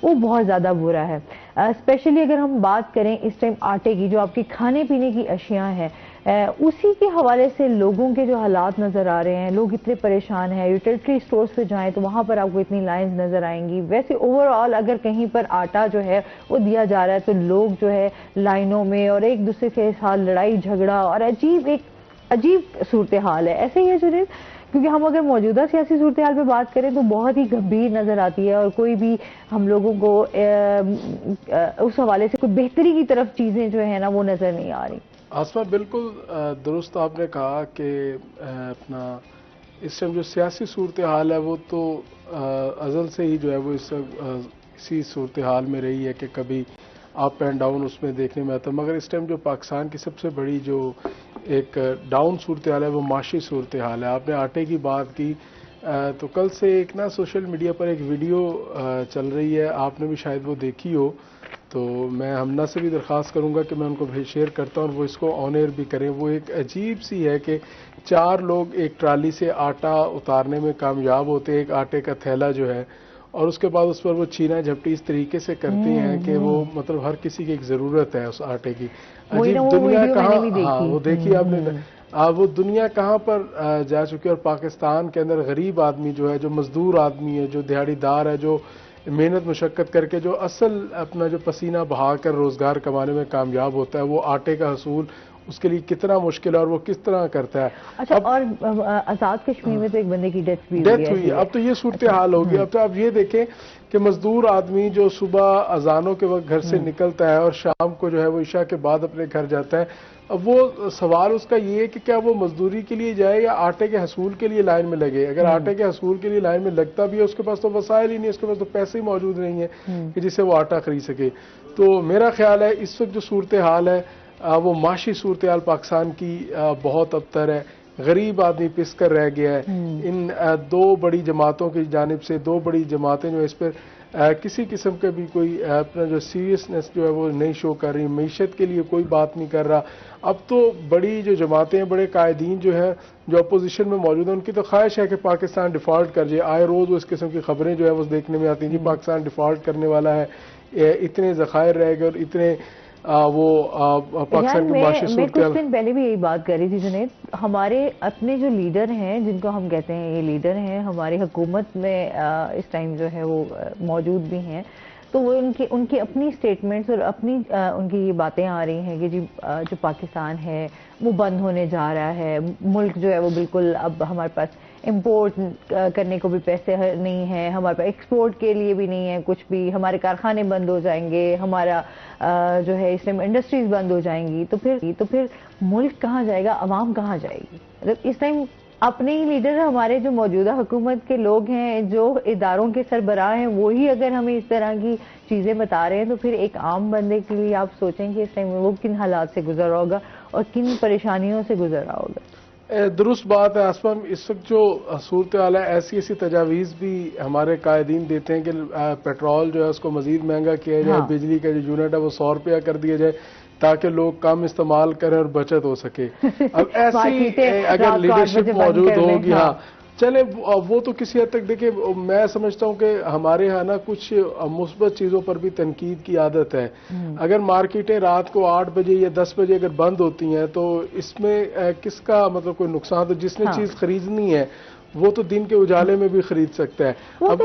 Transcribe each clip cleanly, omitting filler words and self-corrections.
वो बहुत ज़्यादा बुरा है। स्पेशली अगर हम बात करें इस टाइम आटे की, जो आपकी खाने पीने की अशियाँ हैं, उसी के हवाले से लोगों के जो हालात नज़र आ रहे हैं, लोग इतने परेशान हैं। यूटिलिटी स्टोर्स पे जाएं तो वहाँ पर आपको इतनी लाइंस नज़र आएंगी। वैसे ओवरऑल अगर कहीं पर आटा जो है वो दिया जा रहा है तो लोग जो है लाइनों में और एक दूसरे के साथ लड़ाई झगड़ा और अजीब सूरत हाल है। ऐसे ही है जुनेद, क्योंकि हम अगर मौजूदा सियासी सूरत हाल पे बात करें तो बहुत ही गंभीर नज़र आती है और कोई भी हम लोगों को उस हवाले से कोई बेहतरी की तरफ चीज़ें जो है ना वो नज़र नहीं आ रही। आसमा बिल्कुल दुरुस्त आपने कहा कि अपना इस टाइम जो सियासी सूरत हाल है वो तो अज़ल से ही जो है वो इसी सूरत हाल में रही है कि कभी अप एंड डाउन उसमें देखने में आता है। मगर इस टाइम जो पाकिस्तान की सबसे बड़ी जो एक डाउन सूरत हाल है वो माशी सूरत हाल है। आपने आटे की बात की, तो कल से एक ना सोशल मीडिया पर एक वीडियो चल रही है, आपने भी शायद वो देखी हो, तो मैं हमना से भी दरख्वास्त करूंगा कि मैं उनको शेयर करता हूँ और वो इसको ऑन एयर भी करें। वो एक अजीब सी है कि 4 लोग एक ट्राली से आटा उतारने में कामयाब होते हैं, एक आटे का थैला जो है, और उसके बाद उस पर वो छीना झपटी इस तरीके से करती हैं कि वो मतलब हर किसी की एक ज़रूरत है उस आटे की। अजीब दुनिया कहाँ, हाँ वो देखिए आपने, वो दुनिया कहाँ पर जा चुकी है। और पाकिस्तान के अंदर गरीब आदमी जो है, जो मजदूर आदमी है, जो दिहाड़ीदार है, जो मेहनत मुशक्क़त करके जो असल अपना जो पसीना बहा कर रोज़गार कमाने में कामयाब होता है, वो आटे का हसूल उसके लिए कितना मुश्किल है और वो किस तरह करता है। अच्छा, और आज़ाद कश्मीर में तो एक बंदे की डेथ हुई है। अब तो ये सूरत हाल होगी। अब तो आप ये देखें कि मजदूर आदमी जो सुबह अजानों के वक्त घर से निकलता है और शाम को जो है वो इशा के बाद अपने घर जाता है, अब वो सवाल उसका ये है कि क्या वो मजदूरी के लिए जाए या आटे के हसूल के लिए लाइन में लगे। अगर आटे के हसूल के लिए लाइन में लगता भी है, उसके पास तो वसाइल ही नहीं, उसके पास तो पैसे ही मौजूद नहीं है कि जिससे वो आटा खरीद सके। तो मेरा ख्याल है इस वक्त जो सूरत हाल है वो माशी सूरत हाल पाकिस्तान की बहुत अबतर है। गरीब आदमी पिस कर रह गया है। इन दो बड़ी जमातों की जानिब से, दो बड़ी जमातें जो इस पर किसी किस्म का भी कोई अपना जो सीरियसनेस जो है वो नहीं शो कर रही, मीशत के लिए कोई बात नहीं कर रहा। अब तो बड़ी जो जमातें हैं, बड़े कायदीन जो हैं जो अपोजिशन में मौजूद हैं, उनकी तो ख्वाहिश है कि पाकिस्तान डिफ़ॉल्ट कर जाए। आए रोज़ वो इस किस्म की खबरें जो है वो देखने में आती हैं जी पाकिस्तान डिफ़ॉल्ट करने वाला है, इतने ज़खायर रह गए और इतने पाकिस्तान की माशी सूरत कुछ दिन पहले भी यही बात कर रही थी जुनेद। हमारे अपने जो लीडर हैं, जिनको हम कहते हैं ये लीडर हैं, हमारी हुकूमत में इस टाइम जो है वो मौजूद भी हैं, तो वो उनकी अपनी स्टेटमेंट्स और अपनी उनकी ये बातें आ रही हैं कि जी जो पाकिस्तान है वो बंद होने जा रहा है, मुल्क जो है वो बिल्कुल अब हमारे पास इंपोर्ट करने को भी पैसे नहीं है, हमारे पास एक्सपोर्ट के लिए भी नहीं है कुछ भी, हमारे कारखाने बंद हो जाएंगे, हमारा जो है इस टाइम इंडस्ट्रीज बंद हो जाएंगी, तो फिर मुल्क कहाँ जाएगा, अवाम कहाँ जाएगी। मतलब इस टाइम अपने ही लीडर, हमारे जो मौजूदा हुकूमत के लोग हैं, जो इदारों के सरबराह हैं, वो ही अगर हमें इस तरह की चीज़ें बता रहे हैं, तो फिर एक आम बंदे के लिए आप सोचें कि इस टाइम वो किन हालात से गुजर रहा होगा और किन परेशानियों से गुजर रहा होगा। दुरुस्त बात है आसमान। इस वक्त जो सूरत हाल है, ऐसी ऐसी तजावीज़ भी हमारे कायदीन देते हैं कि पेट्रोल जो है उसको मजीद महंगा किया जाए, बिजली का जो यूनिट है वो 100 रुपया कर दिया जाए ताकि लोग कम इस्तेमाल करें और बचत हो सके। अब ऐसी अगर लीडरशिप मौजूद होगी, हाँ चले वो तो किसी हद तक देखिए, मैं समझता हूँ कि हमारे यहाँ ना कुछ मुस्बत चीज़ों पर भी तनकीद की आदत है। अगर मार्केटें रात को 8 बजे या 10 बजे अगर बंद होती हैं तो इसमें किसका मतलब कोई नुकसान, तो जिसने चीज़ खरीदनी है वो तो दिन के उजाले में भी खरीद सकता है। अब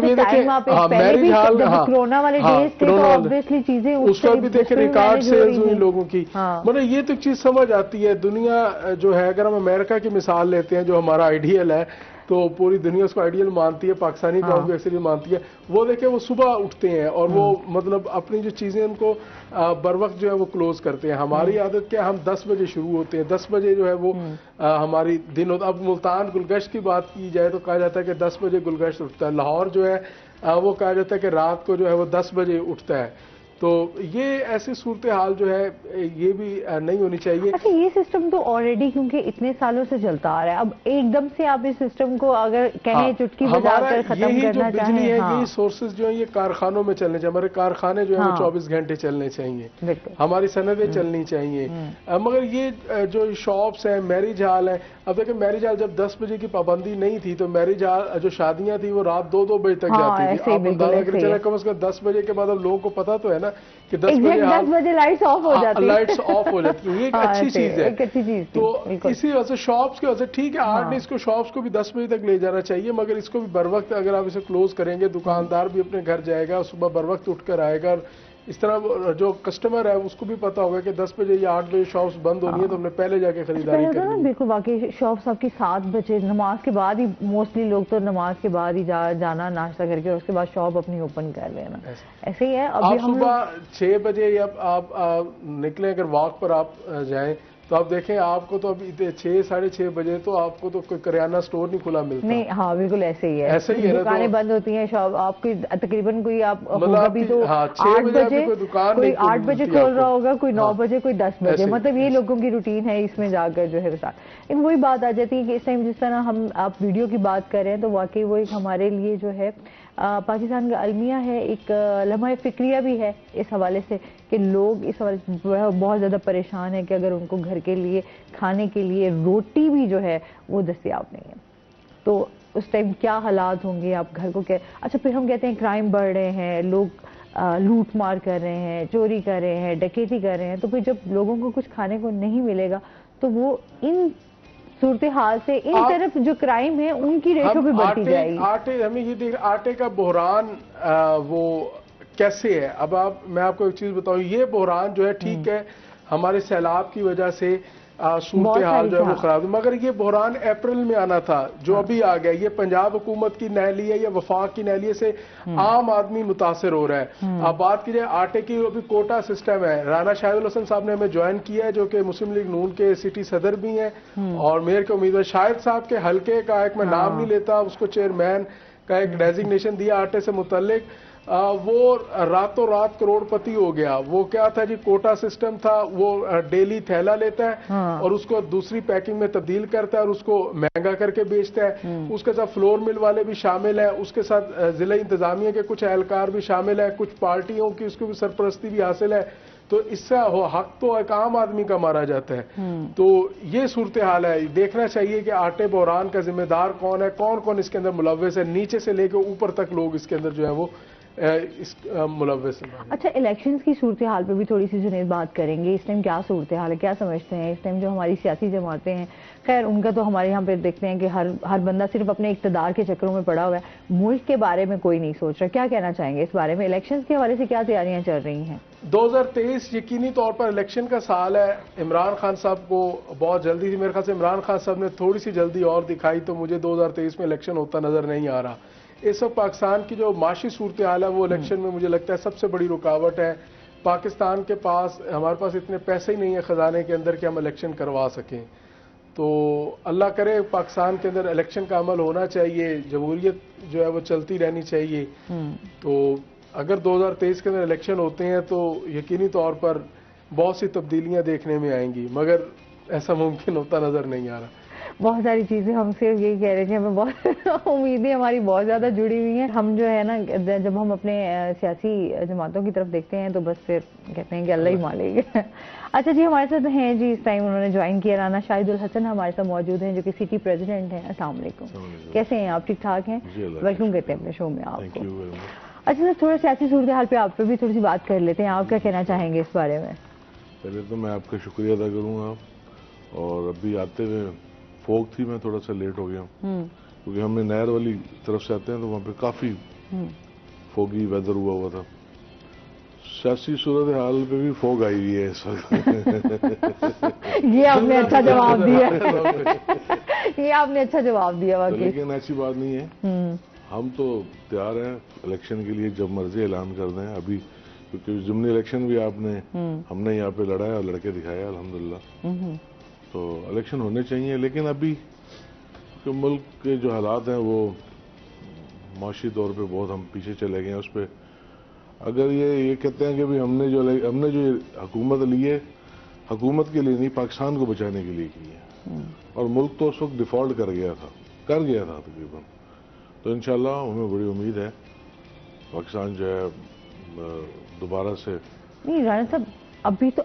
ये देखिए मैरिज हॉल, कोरोना वाले डेज थे तो ऑब्वियसली चीजें उस पर भी देखे रिकॉर्ड सेल्स हुई लोगों की। मतलब ये तो चीज समझ आती है। दुनिया जो है, अगर हम अमेरिका की मिसाल लेते हैं जो हमारा आइडियल है, तो पूरी दुनिया उसको आइडियल मानती है, पाकिस्तानी कौम भी अक्सर मानती है। वो देखे वो सुबह उठते हैं और वो मतलब अपनी जो चीजें उनको बर वक्त जो है वो क्लोज करते हैं। हमारी आदत क्या, हम 10 बजे शुरू होते हैं, 10 बजे जो है वो हमारी दिन होता। अब मुल्तान गुलगश्त की बात की जाए तो कहा जाता है कि 10 बजे गुलगश्त उठता है। लाहौर जो है वो कहा जाता है कि रात को जो है वो 10 बजे उठता है। तो ये ऐसी सूरत हाल जो है ये भी नहीं होनी चाहिए। अच्छा, ये सिस्टम तो ऑलरेडी क्योंकि इतने सालों से चलता आ रहा है, अब एकदम से आप इस सिस्टम को अगर कहें चुटकी बजाकर खत्म करना चाहें, बिजली है, यही सोर्सेज जो है ये कारखानों में चलने चाहिए। हमारे कारखाने जो है वो 24 घंटे चलने चाहिए, हमारी सनदें चलनी चाहिए। मगर ये जो शॉप्स हैं, मैरिज हॉल है, अब देखिए मैरिज हॉल जब 10 बजे की पाबंदी नहीं थी तो मैरिज हॉल जो शादियां थी वो रात 2-2 बजे तक जाती थी। आप अंदाजा करें चले कम से कम 10 बजे के बाद अब लोगों को पता तो है ना कि 10 बजे लाइट्स ऑफ हो जाती है। लाइट्स ऑफ हो जाती है, ये एक अच्छी चीज है, एक अच्छी चीज। तो इसी वजह से शॉप्स की वजह से ठीक है, आर्ट ने इसको शॉप्स को भी 10 बजे तक ले जाना चाहिए, मगर इसको भी बर वक्त अगर आप इसे क्लोज करेंगे, दुकानदार भी अपने घर जाएगा, सुबह बर वक्त उठकर आएगा। इस तरह जो कस्टमर है उसको भी पता होगा कि 10 बजे या 8 बजे शॉप्स बंद होनी है, तो हमने पहले जाके खरीदारी करनी है। बिल्कुल, बाकी शॉप्स आपकी 7 बजे नमाज के बाद ही, मोस्टली लोग तो नमाज के बाद ही जाना नाश्ता करके उसके बाद शॉप अपनी ओपन कर लेना, ऐसे ही है। अभी आप सुबह 6 बजे या आप निकले, अगर वॉक पर आप जाएं तो आप देखें आपको तो अभी 6-6:30 बजे तो आपको तो कोई करियाना स्टोर नहीं खुला मिलता। नहीं, हाँ बिल्कुल ऐसे ही है, ऐसे ही है, दुकानें बंद होती हैं, शॉप आपकी तकरीबन कोई आप होगा भी तो 8 बजे, कोई 8 बजे खोल रहा होगा, कोई 9 बजे, कोई 10 बजे, मतलब ये लोगों की रूटीन है इसमें जाकर जो है। लेकिन वही बात आ जाती है कि इस टाइम जिस तरह हम आप वीडियो की बात कर रहे हैं तो वाकई वो एक हमारे लिए जो है पाकिस्तान का अलमिया है, एक लम्हा फिक्रिया भी है इस हवाले से कि लोग इस हवाले से बहुत ज़्यादा परेशान है कि अगर उनको घर के लिए खाने के लिए रोटी भी जो है वो दस्तयाब नहीं है तो उस टाइम क्या हालात होंगे, आप घर को क्या। अच्छा, फिर हम कहते हैं क्राइम बढ़ रहे हैं, लोग लूट मार कर रहे हैं, चोरी कर रहे हैं, डकैती कर रहे हैं, तो फिर जब लोगों को कुछ खाने को नहीं मिलेगा तो वो इन सूरत हाल से इन तरफ जो क्राइम है उनकी रेशो भी बढ़ती जाएगी। हमें ये देख आटे का बहरान वो कैसे है। अब मैं आपको एक चीज बताऊं, ये बहरान जो है ठीक है हमारे सैलाब की वजह से सूरत हाल जो है वो खराब, मगर ये बहरान अप्रैल में आना था जो अभी आ गया। ये पंजाब हुकूमत की नहली है या वफाक की नहली से आम आदमी मुतासर हो रहा है। अब बात की जाए आटे की, अभी कोटा सिस्टम है, राना शाहिद हसन साहब ने हमें ज्वाइन किया है जो कि मुस्लिम लीग नून के सिटी सदर भी हैं और मेयर के उम्मीदवार। शाहिद साहब के हल्के का एक मैं नाम नहीं लेता, उसको चेयरमैन का एक डेजिग्नेशन दिया आटे से मुतल्लिक, वो रातों रात करोड़पति हो गया। वो क्या था जी, कोटा सिस्टम था, वो डेली थैला लेता है और उसको दूसरी पैकिंग में तब्दील करता है और उसको महंगा करके बेचता है। उसके साथ फ्लोर मिल वाले भी शामिल है, उसके साथ जिला इंतजामिया के कुछ एहलकार भी शामिल है, कुछ पार्टियों की उसको भी सरपरस्ती भी हासिल है। तो इससे हक तो एक आम आदमी का मारा जाता है। तो ये सूरत हाल है। देखना चाहिए कि आटे बहरान का जिम्मेदार कौन है, कौन कौन इसके अंदर मुलव्वस है, नीचे से लेकर ऊपर तक लोग इसके अंदर जो है वो इस मुलव्वस है। अच्छा, इलेक्शंस की सूरत हाल पे भी थोड़ी सी जुनैद बात करेंगे। इस टाइम क्या सूरत हाल है, क्या समझते हैं इस टाइम जो हमारी सियासी जमातें हैं? खैर उनका तो हमारे यहाँ पे देखते हैं कि हर बंदा सिर्फ अपने इक़्तिदार के चक्करों में पड़ा हुआ है, मुल्क के बारे में कोई नहीं सोच रहा। क्या कहना चाहेंगे इस बारे में, इलेक्शंस के हवाले से क्या तैयारियां चल रही हैं? 2023 यकीनी तौर पर इलेक्शन का साल है। इमरान खान साहब को बहुत जल्दी थी, मेरे ख्याल से इमरान खान साहब ने थोड़ी सी जल्दी और दिखाई, तो मुझे 2023 में इलेक्शन होता नजर नहीं आ रहा। इस वक्त पाकिस्तान की जो माशी सूरत हाल है वो इलेक्शन में मुझे लगता है सबसे बड़ी रुकावट है। पाकिस्तान के पास, हमारे पास इतने पैसे ही नहीं है खजाने के अंदर कि हम इलेक्शन करवा सकें। तो अल्लाह करे पाकिस्तान के अंदर इलेक्शन का अमल होना चाहिए, जमहूरियत जो है वो चलती रहनी चाहिए। तो अगर 2023 के अंदर इलेक्शन होते हैं तो यकीनी तौर पर बहुत सी तब्दीलियां देखने में आएंगी, मगर ऐसा मुमकिन होता नजर नहीं आ रहा। बहुत सारी चीज़ें हम सिर्फ यही कह रहे थे, हमें बहुत उम्मीदें हमारी बहुत ज़्यादा जुड़ी हुई हैं। हम जो है ना, जब हम अपने सियासी जमातों की तरफ देखते हैं तो बस फिर कहते हैं कि अल्लाह ही मालिक है। अच्छा जी, हमारे साथ हैं जी इस टाइम उन्होंने ज्वाइन किया, राना शाहिद हसन हमारे साथ मौजूद हैं जो कि सिटी प्रेसिडेंट हैं। अस्सलाम वालेकुम, कैसे हैं आप? ठीक ठाक हैं? वेलकम करते हैं अपने शो में आपको। अच्छा सर, थोड़ा सियासी सूरत हाल पे आप पे भी थोड़ी सी बात कर लेते हैं, आप क्या कहना चाहेंगे इस बारे में? पहले तो मैं आपका शुक्रिया अदा करूँगा, और अभी आते हुए फोग थी, मैं थोड़ा सा लेट हो गया क्योंकि हमने नहर वाली तरफ से आते हैं तो वहाँ पे काफ़ी फोगी वेदर हुआ था। सियासी सूरत हाल पे भी फोग आई हुई है इस वक्त। ये आपने अच्छा जवाब दिया। ये आपने अच्छा जवाब दिया वाकई। लेकिन ऐसी बात नहीं है, हम तो तैयार हैं इलेक्शन के लिए, जब मर्जी ऐलान कर दें। अभी क्योंकि ज़िमनी इलेक्शन भी हमने यहाँ पे लड़ा है और लड़के दिखाया अल्हम्दुलिल्लाह, तो इलेक्शन होने चाहिए। लेकिन अभी जो मुल्क के जो हालात हैं वो माशी तौर पे बहुत हम पीछे चले गए हैं, उस पर अगर ये कहते हैं कि भाई हमने जो हुकूमत ली है, हुकूमत के लिए नहीं, पाकिस्तान को बचाने के लिए की है, और मुल्क तो उस वक्त डिफॉल्ट कर गया था तकरीबन। तो इंशाल्लाह हमें बड़ी उम्मीद है पाकिस्तान जो है दोबारा से। नहीं राणा साहब,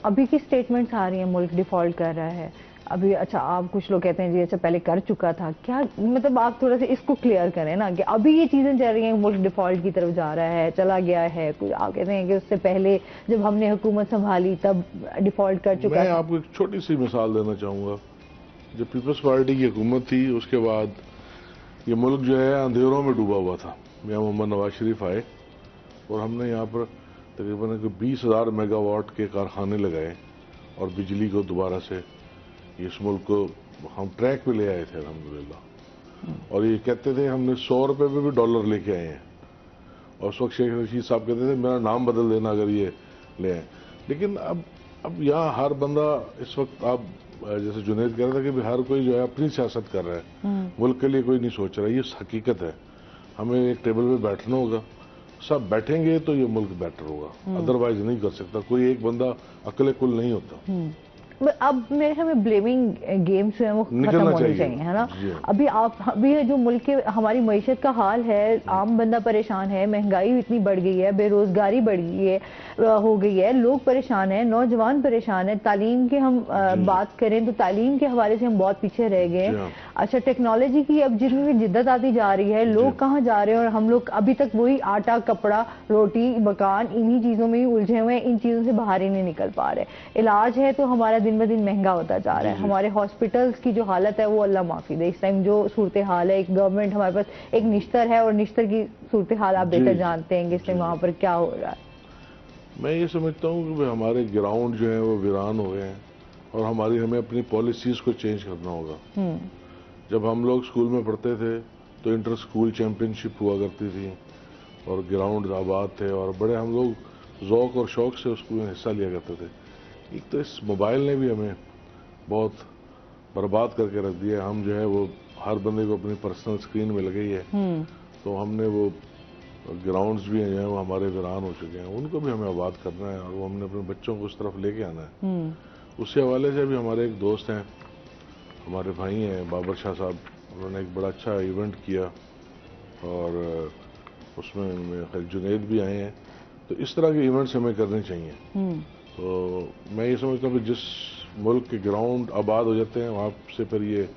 अभी की स्टेटमेंट्स आ रही हैं मुल्क डिफॉल्ट कर रहा है अभी। अच्छा, आप कुछ लोग कहते हैं जी अच्छा पहले कर चुका था, क्या मतलब आप थोड़ा सा इसको क्लियर करें ना कि अभी ये चीजें चल रही हैं, मुल्क डिफॉल्ट की तरफ जा रहा है, चला गया है, कुछ आप कहते हैं कि उससे पहले जब हमने हुकूमत संभाली तब डिफॉल्ट कर चुका मैं था। आपको एक छोटी सी मिसाल देना चाहूँगा। जब पीपल्स पार्टी की हुकूमत थी उसके बाद ये मुल्क जो है अंधेरों में डूबा हुआ था। मियां मोहम्मद नवाज शरीफ आए और हमने यहाँ पर तकरीबन 20,000 मेगावाट के कारखाने लगाए और बिजली को दोबारा से इस मुल्क को हम ट्रैक पे ले आए थे अल्हम्दुलिल्लाह। और ये कहते थे हमने 100 रुपए पे भी डॉलर लेके आए हैं, और उस वक्त शेख रशीद साहब कहते थे मेरा नाम बदल देना अगर ये ले आए। लेकिन अब यहाँ हर बंदा इस वक्त, आप जैसे जुनैद कह रहा था कि हर कोई जो है अपनी सियासत कर रहा है, मुल्क के लिए कोई नहीं सोच रहा। ये हकीकत है। हमें एक टेबल पे बैठना होगा, सब बैठेंगे तो ये मुल्क बेटर होगा, अदरवाइज नहीं कर सकता। कोई एक बंदा अकेले कुल नहीं होता। अब मेरे ख्याल में ब्लेमिंग गेम्स जो है वो खत्म होने चाहिए, है ना। अभी जो मुल्क के हमारी मईशत का हाल है, आम बंदा परेशान है, महंगाई इतनी बढ़ गई है, बेरोजगारी बढ़ गई है, हो गई है, लोग परेशान हैं, नौजवान परेशान है। तालीम की हम बात करें तो तालीम के हवाले से हम बहुत पीछे रह गए। अच्छा, टेक्नोलॉजी की अब जितनी भी जिद्दत आती जा रही है, लोग कहाँ जा रहे हैं, और हम लोग अभी तक वही आटा, कपड़ा, रोटी, मकान, इन्हीं चीजों में ही उलझे हुए हैं, इन चीजों से बाहर ही नहीं निकल पा रहे। इलाज है तो हमारा दिन ब दिन महंगा होता जा रहा है। हमारे हॉस्पिटल्स की जो हालत है वो अल्लाह माफी दे। इस टाइम जो सूरत हाल है, एक गवर्नमेंट हमारे पास एक निश्तर है, और निश्तर की सूरत हाल आप बेहतर जानते हैं कि इस टाइम वहां पर क्या हो रहा है। मैं ये समझता हूँ कि हमारे ग्राउंड जो है वो वीरान हो गए हैं, और हमें अपनी पॉलिसीज को चेंज करना होगा। जब हम लोग स्कूल में पढ़ते थे तो इंटर स्कूल चैंपियनशिप हुआ करती थी, और ग्राउंड आबाद थे, और बड़े हम लोग ज़ौक और शौक से उसमें हिस्सा लिया करते थे। एक तो इस मोबाइल ने भी हमें बहुत बर्बाद करके रख दिया। हम जो है वो हर बंदे को अपनी पर्सनल स्क्रीन में लगी है, तो हमने वो ग्राउंड्स भी हैं जो है वो हमारे वीरान हो चुके हैं, उनको भी हमें आबाद करना है, और वो हमने अपने बच्चों को उस तरफ लेके आना है। उसी हवाले से भी हमारे एक दोस्त हैं, हमारे भाई हैं बाबर शाह साहब, उन्होंने एक बड़ा अच्छा इवेंट किया, और उसमें जुनैद भी आए हैं। तो इस तरह के इवेंट्स हमें करने चाहिए। तो मैं ये समझता हूँ कि जिस मुल्क के ग्राउंड आबाद हो जाते हैं वहाँ से फिर ये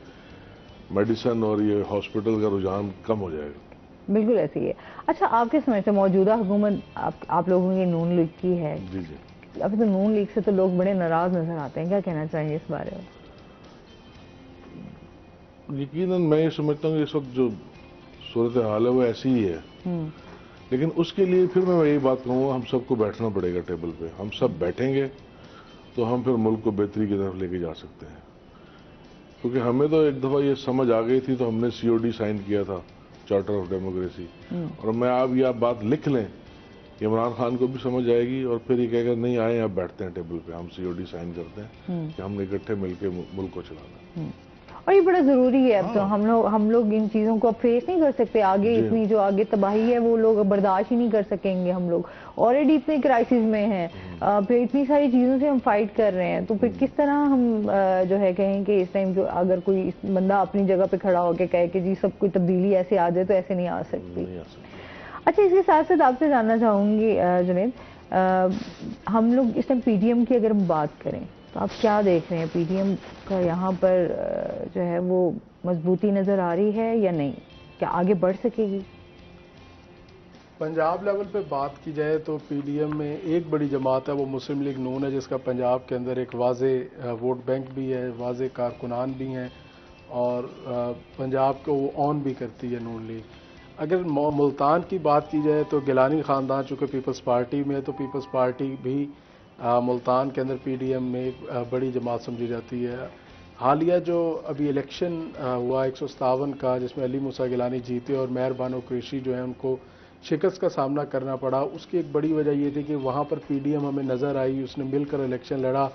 मेडिसिन और ये हॉस्पिटल का रुझान कम हो जाएगा। बिल्कुल ऐसी है। अच्छा, आपके समझ से मौजूदा हुकूमत आप लोगों की नून लीग की है। जी। अभी तो नून लीग से तो लोग बड़े नाराज नजर आते हैं, क्या कहना चाहेंगे इस बारे में? यकीनन मैं ये समझता हूँ कि इस वक्त जो सूरत हाल है वो ऐसी ही है, लेकिन उसके लिए फिर मैं यही बात कहूँगा, हम सबको बैठना पड़ेगा टेबल पे। हम सब बैठेंगे तो हम फिर मुल्क को बेहतरी की तरफ लेके जा सकते हैं। क्योंकि हमें तो एक दफ़ा ये समझ आ गई थी, तो हमने COD साइन किया था, चार्टर ऑफ डेमोक्रेसी। और मैं आप ये बात लिख लें, इमरान खान को भी समझ आएगी, और फिर ये कहेगा नहीं आए आप बैठते हैं टेबल पे, हम COD साइन करते हैं कि हमने इकट्ठे मिलकर मुल्क को चलाना है। और ये बड़ा जरूरी है। अब तो हम लोग इन चीजों को फेस नहीं कर सकते आगे। इतनी जो आगे तबाही है वो लोग बर्दाश्त ही नहीं कर सकेंगे। हम लोग ऑलरेडी इतने क्राइसिस में हैं, फिर इतनी सारी चीजों से हम फाइट कर रहे हैं, तो फिर किस तरह हम जो है कहें कि इस टाइम जो अगर कोई बंदा अपनी जगह पे खड़ा होकर कहे कि जी सब कोई तब्दीली ऐसे आ जाए, तो ऐसे नहीं आ सकती। अच्छा, इसके साथ साथ आपसे जानना चाहूंगी जुनैद, हम लोग इस टाइम PDM की अगर हम बात करें तो आप क्या देख रहे हैं? PDM का यहाँ पर जो है वो मजबूती नजर आ रही है या नहीं? क्या आगे बढ़ सकेगी? पंजाब लेवल पे बात की जाए तो PDM में एक बड़ी जमात है, वो मुस्लिम लीग नून है, जिसका पंजाब के अंदर एक वाज़े वोट बैंक भी है, वाज़े कारकुनान भी हैं, और पंजाब को वो ऑन भी करती है नून लीग। अगर मुल्तान की बात की जाए तो गिलानी ख़ानदान चूँकि पीपल्स पार्टी में है, तो पीपल्स पार्टी भी मुल्तान के अंदर PDM में एक बड़ी जमात समझी जाती है। हालिया जो अभी इलेक्शन हुआ 157 का, जिसमें अली मूसा गिलानी जीते और मेहर बानो कुरैशी जो है उनको शिकस्त का सामना करना पड़ा, उसकी एक बड़ी वजह ये थी कि वहाँ पर PDM हमें नज़र आई, उसने मिलकर इलेक्शन लड़ा।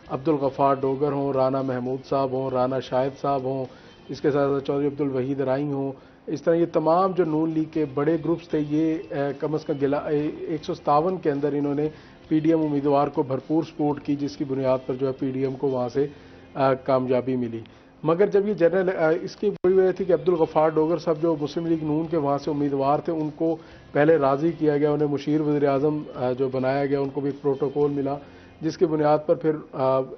अब्दुल गफ़ार डोगर हों, राना महमूद साहब हों, राना शाहिद साहब हों, इसके साथ साथ चौधरी अब्दुल वहीद राई हों, इस तरह ये तमाम जो नून लीग के बड़े ग्रुप्स थे, ये कम अज़ कम 157 के अंदर इन्होंने पीडीएम उम्मीदवार को भरपूर सपोर्ट की, जिसकी बुनियाद पर जो है पीडीएम को वहाँ से कामयाबी मिली। मगर जब ये जनरल इसकी बड़ी वजह थी कि अब्दुल गफ्फार डोगर साहब जो मुस्लिम लीग नून के वहाँ से उम्मीदवार थे, उनको पहले राज़ी किया गया, उन्हें मुशीर वज़ीर आज़म जो बनाया गया, उनको भी एक प्रोटोकॉल मिला, जिसकी बुनियाद पर फिर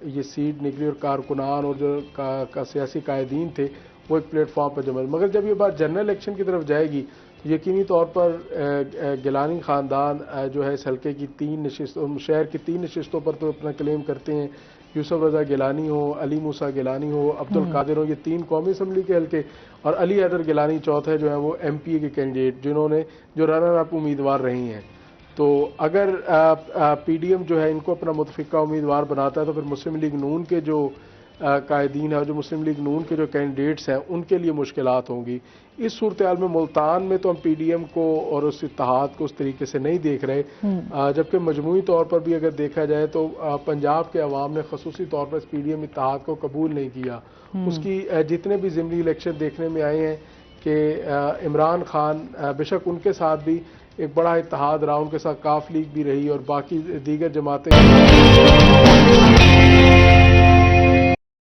ये सीट निकली और कारकुनान और जो सियासी कायदीन थे वो एक प्लेटफॉर्म पर जमा। मगर जब ये बात जनरल इलेक्शन की तरफ जाएगी तो यकीनी तौर पर गिलानी ख़ानदान जो है इस हल्के की 3 नशिस्तों, शहर की 3 नशिस्तों पर तो अपना क्लेम करते हैं। यूसुफ रजा गिलानी हो, अली मूसा गिलानी हो, अब्दुल कादिर हो, ये 3 कौमी असम्बली के हल्के, और अली हैदर गिलानी चौथे जो है वो एमपीए के कैंडिडेट जिन्होंने जो रनर अप उम्मीदवार रही हैं। तो अगर पीडीएम जो है इनको अपना मुतफिका उम्मीदवार बनाता है तो फिर मुस्लिम लीग नून के जो कायदीन है, जो मुस्लिम लीग नून के जो कैंडिडेट्स हैं, उनके लिए मुश्किलात होंगी। इस सूरत हाल में मुल्तान में तो हम पीडीएम को और उस इत्तेहाद को उस तरीके से नहीं देख रहे, जबकि मजमूई तौर पर भी अगर देखा जाए तो पंजाब के अवाम ने खसूसी तौर पर इस पीडीएम इत्तेहाद को कबूल नहीं किया। उसकी जितने भी ज़िमनी इलेक्शन देखने में आए हैं कि इमरान खान बेशक उनके साथ भी एक बड़ा इत्तेहाद रहा, उनके साथ काफ लीग भी रही और बाकी दीगर जमातें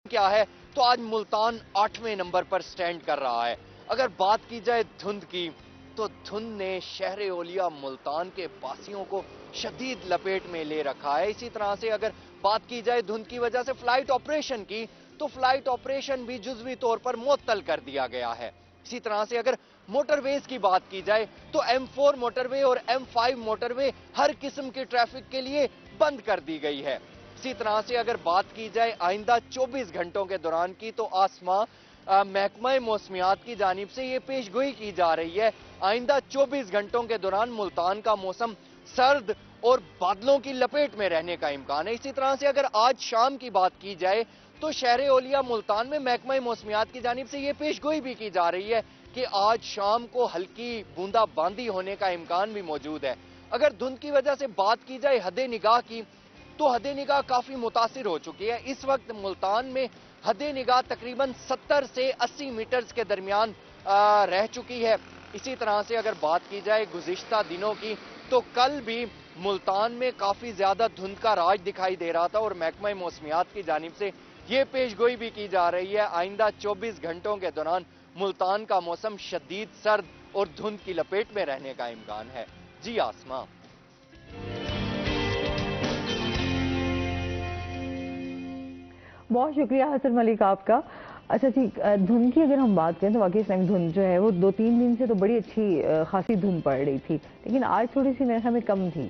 क्या है, तो आज मुल्तान 8वें नंबर पर स्टैंड कर रहा है। अगर बात की जाए धुंध की, तो धुंध ने शहर ओलिया मुल्तान के बासियों को शदीद लपेट में ले रखा है। इसी तरह से अगर बात की जाए धुंध की वजह से फ्लाइट ऑपरेशन की, तो फ्लाइट ऑपरेशन भी जुज़वी तौर पर मुअत्तल कर दिया गया है। इसी तरह से अगर मोटरवेज की बात की जाए तो M4 मोटरवे और M5 मोटरवे हर किस्म की ट्रैफिक के लिए बंद कर दी गई है। इसी तरह से अगर बात की जाए आइंदा 24 घंटों के दौरान की, तो आसमां महकमा मौसमियात की जानिब से ये पेशगोई की जा रही है, आइंदा 24 घंटों के दौरान मुल्तान का मौसम सर्द और बादलों की लपेट में रहने का इम्कान है। इसी तरह से अगर आज शाम की बात की जाए तो शहर ओलिया मुल्तान में महकमा मौसमियात की जानिब से ये पेशगोई भी की जा रही है कि आज शाम को हल्की बूंदाबांदी होने का इम्कान भी मौजूद है। अगर धुंध की वजह से बात की जाए हदे निगाह की, तो हदे निगाह काफी मुतासिर हो चुकी है। इस वक्त मुल्तान में हदे निगाह तकरीबन 70 से 80 मीटर के दरमियान रह चुकी है। इसी तरह से अगर बात की जाए गुज़िश्ता दिनों की, तो कल भी मुल्तान में काफी ज्यादा धुंध का राज दिखाई दे रहा था और महकमा मौसमियात की जानिब से ये पेशगोई भी की जा रही है, आइंदा 24 घंटों के दौरान मुल्तान का मौसम शदीद सर्द और धुंध की लपेट में रहने का इम्कान है। जी आसमां। बहुत शुक्रिया हसन मलिक आपका। अच्छा ठीक, धुंध की अगर हम बात करें तो वाकई इस टाइम धुंध जो है वो 2-3 दिन से तो बड़ी अच्छी खासी धुंध पड़ रही थी, लेकिन आज थोड़ी सी मेरे ख्याल में कम थी।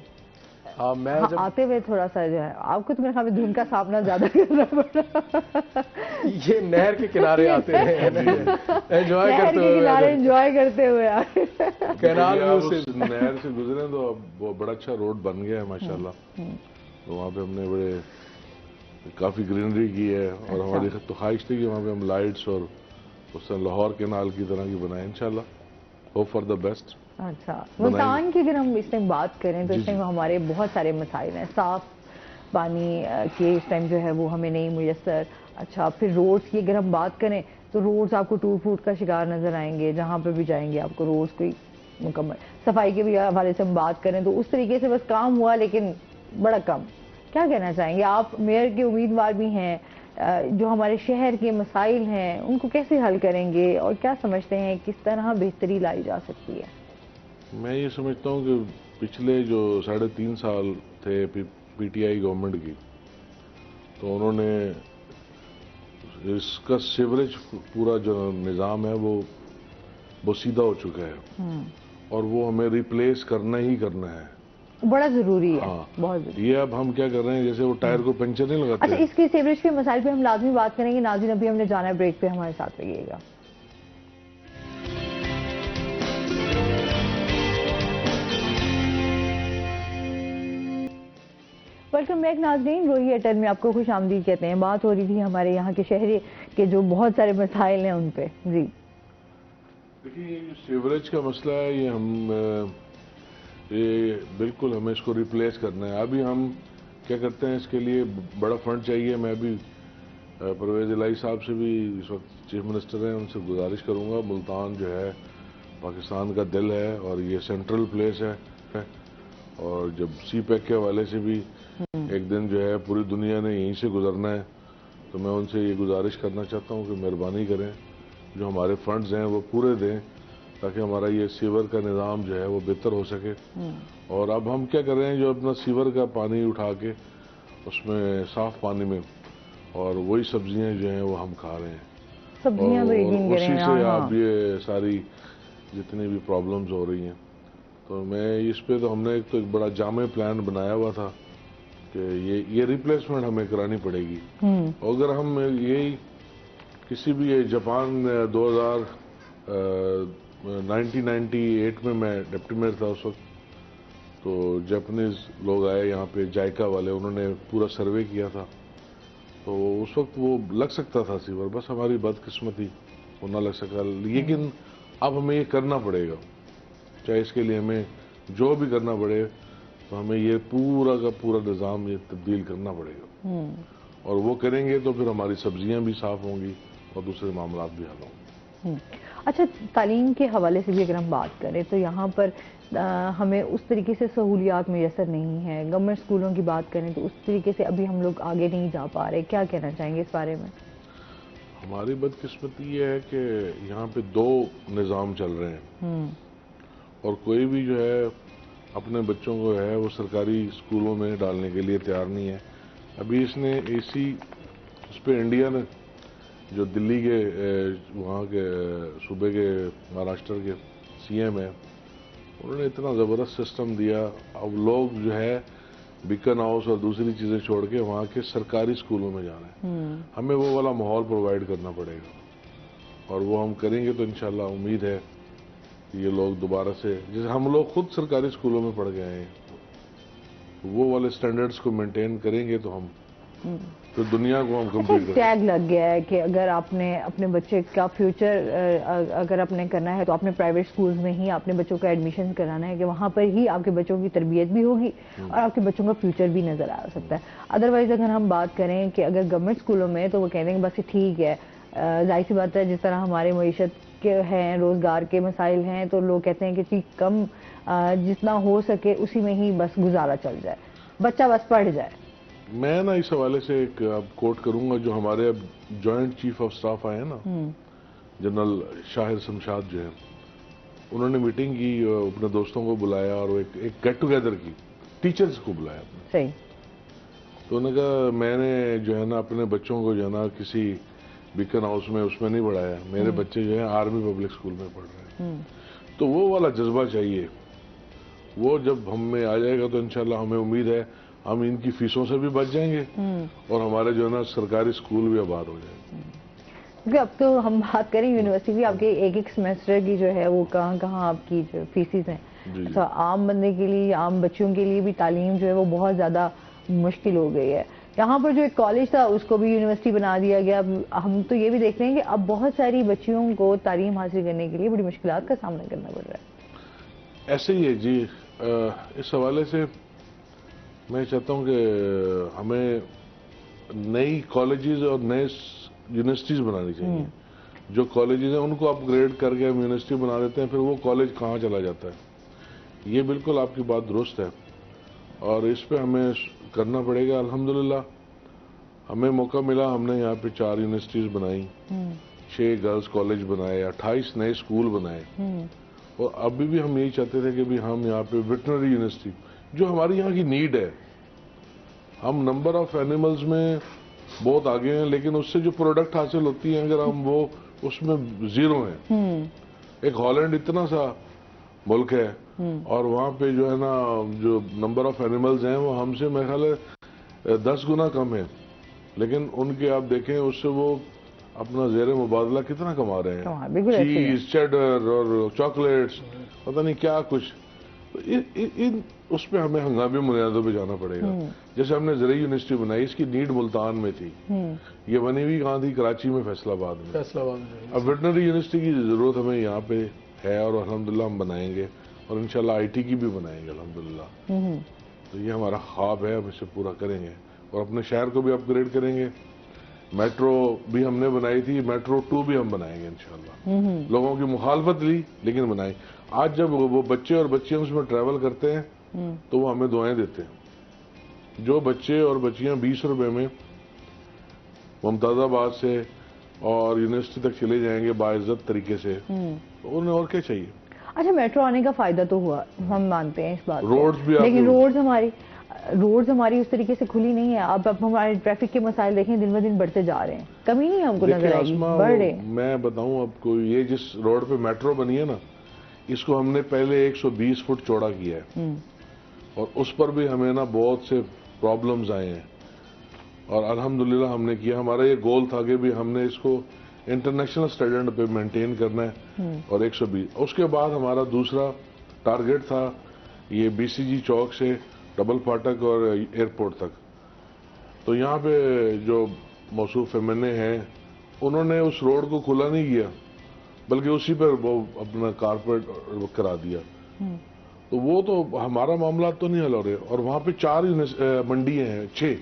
मैं जब आते हुए थोड़ा सा जो है आपको तो मेरे ख्याल में धुंध का सामना ज्यादा करना पड़ा। ये नहर के किनारे आते हैं, एंजॉय करते हुए, एंजॉय करते हुए कैनाल नहर से गुजरे तो अब बड़ा अच्छा रोड बन गया है माशाल्लाह। तो वहाँ पे हमने बड़े काफी ग्रीनरी की है और हमारी तो ख्वाहिश थी कि वहाँ पे हम लाइट्स और उस लाहौर कैनाल की तरह की बनाए इंशाल्लाह, होप फॉर द बेस्ट। अच्छा, मुल्तान की अगर हम इस टाइम बात करें तो इस टाइम हमारे बहुत सारे मसाइल हैं। साफ पानी के इस टाइम जो है वो हमें नहीं मुयसर। अच्छा, फिर रोड्स की अगर हम बात करें तो रोड्स आपको टूट फूट का शिकार नजर आएंगे, जहाँ पर भी जाएंगे आपको रोड्स कोई मुकम्मल। सफाई के भी हवाले से हम बात करें तो उस तरीके से बस काम हुआ, लेकिन बड़ा कम। क्या कहना चाहेंगे आप? मेयर के उम्मीदवार भी हैं, जो हमारे शहर के मसाइल हैं उनको कैसे हल करेंगे और क्या समझते हैं किस तरह बेहतरी लाई जा सकती है? मैं ये समझता हूँ कि पिछले जो 3.5 साल थे पीटीआई गवर्नमेंट की, तो उन्होंने इसका सीवरेज पूरा जो निज़ाम है वो सीधा हो चुका है और वो हमें रिप्लेस करना ही करना है, बड़ा जरूरी है। हाँ, बहुत जरूरी। ये अब हम क्या कर रहे हैं, जैसे वो टायर को पंचर नहीं लगाते। अच्छा, इसके सीवरेज के मसाइल पे हम लाजमी बात करेंगे। नाज़रीन, अभी हमने जाना है ब्रेक पे, हमारे साथ रहिएगा। वेलकम बैक नाज़रीन, रोही अटल में आपको खुश आमदीद कहते हैं। बात हो रही थी हमारे यहाँ के शहरी के जो बहुत सारे मसाइल हैं उन पे। जी देखिए, सीवरेज का मसला है, ये बिल्कुल हमें इसको रिप्लेस करना है। अभी हम क्या करते हैं, इसके लिए बड़ा फंड चाहिए। मैं भी परवेज इलाही साहब से भी, इस वक्त चीफ मिनिस्टर हैं, उनसे गुजारिश करूंगा मुल्तान जो है पाकिस्तान का दिल है और ये सेंट्रल प्लेस है। और जब सी पैक के हवाले से भी एक दिन जो है पूरी दुनिया ने यहीं से गुजरना है, तो मैं उनसे ये गुजारिश करना चाहता हूँ कि मेहरबानी करें, जो हमारे फंड्स हैं वो पूरे दें ताकि हमारा ये सीवर का निज़ाम जो है वो बेहतर हो सके। और अब हम क्या कर रहे हैं, जो अपना सीवर का पानी उठा के उसमें साफ पानी में और वही सब्जियां जो हैं वो हम खा रहे हैं, सब्जियां और उसी से हाँ। आप ये सारी जितनी भी प्रॉब्लम्स हो रही हैं, तो मैं इस पे तो हमने एक बड़ा जामे प्लान बनाया हुआ था कि ये रिप्लेसमेंट हमें करानी पड़ेगी। और अगर हम यही किसी भी जापान 1998 में मैं डिप्टी मेयर था उस वक्त, तो जापानीज लोग आए यहाँ पे, जायका वाले, उन्होंने पूरा सर्वे किया था, तो उस वक्त वो लग सकता था सीवर, बस हमारी बदकिस्मती वो ना लग सका। लेकिन अब हमें ये करना पड़ेगा, चाहे इसके लिए हमें जो भी करना पड़े, तो हमें ये पूरा का पूरा निज़ाम ये तब्दील करना पड़ेगा। और वो करेंगे तो फिर हमारी सब्जियां भी साफ होंगी और दूसरे मामला भी हल होंगे। अच्छा, तालीम के हवाले से भी अगर हम बात करें तो यहाँ पर हमें उस तरीके से सहूलियात मैसर नहीं है। गवर्नमेंट स्कूलों की बात करें तो उस तरीके से अभी हम लोग आगे नहीं जा पा रहे, क्या कहना चाहेंगे इस बारे में? हमारी बदकिस्मती ये है कि यहाँ पे दो निज़ाम चल रहे हैं और कोई भी जो है अपने बच्चों को है वो सरकारी स्कूलों में डालने के लिए तैयार नहीं है। अभी इसने एसी उस पर इंडिया ने, जो दिल्ली के वहाँ के सूबे के महाराष्ट्र के सीएम है, उन्होंने इतना ज़बरदस्त सिस्टम दिया। अब लोग जो है बीकन हाउस और दूसरी चीज़ें छोड़ के वहाँ के सरकारी स्कूलों में जा रहे हैं। हमें वो वाला माहौल प्रोवाइड करना पड़ेगा और वो हम करेंगे तो इंशाल्लाह उम्मीद है कि ये लोग दोबारा से, जैसे हम लोग खुद सरकारी स्कूलों में पढ़ गए हैं, वो वाले स्टैंडर्ड्स को मेंटेन करेंगे तो हम तो दुनिया को हम कंप्लीट करेंगे। टैग लग गया है कि अगर आपने अपने बच्चे का फ्यूचर अगर आपने करना है तो आपने प्राइवेट स्कूल्स में ही अपने बच्चों का एडमिशन कराना है कि वहाँ पर ही आपके बच्चों की तरबियत भी होगी और आपके बच्चों का फ्यूचर भी नजर आ सकता है। अदरवाइज अगर हम बात करें कि अगर गवर्नमेंट स्कूलों में, तो वो कहते हैं बस ठीक है, जाहिर सी बात है जिस तरह हमारे मईशत के हैं, रोजगार के मसाइल हैं, तो लोग कहते हैं कि ठीक कम जितना हो सके उसी में ही बस गुजारा चल जाए, बच्चा बस पढ़ जाए। मैं ना इस हवाले से एक अब कोट करूंगा, जो हमारे अब जॉइंट चीफ ऑफ स्टाफ आए हैं ना, जनरल शाहिर शमशाद जो है, उन्होंने मीटिंग की, अपने दोस्तों को बुलाया और एक गेट टुगेदर की, टीचर्स को बुलाया अपने। सही। तो उन्होंने कहा मैंने जो है ना अपने बच्चों को जो है ना किसी बीकन हाउस में उसमें नहीं पढ़ाया, मेरे बच्चे जो है आर्मी पब्लिक स्कूल में पढ़ रहे हैं। तो वो वाला जज्बा चाहिए, वो जब हम में आ जाएगा तो इंशाल्लाह हमें उम्मीद है हम इनकी फीसों से भी बच जाएंगे और हमारे जो है ना सरकारी स्कूल भी आबाद हो जाएंगे। क्योंकि अब तो हम बात करें यूनिवर्सिटी की, आपके एक सेमेस्टर की जो है वो कहाँ आपकी जो फीसिस हैं, तो आम बंदे के लिए, आम बच्चों के लिए भी तालीम जो है वो बहुत ज़्यादा मुश्किल हो गई है। यहाँ पर जो एक कॉलेज था उसको भी यूनिवर्सिटी बना दिया गया। हम तो ये भी देख रहे हैं कि अब बहुत सारी बच्चियों को तालीम हासिल करने के लिए बड़ी मुश्किलात का सामना करना पड़ रहा है। ऐसे ही है जी। इस हवाले से मैं चाहता हूँ कि हमें नई कॉलेजेस और नए यूनिवर्सिटीज़ बनानी चाहिए। जो कॉलेजेस हैं उनको अपग्रेड करके हम यूनिवर्सिटी बना देते हैं, फिर वो कॉलेज कहाँ चला जाता है। ये बिल्कुल आपकी बात दुरुस्त है और इस पे हमें करना पड़ेगा। अल्हम्दुलिल्लाह हमें मौका मिला, हमने यहाँ पे 4 यूनिवर्सिटीज़ बनाई, 6 गर्ल्स कॉलेज बनाए, 28 नए स्कूल बनाए और अभी भी हम यही चाहते थे कि भी हम यहाँ पे वेटनरी यूनिवर्सिटी, जो हमारी यहाँ की नीड है, हम नंबर ऑफ एनिमल्स में बहुत आगे हैं लेकिन उससे जो प्रोडक्ट हासिल होती है अगर हम वो उसमें जीरो हैं। एक हॉलैंड इतना सा मुल्क है और वहाँ पे जो है ना जो नंबर ऑफ एनिमल्स हैं वो हमसे मेरे ख्याल है 10 गुना कम है, लेकिन उनके आप देखें उससे वो अपना ज़ेर मुबादला कितना कमा रहे हैं, चीज, चेडर और चॉकलेट्स, पता नहीं क्या कुछ। तो इन उस पर हमें हंगामी बुनियादों पे जाना पड़ेगा। जैसे हमने ज़रई यूनिवर्सिटी बनाई, इसकी नीड मुल्तान में थी, ये बनी हुई कहाँ थी, कराची में, फैसलाबाद में। अब वेटनरी यूनिवर्सिटी की जरूरत हमें यहाँ पे है और अल्हम्दुलिल्लाह हम बनाएंगे और इंशाल्लाह IT की भी बनाएंगे अल्हम्दुलिल्लाह। तो ये हमारा ख्वाब है, हम इसे पूरा करेंगे और अपने शहर को भी अपग्रेड करेंगे। मेट्रो भी हमने बनाई थी, मेट्रो 2 भी हम बनाएंगे इंशाल्लाह। लोगों की मुखालफत ली लेकिन बनाई। आज जब वो बच्चे और बच्चियां उसमें ट्रैवल करते हैं तो वो हमें दुआएं देते हैं। जो बच्चे और बच्चियां 20 रुपए में मुमताज़ाबाद से और यूनिवर्सिटी तक चले जाएंगे बाइज्जत तरीके से, तो उन्हें और क्या चाहिए। अच्छा, मेट्रो आने का फायदा तो हुआ, हम मानते हैं इस बात को, रोड्स भी, लेकिन रोड्स हमारी उस तरीके से खुली नहीं है। अब हमारे ट्रैफिक के मसाइल देखें दिन ब दिन बढ़ते जा रहे हैं, कमी नहीं हमको नजर आएगी, बढ़ रहे। मैं बताऊं आपको, ये जिस रोड पे मेट्रो बनी है ना, इसको हमने पहले 120 फुट चौड़ा किया है और उस पर भी हमें ना बहुत से प्रॉब्लम्स आए हैं और अल्हम्दुलिल्लाह हमने किया। हमारा ये गोल था कि भी हमने इसको इंटरनेशनल स्टैंडर्ड पे मेंटेन करना है और 120। उसके बाद हमारा दूसरा टारगेट था ये BCG चौक से डबल फाटक और एयरपोर्ट तक। तो यहाँ पे जो मौसूफ एमएनए हैं उन्होंने उस रोड को खुला नहीं किया बल्कि उसी पर वो अपना कारपेट करा दिया। तो वो तो हमारा मामला तो नहीं हल हो रहे। और वहाँ पे 4 मंडियां हैं, 6,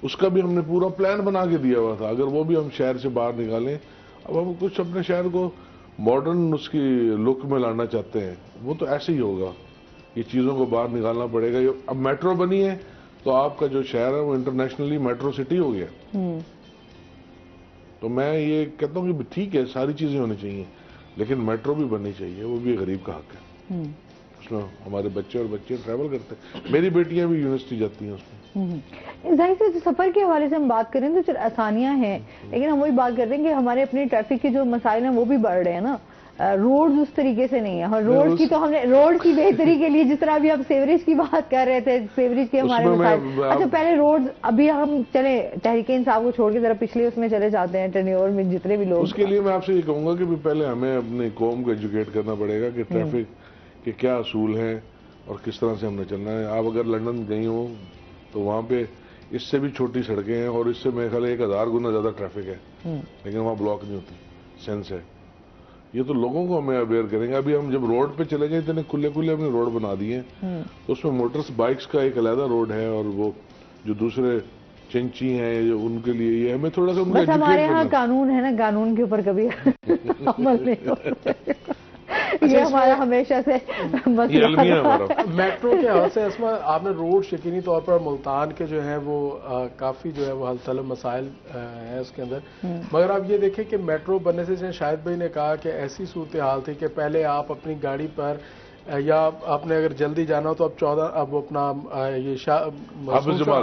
उसका भी हमने पूरा प्लान बना के दिया हुआ था। अगर वो भी हम शहर से बाहर निकालें, अब हम कुछ अपने शहर को मॉडर्न उसकी लुक में लाना चाहते हैं, वो तो ऐसे ही होगा। ये चीजों को बाहर निकालना पड़ेगा। अब मेट्रो बनी है तो आपका जो शहर है वो इंटरनेशनली मेट्रो सिटी हो गया। तो मैं ये कहता हूँ कि ठीक है, सारी चीजें होनी चाहिए, लेकिन मेट्रो भी बननी चाहिए, वो भी गरीब का हक है। उसमें हमारे बच्चे और बच्चे ट्रैवल करते हैं, मेरी बेटियां भी यूनिवर्सिटी जाती हैं उसमें। जाहिर से सफर के हवाले से हम बात करें तो चल आसानियां हैं, लेकिन हम वही बात कर रहे हैं कि हमारे अपने ट्रैफिक के जो मसाइल हैं वो भी बढ़ रहे हैं ना। रोड्स उस तरीके से नहीं है। और रोड की तो हमने रोड की बेहतरी के लिए, जिस तरह अभी आप सेवरेज की बात कर रहे थे, सेवरेज के हमारे मसाइल। अच्छा, पहले रोड, अभी हम चले तहरीक इंसाफ को छोड़ के जरा पिछले उसमें चले जाते हैं, टेन्योर में जितने भी लोग। उसके लिए मैं आपसे ये कहूंगा कि पहले हमें अपनी कौम को एजुकेट करना पड़ेगा कि ट्रैफिक के क्या असूल हैं और किस तरह से हमने चलना है। आप अगर लंदन गई हो तो वहाँ पे इससे भी छोटी सड़कें हैं और इससे मेरे ख्याल 1000 गुना ज्यादा ट्रैफिक है, लेकिन वहाँ ब्लॉक नहीं होती, सेंस है। ये तो लोगों को हमें अवेयर करेंगे। अभी हम जब रोड पे चले गए, इतने खुले खुले हमने रोड बना दिए, तो उसमें मोटर्स बाइक्स का एक अलग रोड है और वो जो दूसरे चिंची हैं उनके लिए ये हमें थोड़ा सा बस हमारे यहाँ कानून है ना, कानून के ऊपर कभी अमल नहीं होता। ये हमारा हमेशा से मसला। मेट्रो के हवाले से असमा, आपने रोड यकीनी तौर पर मुल्तान के जो है वो काफी जो है वो हल तलब मसाइल है उसके अंदर। मगर आप ये देखें कि मेट्रो बनने से शाहिद भाई ने कहा कि ऐसी सूरत हाल थी कि पहले आप अपनी गाड़ी पर या आपने अगर जल्दी जाना हो तो अब अपना ये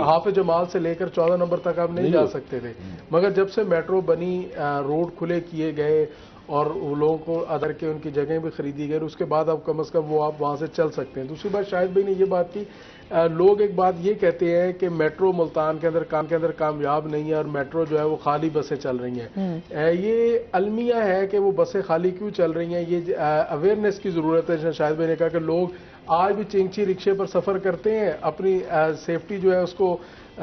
हाफिज जमाल से लेकर 14 नंबर तक आप नहीं जा सकते थे। मगर जब से मेट्रो बनी, रोड खुले किए गए और वो लोगों को अदर के उनकी जगह भी खरीदी गई, उसके बाद अब कम से कम वो आप वहां से चल सकते हैं। दूसरी बात शाहिद भाई ने ये बात की, लोग एक बात ये कहते हैं कि मेट्रो मुल्तान के अंदर कामयाब नहीं है और मेट्रो जो है वो खाली बसें चल रही हैं। ये अलमिया है कि वो बसें खाली क्यों चल रही हैं, ये अवेयरनेस की जरूरत है। शाहिद भाई ने कहा कि लोग आज भी चिंची रिक्शे पर सफर करते हैं, अपनी सेफ्टी जो है उसको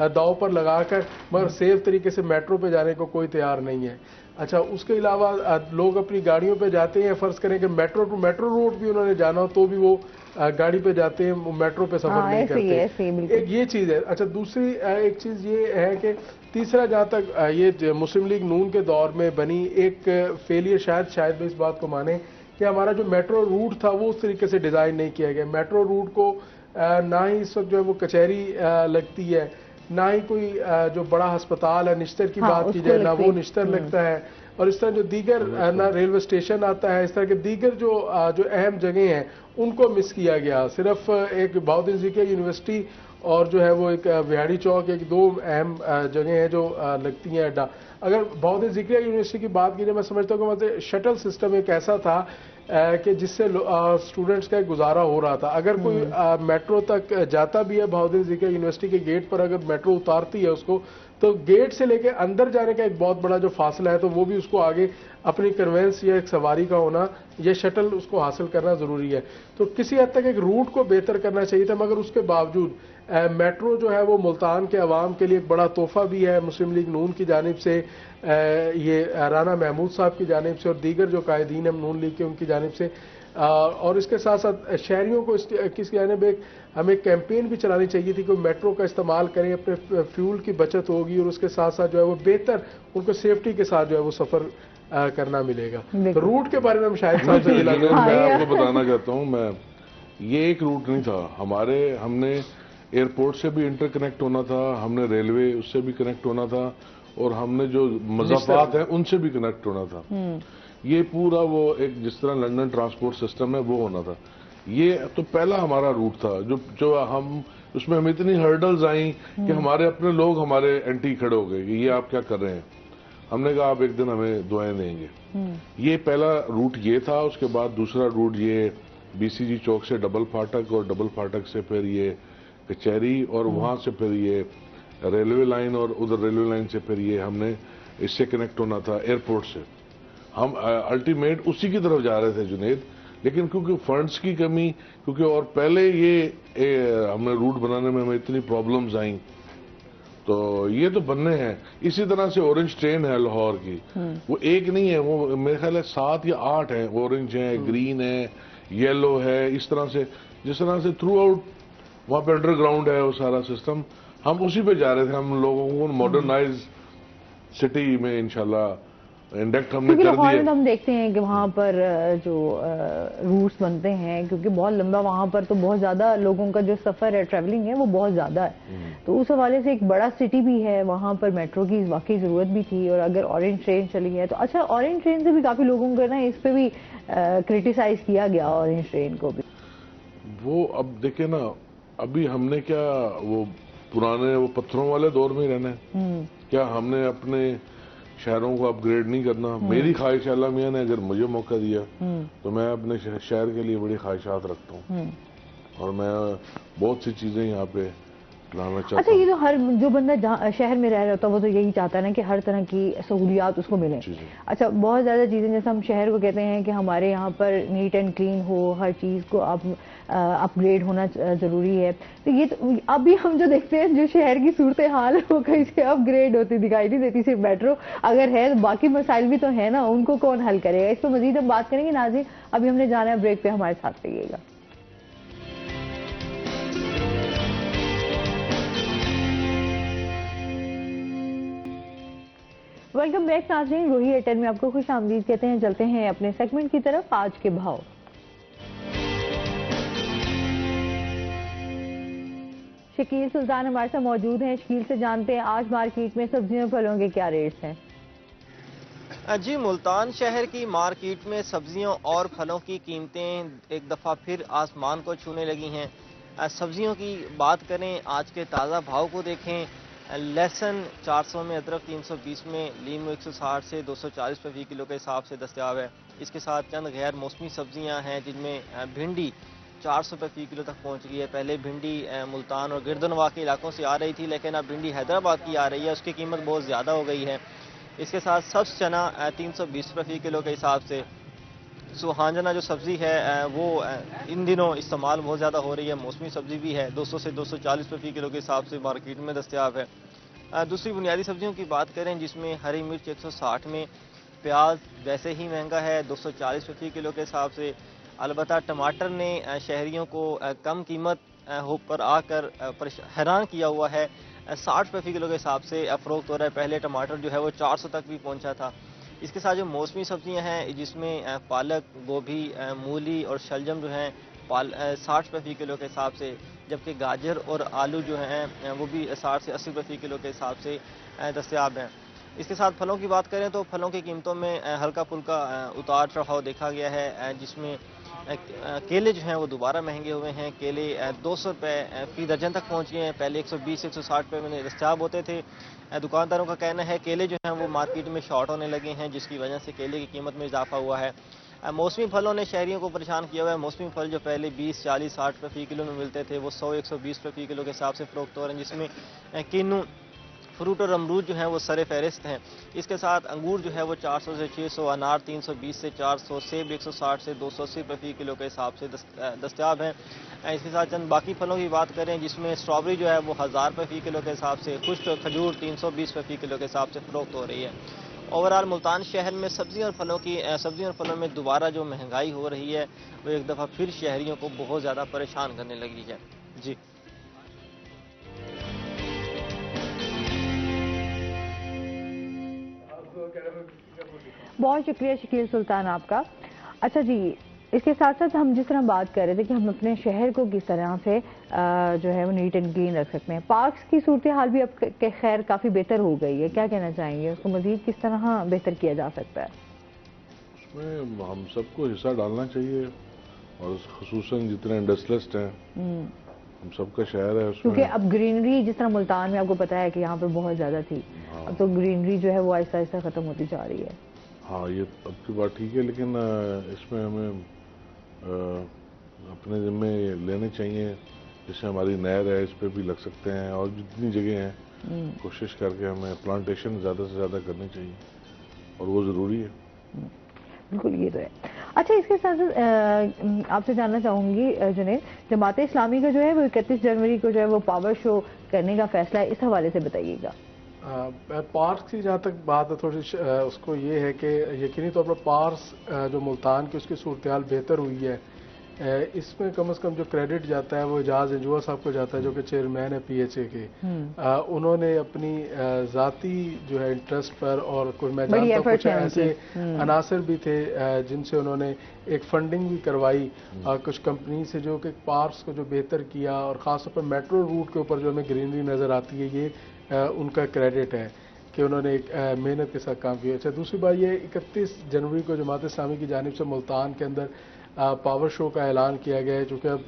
दाव पर लगाकर, मगर सेफ तरीके से मेट्रो पे जाने को कोई तैयार नहीं है। अच्छा, उसके अलावा लोग अपनी गाड़ियों पे जाते हैं, फर्ज करें कि मेट्रो टू मेट्रो रोड भी उन्होंने जाना हो तो भी वो गाड़ी पे जाते हैं, वो मेट्रो पे सफर नहीं करते। एक ये चीज है। अच्छा, दूसरी एक चीज ये है कि तीसरा, जहां तक ये मुस्लिम लीग नून के दौर में बनी एक फेलियर, शायद भी इस बात को माने कि हमारा जो मेट्रो रूट था वो उस तरीके से डिजाइन नहीं किया गया। मेट्रो रूट को ना ही इस वक्त जो है वो कचहरी लगती है, ना ही कोई जो बड़ा अस्पताल है, निश्तर की बात की जाए ना वो निश्तर लगता है, और इस तरह जो दीगर ना रेलवे स्टेशन आता है, इस तरह के दीगर जो अहम जगह हैं उनको मिस किया गया। सिर्फ एक बहाउद्दीन ज़िकिया यूनिवर्सिटी और जो है वो एक विहाड़ी चौक, एक 2 अहम जगह हैं जो लगती हैं अड्डा। अगर बहाउद्दीन ज़िकिया यूनिवर्सिटी की बात की जाए, मैं समझता हूँ कि मतलब शटल सिस्टम एक ऐसा था कि जिससे स्टूडेंट्स का गुजारा हो रहा था। अगर कोई मेट्रो तक जाता भी है, बहाउद्दीन ज़िकिया यूनिवर्सिटी के गेट पर अगर मेट्रो उतारती है उसको, तो गेट से लेकर अंदर जाने का एक बहुत बड़ा जो फासला है, तो वो भी उसको आगे अपनी कन्वेंस या एक सवारी का होना या शटल उसको हासिल करना जरूरी है। तो किसी हद तक एक रूट को बेहतर करना चाहिए था, मगर उसके बावजूद मेट्रो जो है वो मुल्तान के अवाम के लिए एक बड़ा तोहफा भी है। मुस्लिम लीग नून की जानिब से, ये राना महमूद साहब की जानिब से और दीगर जो कायदीन है नून लीग के, उनकी जानिब से और इसके साथ साथ शहरियों को किसकी जानिब हमें कैंपेन भी चलानी चाहिए थी कि मेट्रो का इस्तेमाल करें, अपने फ्यूल की बचत होगी और उसके साथ साथ जो है वो बेहतर उनको सेफ्टी के साथ जो है वो सफर करना मिलेगा। तो रूट के बारे में हम शायद साहब से मिला मैं आपको बताना चाहता हूँ, मैं ये एक रूट नहीं था हमने एयरपोर्ट से भी इंटरकनेक्ट होना था, हमने रेलवे उससे भी कनेक्ट होना था और हमने जो मज़ाफात हैं उनसे भी कनेक्ट होना था। ये पूरा वो एक जिस तरह लंदन ट्रांसपोर्ट सिस्टम है वो होना था। ये तो पहला हमारा रूट था जो हम उसमें हमें इतनी हर्डल्स आई कि हमारे अपने लोग हमारे एंटी खड़े हो गए कि ये आप क्या कर रहे हैं। हमने कहा आप एक दिन हमें दुआएं देंगे। ये पहला रूट ये था। उसके बाद दूसरा रूट ये बीसीजी चौक से डबल फाटक और डबल फाटक से फिर ये कचहरी और वहां से फिर ये रेलवे लाइन और उधर रेलवे लाइन से फिर ये हमने इससे कनेक्ट होना था एयरपोर्ट से। हम अल्टीमेट उसी की तरफ जा रहे थे जुनेद, लेकिन क्योंकि फंड्स की कमी, क्योंकि और पहले ये हमने रूट बनाने में हमें इतनी प्रॉब्लम्स आई, तो ये तो बनने हैं। इसी तरह से ऑरेंज ट्रेन है लाहौर की, वो एक नहीं है, वो मेरे ख्याल है 7 या 8 है। ऑरेंज है, ग्रीन है, येलो है, इस तरह से जिस तरह से थ्रू आउट वहां पे अंडरग्राउंड है वो सारा सिस्टम। हम उसी पे जा रहे थे। हम लोगों को मॉडर्नाइज सिटी में इंशाल्लाह इंडेक्ट हमने कर दिया। हम देखते हैं कि वहाँ पर जो रूट्स बनते हैं, क्योंकि बहुत लंबा वहाँ पर तो बहुत ज्यादा लोगों का जो सफर है, ट्रैवलिंग है, वो बहुत ज्यादा है। तो उस हवाले से एक बड़ा सिटी भी है, वहाँ पर मेट्रो की वाकई जरूरत भी थी। और अगर ऑरेंज ट्रेन चली है तो अच्छा, ऑरेंज ट्रेन से भी काफी लोगों को ना इस पे भी क्रिटिसाइज किया गया, ऑरेंज ट्रेन को भी। वो अब देखे ना, अभी हमने क्या वो पुराने वो पत्थरों वाले दौर में रहना है क्या? हमने अपने शहरों को अपग्रेड नहीं करना? मेरी ख्वाहिश अल्लाह मियां ने अगर मुझे मौका दिया तो मैं अपने शहर के लिए बड़ी ख्वाहिशात रखता हूँ और मैं बहुत सी चीजें यहाँ पे लाना चाहता हूँ। अच्छा, ये तो हर जो बंदा शहर में रह रहा होता है वो तो यही चाहता है ना कि हर तरह की सहूलियात उसको मिले। अच्छा, बहुत ज्यादा चीजें जैसे हम शहर को कहते हैं कि हमारे यहाँ पर नीट एंड क्लीन हो, हर चीज को अपग्रेड होना जरूरी है। तो ये तो अभी हम जो देखते हैं, जो शहर की सूरत हाल है वो कहीं से अपग्रेड होती दिखाई नहीं देती। सिर्फ मेट्रो अगर है तो बाकी मसाइल भी तो है ना, उनको कौन हल करेगा? इस पर मजीद हम बात करेंगे नाज़रीन। अभी हमने जाना है ब्रेक पे, हमारे साथ रहिएगा। वेलकम बैक नाज़रीन, रोही एयरटेल में आपको खुश आमदीद कहते हैं। चलते हैं अपने सेगमेंट की तरफ, आज के भाव। शकील सुल्तान हमारे साथ मौजूद हैं। शकील से जानते हैं आज मार्केट में सब्जियों फलों के क्या रेट्स हैं। जी, मुल्तान शहर की मार्केट में सब्जियों और फलों की कीमतें एक दफ़ा फिर आसमान को छूने लगी हैं। सब्जियों की बात करें, आज के ताज़ा भाव को देखें। लहसुन 400 में, अदरक 320 में, लीमू 160 से 240 रुपये फी किलो के हिसाब से दस्तयाब है। इसके साथ चंद गैर मौसमी सब्जियां हैं जिनमें भिंडी 400 रुपये फी किलो तक पहुंच गई है। पहले भिंडी मुल्तान और गिरदनवा के इलाकों से आ रही थी, लेकिन अब भिंडी हैदराबाद की आ रही है, उसकी कीमत बहुत ज़्यादा हो गई है। इसके साथ सब्ज़ चना 320 रुपये फी किलो के हिसाब से। सुहांजना जो सब्ज़ी है वो इन दिनों इस्तेमाल बहुत ज़्यादा हो रही है, मौसमी सब्ज़ी भी है, 200 से 240 रुपये फी किलो के हिसाब से मार्केट में दस्तयाब है। दूसरी बुनियादी सब्जियों की बात करें जिसमें हरी मिर्च 160 में, प्याज वैसे ही महंगा है 240 रुपये फी किलो के हिसाब से। अलबत्ता टमाटर ने शहरियों को कम कीमत पर आकर हैरान किया हुआ है। 60 रुपये फी किलो के हिसाब से फ़रोख्त हो रहा है। पहले टमाटर जो है वो 400 तक भी पहुंचा था। इसके साथ जो मौसमी सब्जियां हैं जिसमें पालक, गोभी, मूली और शलजम जो हैं 60 रुपये फी किलो के हिसाब से, जबकि गाजर और आलू जो हैं वो भी 60 से 80 रुपये फी किलो के हिसाब से दस्तयाब हैं। इसके साथ फलों की बात करें तो फलों की कीमतों में हल्का फुल्का उतार चढ़ाव देखा गया है, जिसमें केले जो हैं वो दोबारा महंगे हुए हैं। केले 200 रुपये फी दर्जन तक पहुंच गए हैं। पहले 120-160 रुपये में दस्तयाब होते थे। दुकानदारों का कहना है केले जो हैं वो मार्केट में शॉर्ट होने लगे हैं, जिसकी वजह से केले की कीमत में इजाफा हुआ है। मौसमी फलों ने शहरियों को परेशान किया हुआ है। मौसमी फल जो पहले 20, 40, 60 रुपये फी किलो में मिलते थे वो 100, 120 रुपये फी किलो के हिसाब से फ़रोख्त हो रहे हैं, जिसमें किन्नू, फ्रूट और अमरूद जो हैं वो सरे फहरिस्त हैं। इसके साथ अंगूर जो है वो 400 से 600, अनार 320 से 400, सेब 160 से 280 रुपये फी किलो के हिसाब से दस्तयाब हैं। इसके साथ चंद बाकी फलों की बात करें जिसमें स्ट्रॉबेरी जो है वो 1000 रुपये फी किलो के हिसाब से, खुश्क खजूर 320 रुपये फी किलो के हिसाब से फ़रोख्त हो रही है। ओवरऑल मुल्तान शहर में सब्जियों और फलों में दोबारा जो महंगाई हो रही है वो एक दफ़ा फिर शहरियों को बहुत ज़्यादा परेशान करने लगी है। जी बहुत शुक्रिया शकील सुल्तान आपका। अच्छा जी, इसके साथ साथ हम जिस तरह बात कर रहे थे कि हम अपने शहर को किस तरह से जो है वो नीट एंड क्लीन रख सकते हैं, पार्क्स की सूरत हाल भी अब खैर काफ़ी बेहतर हो गई है, क्या कहना चाहेंगे, उसको मजीद किस तरह बेहतर किया जा सकता है? उसमें हम सबको हिस्सा डालना चाहिए और खुसूसन जितने इंडस्ट्रियलिस्ट हैं, हम सबका शहर है उसमें, क्योंकि अब ग्रीनरी जिस तरह मुल्तान में आपको पता है कि यहाँ पर बहुत ज़्यादा थी, अब तो ग्रीनरी जो है वो आहिस्ता आहिस्ता ख़त्म होती जा रही है। हाँ, ये अब की बात ठीक है, लेकिन इसमें हमें अपने जिम्मे लेने चाहिए। जैसे हमारी नहर है, इस पे भी लग सकते हैं, और जितनी जगह हैं कोशिश करके हमें प्लांटेशन ज़्यादा से ज़्यादा करनी चाहिए और वो ज़रूरी है। बिल्कुल, ये तो है। अच्छा, इसके साथ साथ आपसे जानना चाहूँगी जुनैद, जमात इस्लामी का जो है वो 31 जनवरी को जो है वो पावर शो करने का फैसला है, इस हवाले से बताइएगा। पार्क की जहाँ तक बात है, थोड़ी उसको ये है कि यकीनी तौर पर पार्क जो मुल्तान की उसकी सूरत हाल बेहतर हुई है। इसमें कम से कम जो क्रेडिट जाता है वो एजाज अंजुआ साहब को जाता है, जो कि चेयरमैन है PHA के। उन्होंने अपनी ज़ाती जो है इंटरेस्ट पर, और कुछ मैं जानता हूँ कुछ ऐसे अनासर भी थे जिनसे उन्होंने एक फंडिंग भी करवाई कुछ कंपनी से, जो कि पार्क्स को जो बेहतर किया, और ख़ासतौर पर मेट्रो रूट के ऊपर जो हमें ग्रीनरी नज़र आती है, ये उनका क्रेडिट है कि उन्होंने एक मेहनत के साथ काम किया। अच्छा, दूसरी बात ये 31 जनवरी को जमात इस्लामी की जानिब से मुल्तान के अंदर पावर शो का ऐलान किया गया है, चूँकि अब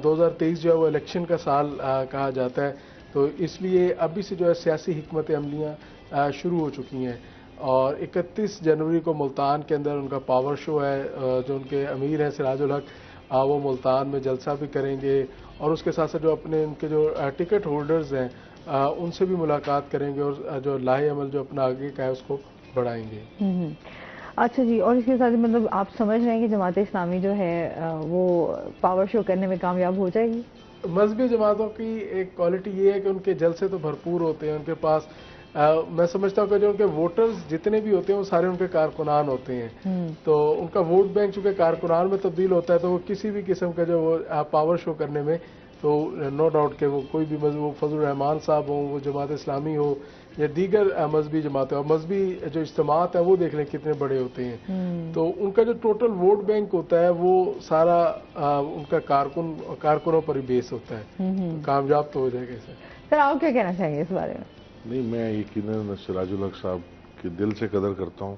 2023 जो है वो इलेक्शन का साल कहा जाता है, तो इसलिए अभी से जो है सियासी हिकमत अमलियाँ शुरू हो चुकी हैं, और 31 जनवरी को मुल्तान के अंदर उनका पावर शो है। जो उनके अमीर हैं सिराजुल हक, वो मुल्तान में जलसा भी करेंगे, और उसके साथ साथ जो अपने उनके जो टिकट होल्डर्स हैं उनसे भी मुलाकात करेंगे, और जो लाहे अमल जो अपना आगे का है उसको बढ़ाएंगे। अच्छा जी, और इसके साथ मतलब आप समझ रहे हैं कि जमात इस्लामी जो है वो पावर शो करने में कामयाब हो जाएगी? मजहबी जमातों की एक क्वालिटी ये है कि उनके जलसे तो भरपूर होते हैं, उनके पास मैं समझता हूँ कि जो उनके वोटर्स जितने भी होते हैं वो सारे उनके कारकुनान होते हैं, तो उनका वोट बैंक चूंकि कारकुनान में तब्दील होता है, तो वो किसी भी किस्म का जो वो पावर शो करने में, तो नो डाउट के वो कोई भी वो फजल रहमान साहब हो, वो जमात इस्लामी हो, या दीगर मजहबी जमातें, और मजहबी जो इज्तिमात है वो देख लें कितने बड़े होते हैं, तो उनका जो टोटल वोट बैंक होता है वो सारा उनका कारकुनों पर ही बेस होता है, तो कामयाब तो हो जाएगा इसे। सर, आप क्या कहना चाहेंगे इस बारे में? नहीं, मैं यकीनन सिराजुल हक साहब की दिल से कदर करता हूँ,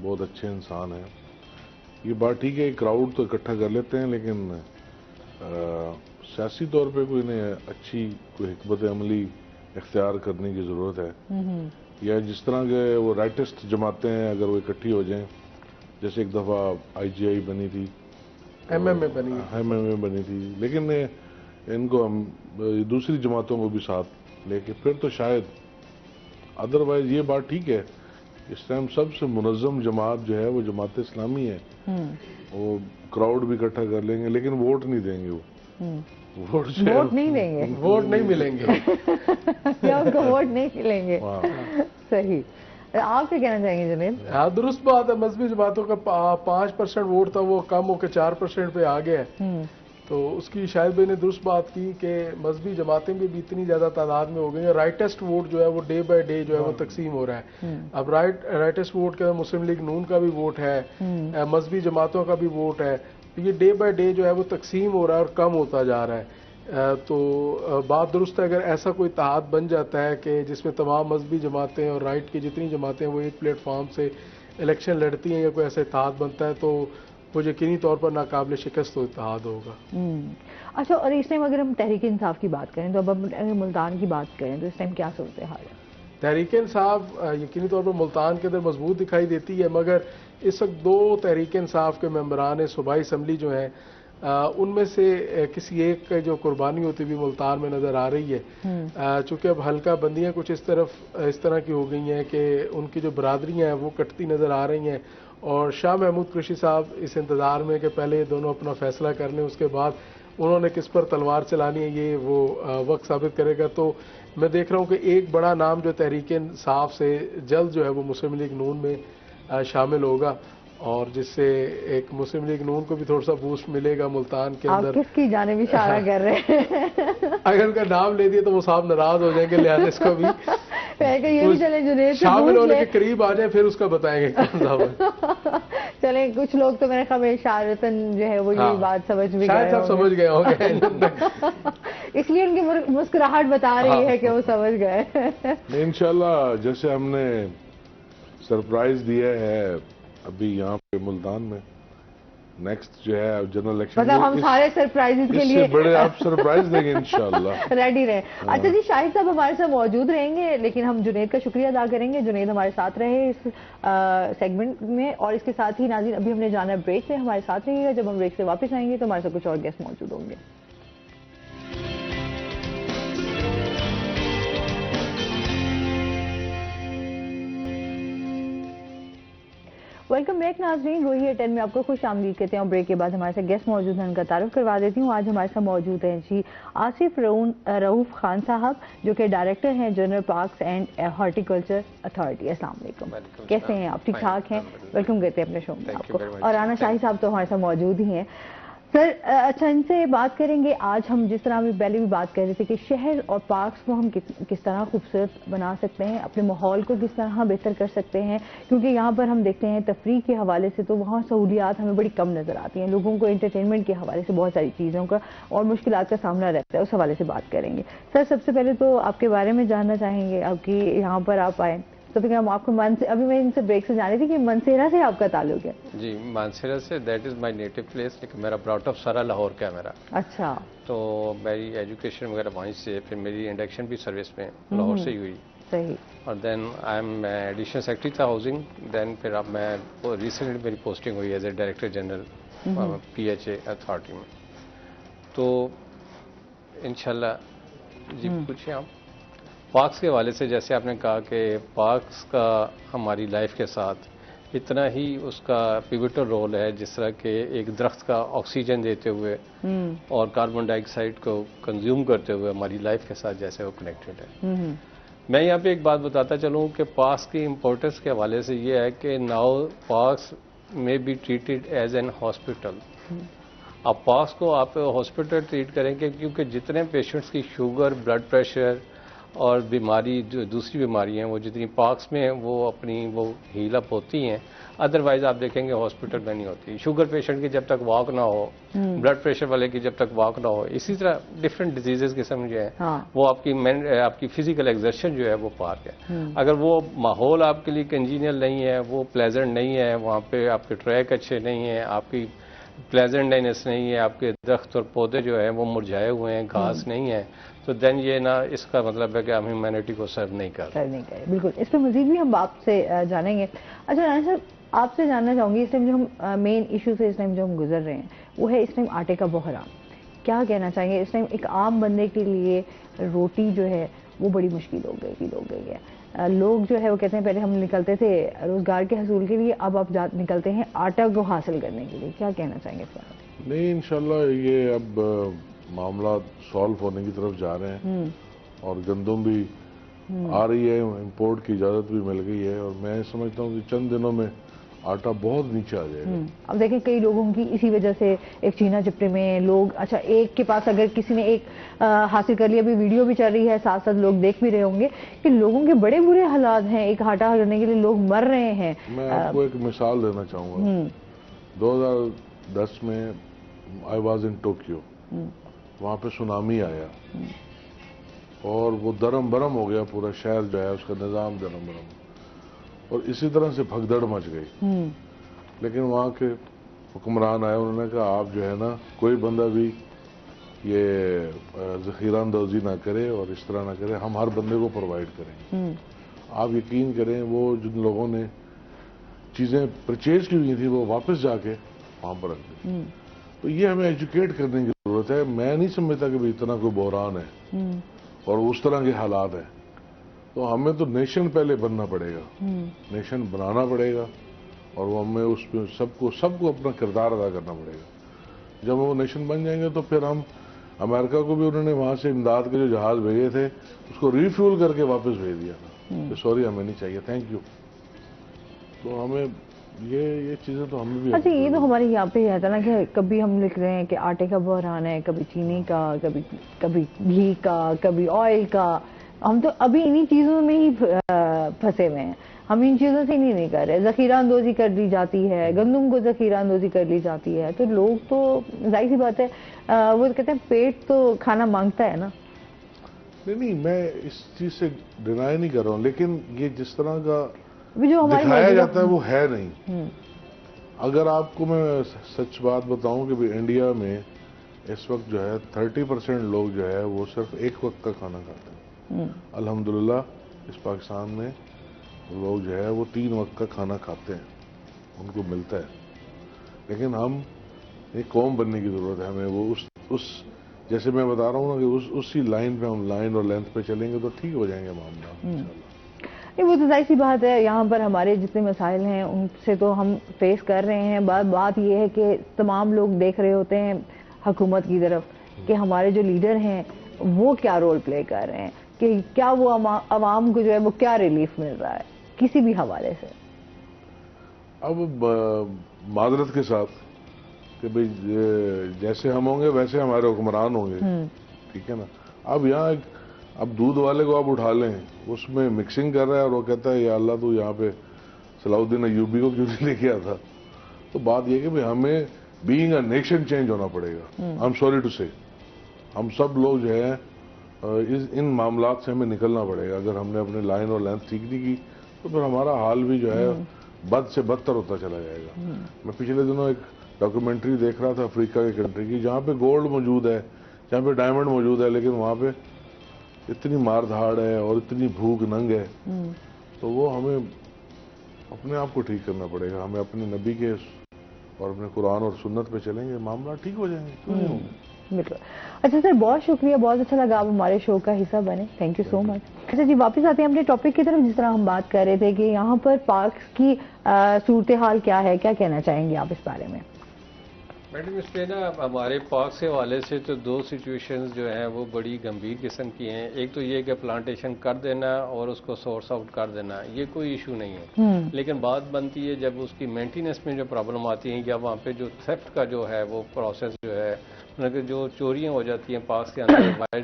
बहुत अच्छे इंसान हैं। ये बात ठीक है, क्राउड तो इकट्ठा कर लेते हैं, लेकिन सियासी तौर पे कोई इन्हें अच्छी कोई हिकमत अमली इख्तियार करने की ज़रूरत है, या जिस तरह के वो राइटिस्ट जमातें हैं अगर वो इकट्ठी हो जाएं, जैसे एक दफ़ा IGI बनी थी, MMA बनी थी, लेकिन इनको हम दूसरी जमातों को भी साथ लेके फिर तो शायद, अदरवाइज ये बात ठीक है, इस टाइम सबसे मुनज़्ज़म जमात जो है वो जमात इस्लामी है, वो क्राउड भी इकट्ठा कर लेंगे, लेकिन वोट नहीं देंगे, वो वोट नहीं देंगे, वोट नहीं मिलेंगे या उनको वोट नहीं मिलेंगे। सही, आप क्या कहना चाहेंगे जुनैद? हाँ, दुरुस्त बात है, मजहबी जमातों का 5% वोट था वो कम होकर 4% पे आ गया है, तो उसकी शायद मैंने दुरुस्त बात की कि मजहबी जमातें भी इतनी ज्यादा तादाद में हो गई हैं, राइटेस्ट वोट जो है वो डे बाय डे जो है वो तकसीम हो रहा है। अब राइटेस्ट वोट के मुस्लिम लीग नून का भी वोट है, मजहबी जमातों का भी वोट है, तो ये डे बाय डे जो है वो तकसीम हो रहा है और कम होता जा रहा है। तो बात दुरुस्त है, अगर ऐसा कोई इत्तेहाद बन जाता है कि जिसमें तमाम मजहबी जमातें और राइट की जितनी जमातें वो एक प्लेटफॉर्म से इलेक्शन लड़ती हैं, या कोई ऐसा इत्तेहाद बनता है, तो वो यकीनी तौर पर नाकाबिल शिकस्त तो इत्तेहाद होगा। अच्छा, और इस टाइम अगर हम तहरीक इंसाफ की बात करें, तो अब अगर मुल्तान की बात करें तो इस टाइम क्या सूरत हाल है? तहरीक इंसाफ यकीनी तौर पर मुल्तान के अंदर मजबूत दिखाई देती है, मगर इस वक्त 2 तहरीक इंसाफ के मेंबरान सूबाई असम्बली जो हैं उनमें से किसी एक का जो कुर्बानी होती हुई मुल्तान में नज़र आ रही है। चूँकि अब हल्का बंदियाँ कुछ इस तरह की हो गई हैं कि उनकी जो बरादरियाँ हैं वो कटती नज़र आ रही हैं, और शाह महमूद कुरैशी साहब इस इंतज़ार में कि पहले ये दोनों अपना फैसला कर लें, उसके बाद उन्होंने किस पर तलवार चलानी है ये वो वक्त साबित करेगा। तो मैं देख रहा हूँ कि एक बड़ा नाम जो तहरीक इंसाफ से जल्द जो है वो मुस्लिम लीग नून में शामिल होगा, और जिससे एक मुस्लिम लीग नून को भी थोड़ा सा बूस्ट मिलेगा मुल्तान के अंदर। आप किसकी जानिब इशारा कर रहे हैं? अगर उनका नाम ले दिया तो वो साहब नाराज हो जाएंगे, लिहाजा इसको भी ये भी चले जुनैद से शामिल पूछ होने ले। के करीब आ जाए, फिर उसका बताएंगे कौन सा। चले, कुछ लोग तो मेरे ख्याल में इशारतन जो है वो ये बात समझ भी शायद सब समझ गए होंगे। इसलिए उनकी मुस्कुराहट बता रही है कि वो समझ गए। इंशाल्लाह जैसे हमने सरप्राइज दिया है अभी यहाँ पे मुल्तान में, नेक्स्ट जो है जनरल इलेक्शन, मतलब हम सारे सरप्राइजेस के लिए बड़े आप सरप्राइज देंगे इंशाल्लाह। रेडी रहे। अच्छा जी, शाहिद साहब हमारे साथ मौजूद रहेंगे, लेकिन हम जुनैद का शुक्रिया अदा करेंगे। जुनैद हमारे साथ रहे इस सेगमेंट में, और इसके साथ ही नाज़रीन अभी हमने जाना है ब्रेक में, हमारे साथ रहिएगा। जब हम ब्रेक से वापस आएंगे तो हमारे साथ कुछ और गेस्ट मौजूद होंगे। वेलकम बैक नाज़रीन, रोही 10 में आपको खुश आमदीद कहते हैं। और ब्रेक के बाद हमारे साथ गेस्ट मौजूद हैं, उनका तारुफ करवा देती हूँ। आज हमारे साथ मौजूद हैं जी आसिफ रऊफ खान साहब, जो कि डायरेक्टर हैं general parks and horticulture authority. अस्सलाम वालेकुम, कैसे हैं आप? ठीक ठाक हैं? वेलकम कहते हैं अपने शो में आपको। और राना शाही साहब तो हमारे साथ मौजूद ही हैं। सर, अच्छा, इनसे बात करेंगे। आज हम जिस तरह हम पहले भी बात कर रहे थे कि शहर और पार्क्स को हम किस तरह खूबसूरत बना सकते हैं, अपने माहौल को किस तरह बेहतर कर सकते हैं, क्योंकि यहाँ पर हम देखते हैं तफरीह के हवाले से तो वहाँ सहूलियात हमें बड़ी कम नज़र आती हैं। लोगों को एंटरटेनमेंट के हवाले से बहुत सारी चीज़ों का और मुश्किलात का सामना रहता है, उस हवाले से बात करेंगे। सर, सबसे पहले तो आपके बारे में जानना चाहेंगे, आपकी यहाँ पर आप आए तो फिर हम आपको अभी मैं इनसे ब्रेक से जानी थी कि मानसेरा से आपका ताल्लुक है? जी, मानसेरा से, that is my native place, लेकिन मेरा ब्रॉट अप सारा लाहौर का है मेरा। अच्छा। तो मेरी एजुकेशन वगैरह वहीं से, फिर मेरी इंडक्शन भी सर्विस में लाहौर से ही हुई। सही। और then I am additional secretary था हाउसिंग। देन फिर अब मैं रिसेंटली मेरी पोस्टिंग हुई as a director general PHA authority में। तो इंशाल्लाह जी पूछिए आप। पार्क्स के हवाले से जैसे आपने कहा कि पार्क्स का हमारी लाइफ के साथ इतना ही उसका पिवटल रोल है जिस तरह के एक दरख्त का ऑक्सीजन देते हुए और कार्बन डाइऑक्साइड को कंज्यूम करते हुए हमारी लाइफ के साथ जैसे वो कनेक्टेड है। मैं यहाँ पे एक बात बताता चलूँ कि पार्क्स की इम्पोर्टेंस के हवाले से ये है कि नाउ पार्क्स में be treated as an hospital. अब पार्क्स को आप हॉस्पिटल ट्रीट करेंगे क्योंकि जितने पेशेंट्स की शुगर, ब्लड प्रेशर और बीमारी जो दूसरी बीमारी हैं वो जितनी पार्क्स में वो अपनी वो हील अप होती हैं, अदरवाइज आप देखेंगे हॉस्पिटल में नहीं होती। शुगर पेशेंट की जब तक वॉक ना हो, ब्लड प्रेशर वाले की जब तक वॉक ना हो, इसी तरह डिफरेंट डिजीजेस के समझे हैं। हाँ। वो आपकी फिजिकल एक्सर्शन जो है वो पार्क है। अगर वो माहौल आपके लिए कंजीनियल नहीं है, वो प्लेजेंट नहीं है, वहाँ पे आपके ट्रैक अच्छे नहीं है, आपकी प्लेजेंटनेस नहीं है, आपके दरख्त और पौधे जो है वो मुरझाए हुए हैं, घास नहीं है, तो देन ये ना इसका मतलब है कि हम ह्यूमैनिटी को सर्व नहीं कर रहे। बिल्कुल, इस पर मजीद भी हम आपसे जानेंगे। अच्छा राना साहब, आपसे जानना चाहूंगी, इस टाइम जो हम मेन इशू से इस टाइम जो हम गुजर रहे हैं वो है इस टाइम आटे का बहरान। क्या कहना चाहेंगे? इस टाइम एक आम बंदे के लिए रोटी जो है वो बड़ी मुश्किल हो गई है। लोग जो है वो कहते हैं पहले हम निकलते थे रोजगार के हसूल के लिए, अब आप निकलते हैं आटा को हासिल करने के लिए। क्या कहना चाहेंगे इस बारे में? नहीं, इंशाल्लाह ये अब मामला सॉल्व होने की तरफ जा रहे हैं और गंदम भी आ रही है, इंपोर्ट की इजाज़त भी मिल गई है और मैं समझता हूँ कि चंद दिनों में आटा बहुत नीचे आ जाएगा। अब देखें कई लोगों की इसी वजह से एक चीना चिपड़ी में लोग, अच्छा एक के पास अगर किसी ने एक हासिल कर लिया, अभी वीडियो भी चल रही है, साथ साथ लोग देख भी रहे होंगे कि लोगों के बड़े बुरे हालात हैं, एक आटा करने के लिए लोग मर रहे हैं। मैं आपको एक मिसाल देना चाहूँगा। 2010 में आई वॉज इन टोक्यो, वहाँ पे सुनामी आया और वो दरम बरम हो गया, पूरा शहर जो है उसका निज़ाम दरम बरम, और इसी तरह से भगदड़ मच गई। लेकिन वहाँ के हुक्मरान आए, उन्होंने कहा आप जो है ना कोई बंदा भी ये ज़ख़ीरा अंदोज़ी ना करे और इस तरह ना करे, हम हर बंदे को प्रोवाइड करें। आप यकीन करें वो जिन लोगों ने चीज़ें परचेज की हुई थी वो वापस जाके वहाँ पर रख दी। तो ये हमें एजुकेट करने की जरूरत है। मैं नहीं समझता कि भाई इतना कोई बहरान है और उस तरह के हालात हैं, तो हमें तो नेशन पहले बनना पड़ेगा, नेशन बनाना पड़ेगा और वो हमें उसमें सबको अपना किरदार अदा करना पड़ेगा। जब वो नेशन बन जाएंगे तो फिर हम, अमेरिका को भी उन्होंने वहां से इमदाद के जो जहाज भेजे थे उसको रिफ्यूल करके वापस भेज दिया था कि सॉरी हमें नहीं चाहिए, थैंक यू। तो हमें ये चीजें तो हमें भी। अच्छा, ये तो हमारे यहाँ पे रहता ना कि कभी हम लिख रहे हैं कि आटे का बहरान है, कभी चीनी का, कभी घी का, कभी ऑयल का। हम तो अभी इन्हीं चीजों में ही फंसे हुए हैं, हम इन चीजों से नहीं कर रहे। जखीरा अंदोजी कर दी जाती है, गंदुम को जखीरा अंदोजी कर ली जाती है, तो लोग तो जाहिर सी बात है वो कहते हैं पेट तो खाना मांगता है ना। नहीं, मैं इस चीज से डिनाई नहीं कर रहा हूँ, लेकिन ये जिस तरह का जो दिखाया जाता है वो है नहीं। अगर आपको मैं सच बात बताऊं कि भाई इंडिया में इस वक्त जो है 30% लोग जो है वो सिर्फ एक वक्त का खाना खाते हैं। अल्हम्दुलिल्लाह इस पाकिस्तान में लोग जो है वो 3 वक्त का खाना खाते हैं, उनको मिलता है। लेकिन हम एक कौम बनने की जरूरत है हमें। वो उस जैसे मैं बता रहा हूँ ना कि उसी लाइन पे हम लाइन और लेंथ पे चलेंगे तो ठीक हो जाएंगे मामला इंशाल्लाह। नहीं, वो तो जाहिर सी बात है, यहाँ पर हमारे जितने मसाइल हैं उनसे तो हम फेस कर रहे हैं। बात ये है कि तमाम लोग देख रहे होते हैं हुकूमत की तरफ कि हमारे जो लीडर हैं वो क्या रोल प्ले कर रहे हैं, कि क्या वो अवाम को जो है वो क्या रिलीफ मिल रहा है किसी भी हवाले से। अब माजरत के साथ कि भाई जैसे हम होंगे वैसे हमारे हुक्मरान होंगे, ठीक है ना। अब यहाँ अब दूध वाले को आप उठा लें, उसमें मिक्सिंग कर रहा है और वो कहता है या अल्लाह तू यहाँ पे सलाउद्दीन अयूबी को क्यों नहीं लेके आता। तो बात यह कि भाई हमें बीइंग अ नेशन चेंज होना पड़ेगा। आई एम सॉरी टू से, हम सब लोग जो है इन मामलात से हमें निकलना पड़ेगा। अगर हमने अपनी लाइन और लेंथ ठीक नहीं की तो फिर हमारा हाल भी जो है बद से बदतर होता चला जाएगा। मैं पिछले दिनों एक डॉक्यूमेंट्री देख रहा था अफ्रीका के कंट्री की, जहाँ पे गोल्ड मौजूद है, जहाँ पे डायमंड मौजूद है, लेकिन वहाँ पे इतनी मार धाड़ है और इतनी भूख नंग है। तो वो हमें अपने आप को ठीक करना पड़ेगा। हमें अपने नबी के और अपने कुरान और सुन्नत पे चलेंगे, मामला ठीक हो जाएंगे, क्यों नहीं होंगे। बिल्कुल। अच्छा सर, बहुत शुक्रिया, बहुत अच्छा लगा आप हमारे शो का हिस्सा बने, थैंक यू सो मच। अच्छा जी, वापस आते हैं अपने टॉपिक की तरफ। जिस तरह हम बात कर रहे थे कि यहाँ पर पाक की सूरत हाल क्या है, क्या कहना चाहेंगे आप इस बारे में? मैडम, इसमें ना हमारे पाक से हवाले से तो 2 सिचुएशंस जो हैं वो बड़ी गंभीर किस्म की हैं। एक तो ये कि प्लांटेशन कर देना और उसको सोर्स आउट कर देना, ये कोई इशू नहीं है। लेकिन बात बनती है जब उसकी मेंटेनेंस में जो प्रॉब्लम आती है या वहाँ पे जो थेफ्ट का जो है वो प्रोसेस जो है, मतलब जो चोरियां हो जाती हैं पास के अंदर, वायर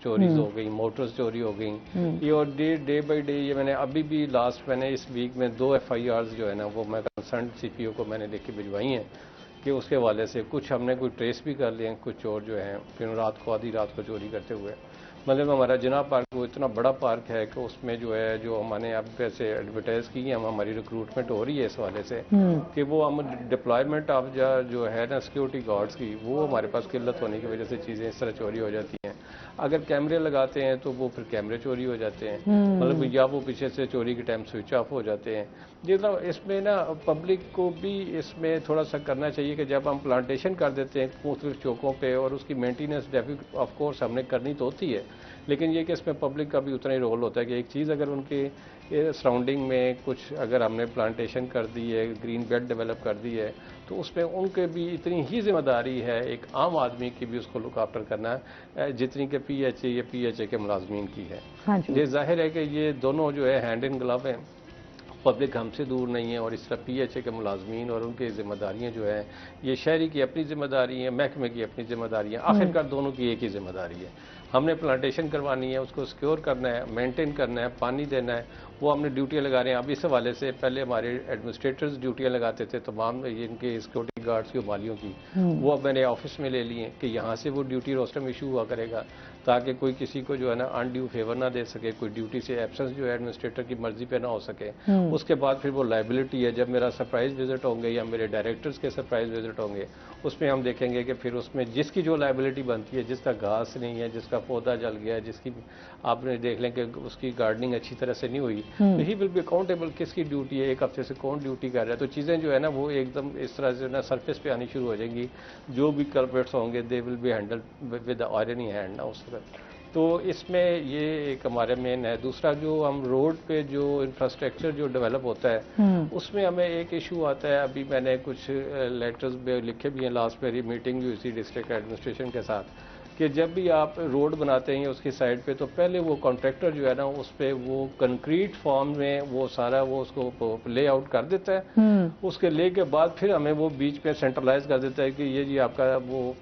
चोरीज हो गई, मोटर्स चोरी हो गई, ये और डे बाई डे ये मैंने अभी भी मैंने इस वीक में 2 FIRs जो है ना वो मैं कंसर्न CPO को मैंने लिख के भिजवाई हैं कि उसके हवाले से कुछ हमने कोई ट्रेस भी कर लिए हैं, कुछ चोर जो हैं फिर रात को आधी रात को चोरी करते हुए। मतलब हमारा जिना पार्क वो इतना बड़ा पार्क है कि उसमें जो है जो हमने अब वैसे एडवर्टाइज की है, हम हमारी रिक्रूटमेंट हो रही है इस हवाले से कि वो हम डिप्लॉयमेंट ऑफ जो है ना सिक्योरिटी गार्ड्स की, वो हमारे पास किल्लत होने की वजह से चीज़ें इस तरह चोरी हो जाती हैं। अगर कैमरे लगाते हैं तो वो फिर कैमरे चोरी हो जाते हैं, मतलब या वो पीछे से चोरी के टाइम स्विच ऑफ हो जाते हैं। मतलब इसमें ना पब्लिक को भी इसमें थोड़ा सा करना चाहिए कि जब हम प्लांटेशन कर देते हैं मुख्तलिफ चौकों पे और उसकी मेंटेनेंस ऑफ कोर्स हमने करनी तो होती है, लेकिन ये कि इसमें पब्लिक का भी उतना ही रोल होता है कि एक चीज़ अगर उनके सराउंडिंग में कुछ अगर हमने प्लांटेशन कर दी है, ग्रीन बेल्ट डेवलप कर दी है, तो उसमें उनके भी इतनी ही जिम्मेदारी है एक आम आदमी की भी उसको लुक आफ्टर करना जितनी कि PHA या PHA के मुलाजमीन की है। हाँ, ये जाहिर है कि ये दोनों जो है हैंड इन ग्लव हैं, पब्लिक हमसे दूर नहीं है और इस तरह PHA के मुलाजमीन और उनकी जिम्मेदारियां जो है ये शहरी की अपनी जिम्मेदारी है, महकमे की अपनी जिम्मेदारी है, आखिरकार दोनों की एक ही जिम्मेदारी है। हमने प्लांटेशन करवानी है, उसको सिक्योर करना है, मेंटेन करना है, पानी देना है, वो हमने ड्यूटियाँ लगा रहे हैं। अब इस हवाले से पहले हमारे एडमिनिस्ट्रेटर्स ड्यूटियाँ लगाते थे तमाम इनके सिक्योरिटी गार्ड्स की वालियों की, वो अब मैंने ऑफिस में ले लिए कि यहाँ से वो ड्यूटी रोस्टम इशू हुआ करेगा ताकि कोई किसी को जो है ना अनड्यू फेवर ना दे सके, कोई ड्यूटी से एब्सेंस जो है एडमिनिस्ट्रेटर की मर्जी पे ना हो सके। उसके बाद फिर वो लाइबिलिटी है, जब मेरा सरप्राइज विजिट होंगे या मेरे डायरेक्टर्स के सरप्राइज विजिट होंगे उसमें हम देखेंगे कि फिर उसमें जिसकी जो लाइबिलिटी बनती है, जिसका घास नहीं है, जिसका पौधा जल गया है, जिसकी आपने देख लें कि उसकी गार्डनिंग अच्छी तरह से नहीं हुई, तो ही विल बी अकाउंटेबल किसकी ड्यूटी है, एक हफ्ते से कौन ड्यूटी कर रहा है। तो चीज़ें जो है ना वो एकदम इस तरह से ना सरफेस पे आनी शुरू हो जाएंगी। जो भी कल्प्रेट्स होंगे they will be handle with iron hand ना उस तरह। तो इसमें ये एक हमारे मेन है। दूसरा, जो हम रोड पे जो इंफ्रास्ट्रक्चर जो डेवलप होता है उसमें हमें एक इशू आता है। अभी मैंने कुछ लेटर्स में लिखे भी हैं, लास्ट मेरी मीटिंग भी हुई थी डिस्ट्रिक्ट एडमिनिस्ट्रेशन के साथ, कि जब भी आप रोड बनाते हैं उसकी साइड पे, तो पहले वो कॉन्ट्रैक्टर जो है ना उस पे वो कंक्रीट फॉर्म में वो सारा वो उसको लेआउट कर देता है। उसके ले के बाद फिर हमें वो बीच पे सेंट्रलाइज कर देता है कि ये जी आपका वो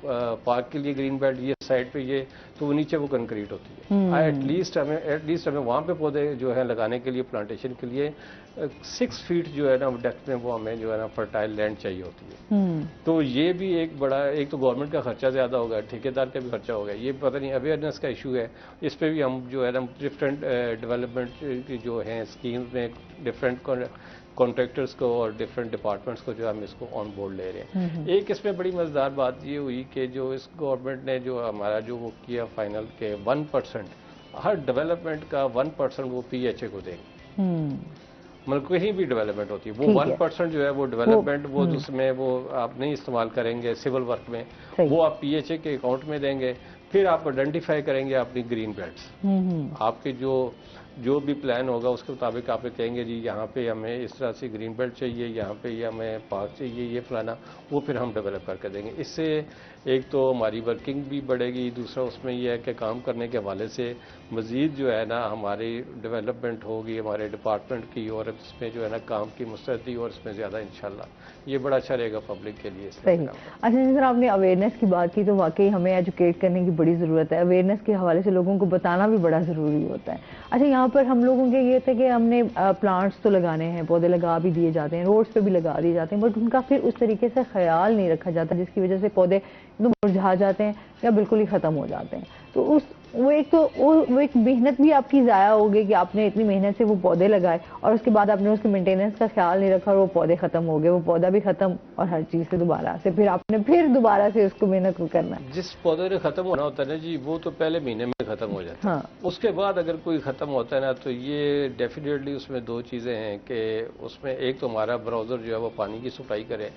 पार्क के लिए ग्रीन बेल्ट, ये साइड पे ये, तो वो नीचे वो कंक्रीट होती है। एटलीस्ट हमें वहाँ पे पौधे जो है लगाने के लिए, प्लांटेशन के लिए 6 फीट जो है ना डेप्थ में वो हमें जो है ना फर्टाइल लैंड चाहिए होती है। तो ये भी एक बड़ा, एक तो गवर्नमेंट का खर्चा ज्यादा होगा, ठेकेदार का भी खर्चा होगा, ये पता नहीं अवेयरनेस का इशू है। इस पे भी हम जो है ना डिफरेंट डेवलपमेंट की जो है स्कीम्स में डिफरेंट कॉन्ट्रैक्टर्स को और डिफरेंट डिपार्टमेंट्स को जो हम इसको ऑन बोर्ड ले रहे हैं। एक इसमें बड़ी मजेदार बात ये हुई कि जो इस गवर्नमेंट ने जो हमारा जो वो किया फाइनल के 1%, हर डेवलपमेंट का 1% वो PHA को देंगे। मतलब कहीं भी डेवलपमेंट होती है वो 1% जो है वो डेवलपमेंट वो जिसमें वो आप नहीं इस्तेमाल करेंगे सिविल वर्क में, वो आप PHA के अकाउंट में देंगे। फिर आप आइडेंटिफाई करेंगे अपनी ग्रीन बेल्ट्स। आपके जो भी प्लान होगा उसके मुताबिक आप कहेंगे जी यहाँ पे हमें इस तरह से ग्रीन बेल्ट चाहिए, यहाँ पे ये हमें पार्क चाहिए, ये फलाना, वो फिर हम डेवलप करके देंगे। इससे एक तो हमारी वर्किंग भी बढ़ेगी, दूसरा उसमें यह है कि काम करने के हवाले से मज़ीद जो है ना हमारी डेवलपमेंट होगी हमारे डिपार्टमेंट की, और इसमें जो है ना काम की मुस्तैदी और इसमें ज़्यादा इंशाल्लाह ये बड़ा अच्छा रहेगा पब्लिक के लिए। सही। अच्छा सर, आपने अवेयरनेस की बात की, तो वाकई हमें एजुकेट करने की बड़ी ज़रूरत है। अवेयरनेस के हवाले से लोगों को बताना भी बड़ा ज़रूरी होता है। अच्छा, यहाँ पर हम लोगों के ये थे कि हमने प्लांट्स तो लगाने हैं, पौधे लगा भी दिए जाते हैं, रोड्स पे भी लगा दिए जाते हैं, बट उनका फिर उस तरीके से ख्याल नहीं रखा जाता, जिसकी वजह से पौधे मुरझा जाते हैं या बिल्कुल ही ख़त्म हो जाते हैं। तो वो एक मेहनत भी आपकी ज़ाया हो गई कि आपने इतनी मेहनत से वो पौधे लगाए और उसके बाद आपने उसके मेंटेनेंस का ख्याल नहीं रखा और वो पौधे ख़त्म हो गए, वो पौधा भी ख़त्म और हर चीज़ से दोबारा से फिर आपने फिर दोबारा से उसको मेहनत को करना है। जिस पौधे ने ख़त्म होना होता है ना जी, वो तो पहले महीने में ख़त्म हो जाता है। हाँ। उसके बाद अगर कोई ख़त्म होता है ना, तो ये डेफिनेटली उसमें 2 चीज़ें हैं कि उसमें एक तो हमारा ब्राउज़र जो है वो पानी की सप्लाई करे।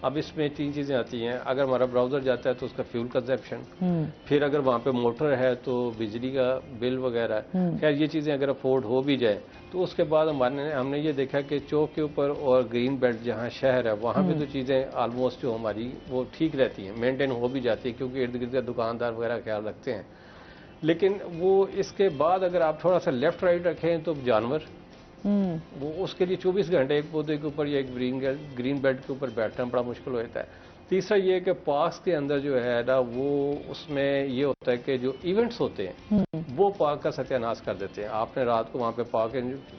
अब इसमें 3 चीज़ें आती हैं। अगर हमारा ब्राउज़र जाता है तो उसका फ्यूल कंजप्शन, फिर अगर वहाँ पे मोटर है तो बिजली का बिल वगैरह। खैर ये चीज़ें अगर अफोर्ड हो भी जाए तो उसके बाद हमने ये देखा कि चौक के ऊपर और ग्रीन बेल्ट जहाँ शहर है वहाँ पे तो चीज़ें ऑलमोस्ट जो हमारी वो ठीक रहती हैं, मेंटेन हो भी जाती है, क्योंकि इर्द गिर्द दुकानदार वगैरह ख्याल रखते हैं। लेकिन वो इसके बाद अगर आप थोड़ा सा लेफ्ट राइट रखें तो जानवर वो उसके लिए 24 घंटे एक पौधे के ऊपर या एक ग्रीन बेल्ट के ऊपर बैठना बड़ा मुश्किल हो जाता है। तीसरा ये कि पार्क के अंदर जो है ना वो उसमें ये होता है कि जो इवेंट्स होते हैं वो पार्क का सत्यानाश कर देते हैं। आपने रात को वहाँ पे पार्क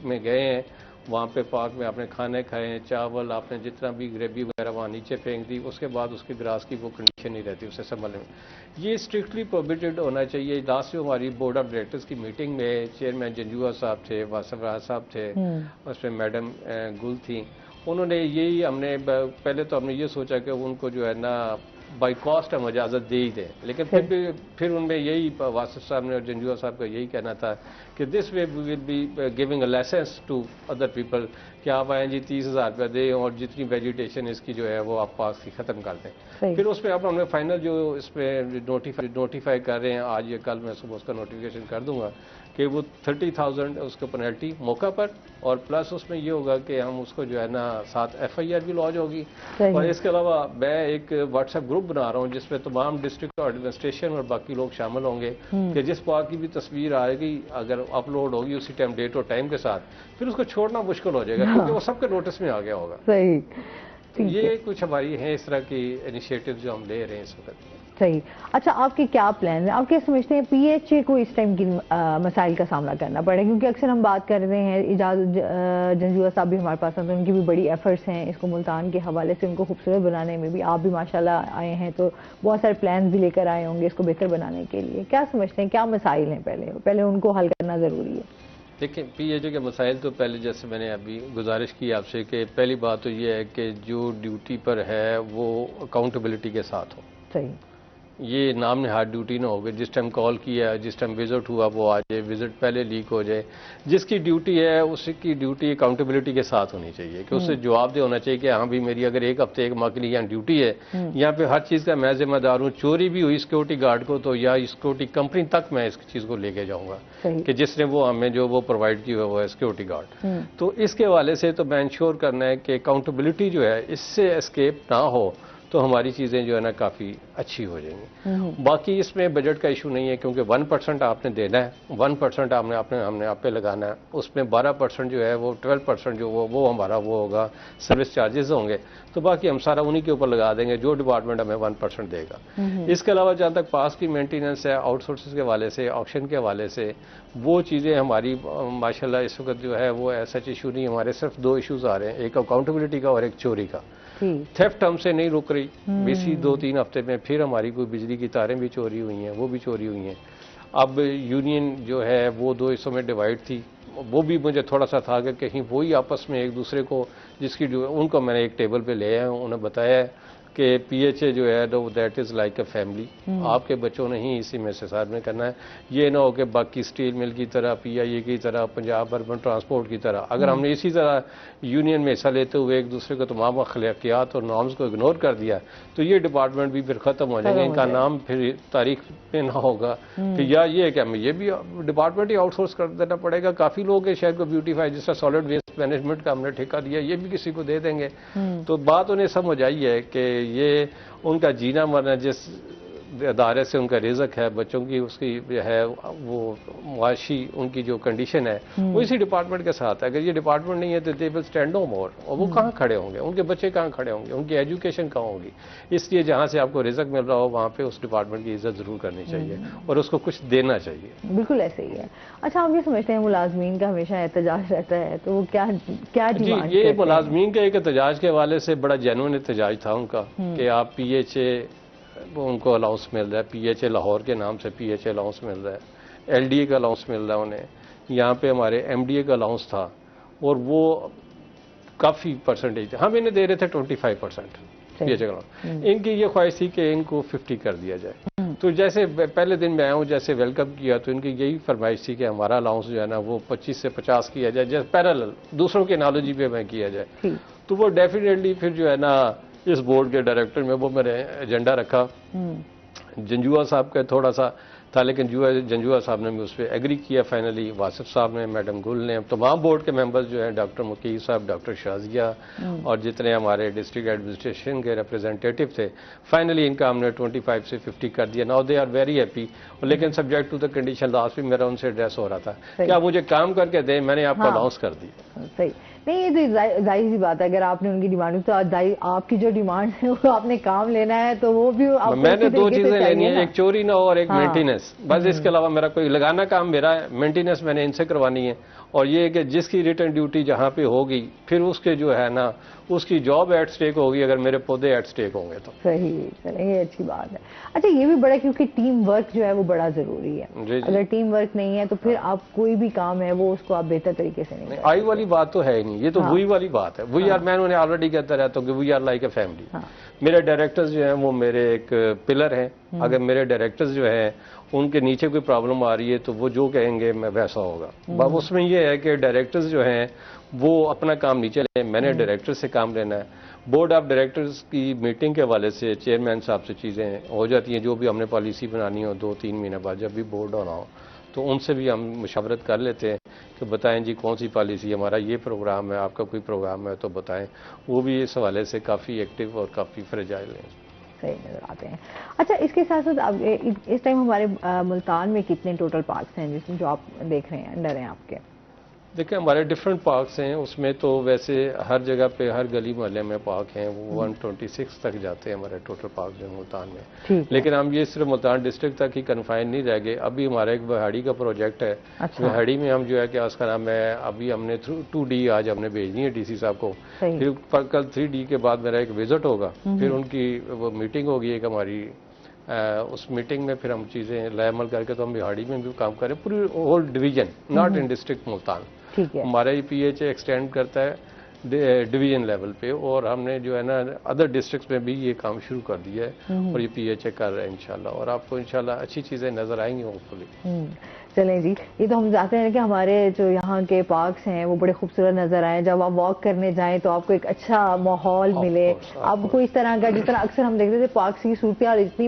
में गए हैं, वहाँ पे पार्क में आपने खाने खाए, चावल, आपने जितना भी ग्रेवी वगैरह वहाँ नीचे फेंक दी, उसके बाद उसके ग्रास की वो कंडीशन नहीं रहती उसे संभालने में। ये स्ट्रिक्टली प्रोहिबिटेड होना चाहिए। लास्ट में हमारी बोर्ड ऑफ डायरेक्टर्स की मीटिंग में चेयरमैन जंजुआ साहब थे, वासिफ राज साहब थे, उसमें मैडम गुल थी। उन्होंने यही हमने पहले तो हमने ये सोचा कि उनको जो है ना बाई कॉस्ट हम इजाज़त दे ही दें, लेकिन फिर उनमें यही वासिफ साहब ने और जंजुआ साहब का यही कहना था कि this way we will be giving a licence to other people कि आप आए जी 30,000 रुपया दें और जितनी वेजिटेशन इसकी जो है वो आप पास की ख़त्म कर दें। फिर उसमें अब हमने फाइनल जो इसमें नोटिफाई कर रहे हैं, आज या कल मैं सुबह उसका नोटिफिकेशन कर दूंगा कि वो 30,000 उसको पेनल्टी मौका पर, और प्लस उसमें ये होगा कि हम उसको जो है ना साथ FIR भी लॉन्च होगी। और इसके अलावा मैं एक व्हाट्सएप ग्रुप बना रहा हूँ जिसमें तमाम डिस्ट्रिक्ट एडमिनिस्ट्रेशन और बाकी लोग शामिल होंगे कि जिस पार्क की भी तस्वीर आएगी अगर अपलोड होगी उसी टाइम डेट और टाइम के साथ, फिर उसको छोड़ना मुश्किल हो जाएगा क्योंकि वो सबके नोटिस में आ गया होगा। सही। तो ये कुछ हमारी है इस तरह की इनिशिएटिव जो हम ले रहे हैं इस वक्त। सही। अच्छा, आपके क्या प्लान है? आप क्या समझते हैं PHA को इस टाइम की मसाइल का सामना करना पड़ेगा? क्योंकि अक्सर हम बात कर रहे हैं, इजाज़ जंजुआ साहब भी हमारे पास आते हैं, उनकी भी बड़ी एफर्ट्स हैं इसको मुल्तान के हवाले से उनको खूबसूरत बनाने में भी। आप भी माशाल्लाह आए हैं तो बहुत सारे प्लान भी लेकर आए होंगे इसको बेहतर बनाने के लिए। क्या समझते हैं, क्या मसाइल हैं? पहले उनको हल करना ज़रूरी है। देखिए, PHA के मसाइल तो पहले जैसे मैंने अभी गुजारिश की आपसे कि पहली बात तो ये है कि जो ड्यूटी पर है वो अकाउंटेबिलिटी के साथ हो। सही। ये नाम नहाद ड्यूटी ना हो गई, जिस टाइम कॉल किया, जिस टाइम विजिट हुआ वो आ जाए, विजिट पहले लीक हो जाए। जिसकी ड्यूटी है उसकी ड्यूटी अकाउंटेबिलिटी के साथ होनी चाहिए कि उससे जवाबदेह होना चाहिए कि हाँ भी मेरी अगर एक हफ्ते एक माह के लिए यहाँ ड्यूटी है, यहाँ पे हर चीज़ का मैं जिम्मेदार हूँ। चोरी भी हुई सिक्योरिटी गार्ड को तो या सिक्योरिटी कंपनी तक मैं इस चीज़ को लेके जाऊँगा कि जिसने वो हमें जो वो प्रोवाइड की हुआ वो है सिक्योरिटी गार्ड। तो इसके हवाले से तो मैं इंश्योर करना है कि अकाउंटेबिलिटी जो है इससे एस्केप ना हो, तो हमारी चीज़ें जो है ना काफ़ी अच्छी हो जाएंगी। बाकी इसमें बजट का इशू नहीं है क्योंकि 1% आपने देना है, 1% हमने आप पे लगाना है। उसमें 12% जो है वो 12% जो वो हमारा वो होगा सर्विस चार्जेस होंगे, तो बाकी हम सारा उन्हीं के ऊपर लगा देंगे जो डिपार्टमेंट हमें 1% देगा। इसके अलावा जहाँ तक पास की मेंटेनेंस है, आउटसोर्सेज के हवाले से, ऑक्शन के हवाले से, वो चीज़ें हमारी माशाल्लाह इस वक्त जो है वो ऐसा इशू नहीं। हमारे सिर्फ 2 इशूज़ आ रहे हैं, एक अकाउंटेबिलिटी का और एक चोरी का। थेफ्ट हमसे नहीं रुक रही, इसी 2-3 हफ्ते में फिर हमारी कोई बिजली की तारें भी चोरी हुई हैं, वो भी चोरी हुई हैं। अब यूनियन जो है वो 2 हिस्सों में डिवाइड थी, वो भी मुझे थोड़ा सा था कि कहीं वही आपस में एक दूसरे को जिसकी उनको मैंने एक टेबल पे ले आया, उन्हें बताया कि पीएचए जो है that is like a family, आपके बच्चों ने ही इसी में से साथ में करना है। ये ना हो कि बाकी स्टील मिल की तरह, पीआईए की तरह, पंजाब अर्बन ट्रांसपोर्ट की तरह अगर हमने इसी तरह यूनियन में हिस्सा लेते हुए एक दूसरे को तमाम अखलाकियात और नॉर्म्स को इग्नोर कर दिया तो ये डिपार्टमेंट भी फिर ख़त्म हो जाएगा, इनका नाम फिर तारीख में ना होगा कि या ये क्या ये भी डिपार्टमेंट ही आउटसोर्स कर देना पड़ेगा। काफ़ी लोग हैं शहर को ब्यूटीफाई, जिस तरह सॉलिड वेस्ट मैनेजमेंट का हमने ठेका दिया, ये भी किसी को दे देंगे। तो बात उन्हें समझ आई है कि ये उनका जीना मरना जिस अदारे से उनका रिज़्क है, बच्चों की उसकी है वो मुआशी उनकी जो कंडीशन है वो इसी डिपार्टमेंट के साथ है। अगर ये डिपार्टमेंट नहीं है तो दे विल स्टैंड नो मोर, और वो कहाँ खड़े होंगे, उनके बच्चे कहाँ खड़े होंगे, उनकी एजुकेशन कहाँ होगी। इसलिए जहाँ से आपको रिज़्क मिल रहा हो वहाँ पे उस डिपार्टमेंट की इज्जत ज़रूर करनी चाहिए और उसको कुछ देना चाहिए। बिल्कुल ऐसे ही है। अच्छा, हम ये समझते हैं मुलाजमीन का हमेशा एहतजाज रहता है, तो वो क्या डिमांड जी, ये मुलाजमीन का एक एहतजाज के हवाले से बड़ा जेन्युइन एहतजाज था उनका कि आप पीएचए उनको अलाउंस मिल रहा है, पीएचए लाहौर के नाम से पीएचए अलाउंस मिल रहा है, एलडीए का अलाउंस मिल रहा है उन्हें, यहाँ पे हमारे एमडीए का अलाउंस था और वो काफ़ी परसेंटेज हम इन्हें दे रहे थे 25% पीएचए का अलाउंस। इनकी ये ख्वाहिश थी कि इनको 50 कर दिया जाए। तो जैसे पहले दिन मैं आया हूँ, जैसे वेलकम किया तो इनकी यही फरमाइश थी कि हमारा अलाउंस जो है ना वो 25 से 50 किया जाए, जैसे पैरेलल दूसरों की एनालॉजी पे मैं किया जाए। तो वो डेफिनेटली फिर जो है ना इस बोर्ड के डायरेक्टर में वो मैंने एजेंडा रखा। जंजुआ साहब का थोड़ा सा था लेकिन जंजुआ साहब ने भी उस पर एग्री किया फाइनली, वासिफ साहब ने, मैडम गुल ने, तमाम बोर्ड के मेंबर्स जो हैं, डॉक्टर मुकीर साहब, डॉक्टर शाजिया और जितने हमारे डिस्ट्रिक्ट एडमिनिस्ट्रेशन के रिप्रेजेंटेटिव थे, फाइनली इनका हमने 25 से 50 कर दिया। Now they are very happy, लेकिन subject to the condition. Last में मेरा उनसे एड्रेस हो रहा था कि आप मुझे काम करके दें, मैंने आपको अनाउंस कर दिया। सही नहीं, ये तो जाहिर सी बात है, अगर आपने उनकी डिमांड तो आपकी जो डिमांड है वो आपने काम लेना है तो वो भी मैंने 2 चीजें लेनी है, एक चोरी ना हो और एक मेंटेनेंस, बस इसके अलावा मेरा कोई लगाना काम मेरा है, मेंटेनेंस मैंने इनसे करवानी है। और ये कि जिसकी रिटर्न ड्यूटी जहाँ पे होगी फिर उसके जो है ना उसकी जॉब एट स्टेक होगी अगर मेरे पौधे एट स्टेक होंगे तो। सही, चलेंगे, अच्छी बात है। अच्छा, ये भी बड़ा क्योंकि टीम वर्क जो है वो बड़ा जरूरी है। जी। अगर टीम वर्क नहीं है तो फिर आप कोई भी काम है वो उसको आप बेहतर तरीके से नहीं आई वाली बात तो है ही नहीं, ये तो वही वाली बात है। वी आर, मैं उन्हें ऑलरेडी कहता रहता हूँ कि we are like a family. मेरे डायरेक्टर्स जो हैं वो मेरे एक पिलर हैं। अगर मेरे डायरेक्टर्स जो हैं उनके नीचे कोई प्रॉब्लम आ रही है तो वो जो कहेंगे मैं वैसा होगा। उसमें ये है कि डायरेक्टर्स जो हैं वो अपना काम नीचे ले, मैंने डायरेक्टर से काम लेना है। बोर्ड ऑफ डायरेक्टर्स की मीटिंग के हवाले से चेयरमैन साहब से चीज़ें हो जाती हैं, जो भी हमने पॉलिसी बनानी हो 2-3 महीने बाद जब भी बोर्ड होना हो तो उनसे भी हम मुशावरत कर लेते हैं कि बताएं जी कौन सी पॉलिसी, हमारा ये प्रोग्राम है, आपका कोई प्रोग्राम है तो बताएं। वो भी इस हवाले से काफ़ी एक्टिव और काफ़ी फ्रेजाइल हैं, सही नजर आते हैं। अच्छा, इसके साथ साथ अब इस टाइम हमारे मुल्तान में कितने टोटल पार्क्स हैं जिसमें जो आप देख रहे हैं अंडर हैं आपके? देखिए हमारे डिफरेंट पार्क्स हैं, उसमें तो वैसे हर जगह पे हर गली मोहल्ले में पार्क हैं, वो 126 तक जाते हैं हमारे टोटल पार्क जो मुल्तान में। लेकिन हम ये सिर्फ मुल्तान डिस्ट्रिक्ट तक ही कन्फाइन नहीं रह गए, अभी हमारा एक बहाड़ी का प्रोजेक्ट है। बहाड़ी में हम जो है क्या उसका नाम है, अभी हमने 2D आज हमने भेजनी है डीसी साहब को, फिर कल 3D के बाद मेरा एक विजिट होगा, फिर उनकी वो मीटिंग होगी एक हमारी, उस मीटिंग में फिर हम चीज़ें लाएमल करके तो हम बिहाड़ी में भी काम करें, पूरी whole division, not in district Multan. हमारा ही पीएचए एक्सटेंड करता है डिवीजन लेवल पे, और हमने जो है ना अदर डिस्ट्रिक्ट्स में भी ये काम शुरू कर दिया है और ये PHA कर रहे हैं इंशाल्लाह, और आपको इंशाल्लाह अच्छी चीज़ें नज़र आएंगी होपफुली। चलें जी, ये तो हम चाहते हैं कि हमारे जो यहाँ के पार्क्स हैं वो बड़े खूबसूरत नजर आए, जब आप वॉक करने जाएं तो आपको एक अच्छा माहौल मिले, आपको इस तरह का, जिस तरह अक्सर हम देखते थे पार्क्स की सूरत हाल इतनी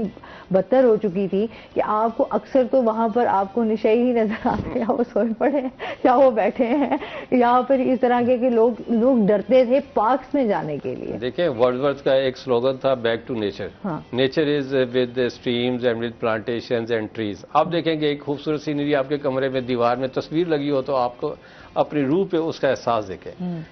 बदतर हो चुकी थी कि आपको अक्सर तो वहाँ पर आपको नशे ही नजर आते हैं, या वो सोए पड़े हैं या वो बैठे हैं, यहाँ पर इस तरह के कि लोग डरते थे पार्क्स में जाने के लिए। देखिए वर्ड्सवर्थ का एक स्लोगन था back to nature, nature is with streams and with plantations and trees. आप देखेंगे एक खूबसूरत सीनरी आपके कमरे में दीवार में तस्वीर लगी हो तो आपको अपनी रूह पे उसका एहसास देखें,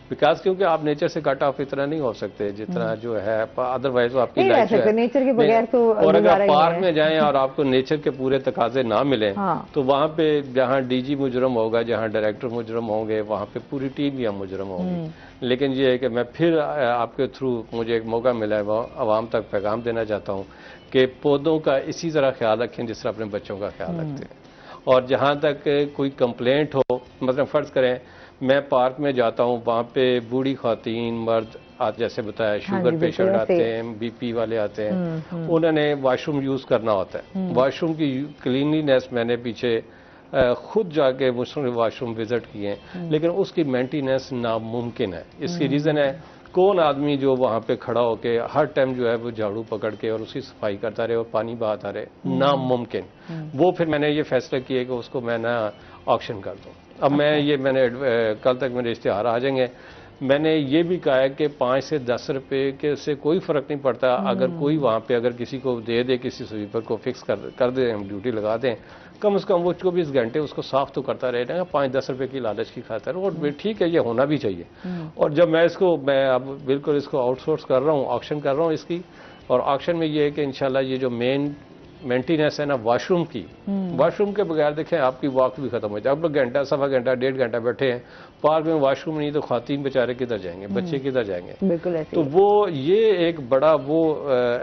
बिकॉज क्योंकि आप नेचर से कट ऑफ इतना नहीं हो सकते जितना जो है अदरवाइज तो आपकी लाइफ है नेचर के बगैर तो। और अगर पार्क में जाएं और आपको नेचर के पूरे तकाजे ना मिले तो वहाँ पे जहाँ DG मुजरम होगा, जहाँ डायरेक्टर मुजरम होंगे, वहाँ पे पूरी टीम या मुजरम होगी। लेकिन ये है कि मैं फिर आपके थ्रू मुझे एक मौका मिला है वो आवाम तक पैगाम देना चाहता हूँ कि पौधों का इसी तरह ख्याल रखें जिस तरह अपने बच्चों का ख्याल रखते हैं। और जहाँ तक कोई कंप्लेंट हो, मतलब फ़र्ज़ करें मैं पार्क में जाता हूँ, वहाँ पे बूढ़ी ख़वातीन मर्द आज जैसे बताया शुगर पेशेंट आते हैं, BP वाले आते हैं, उन्होंने वाशरूम यूज़ करना होता है। वाशरूम की क्लीनलीनेस मैंने पीछे खुद जाके मुस्लिम वाशरूम विजिट किए हैं, लेकिन उसकी मेंटेनेंस नामुमकिन है। इसकी रीज़न है कौन आदमी जो वहाँ पे खड़ा होके हर टाइम जो है वो झाड़ू पकड़ के और उसकी सफाई करता रहे और पानी बहाता रहे, नामुमकिन। वो फिर मैंने ये फैसला किया कि उसको मैं ना ऑक्शन कर दूँ। अब मैंने कल तक मेरे इश्तिहार आ जाएंगे। मैंने ये भी कहा है कि 5 से 10 रुपए के से कोई फर्क नहीं पड़ता, अगर कोई वहाँ पे अगर किसी को दे किसी स्वीपर को फिक्स कर दे, हम ड्यूटी लगा दें, कम से कम वो 24 घंटे उसको साफ तो करता रहेगा, 5-10 रुपए की लालच की खातर। और ठीक है, ये होना भी चाहिए। और जब मैं अब बिल्कुल इसको आउटसोर्स कर रहा हूँ, ऑक्शन कर रहा हूँ इसकी, और ऑक्शन में ये है कि इंशाल्लाह ये जो मेंटेनेंस है ना वाशरूम की, वाशरूम के बगैर देखें आपकी वॉक भी खत्म हो जाए। आप लोग घंटा, सवा घंटा, 1.5 घंटा बैठे हैं पार्क में, वाशरूम नहीं तो खातीन बेचारे किधर जाएंगे, बच्चे किधर जाएंगे। बिल्कुल ऐसे। तो वो ये एक बड़ा वो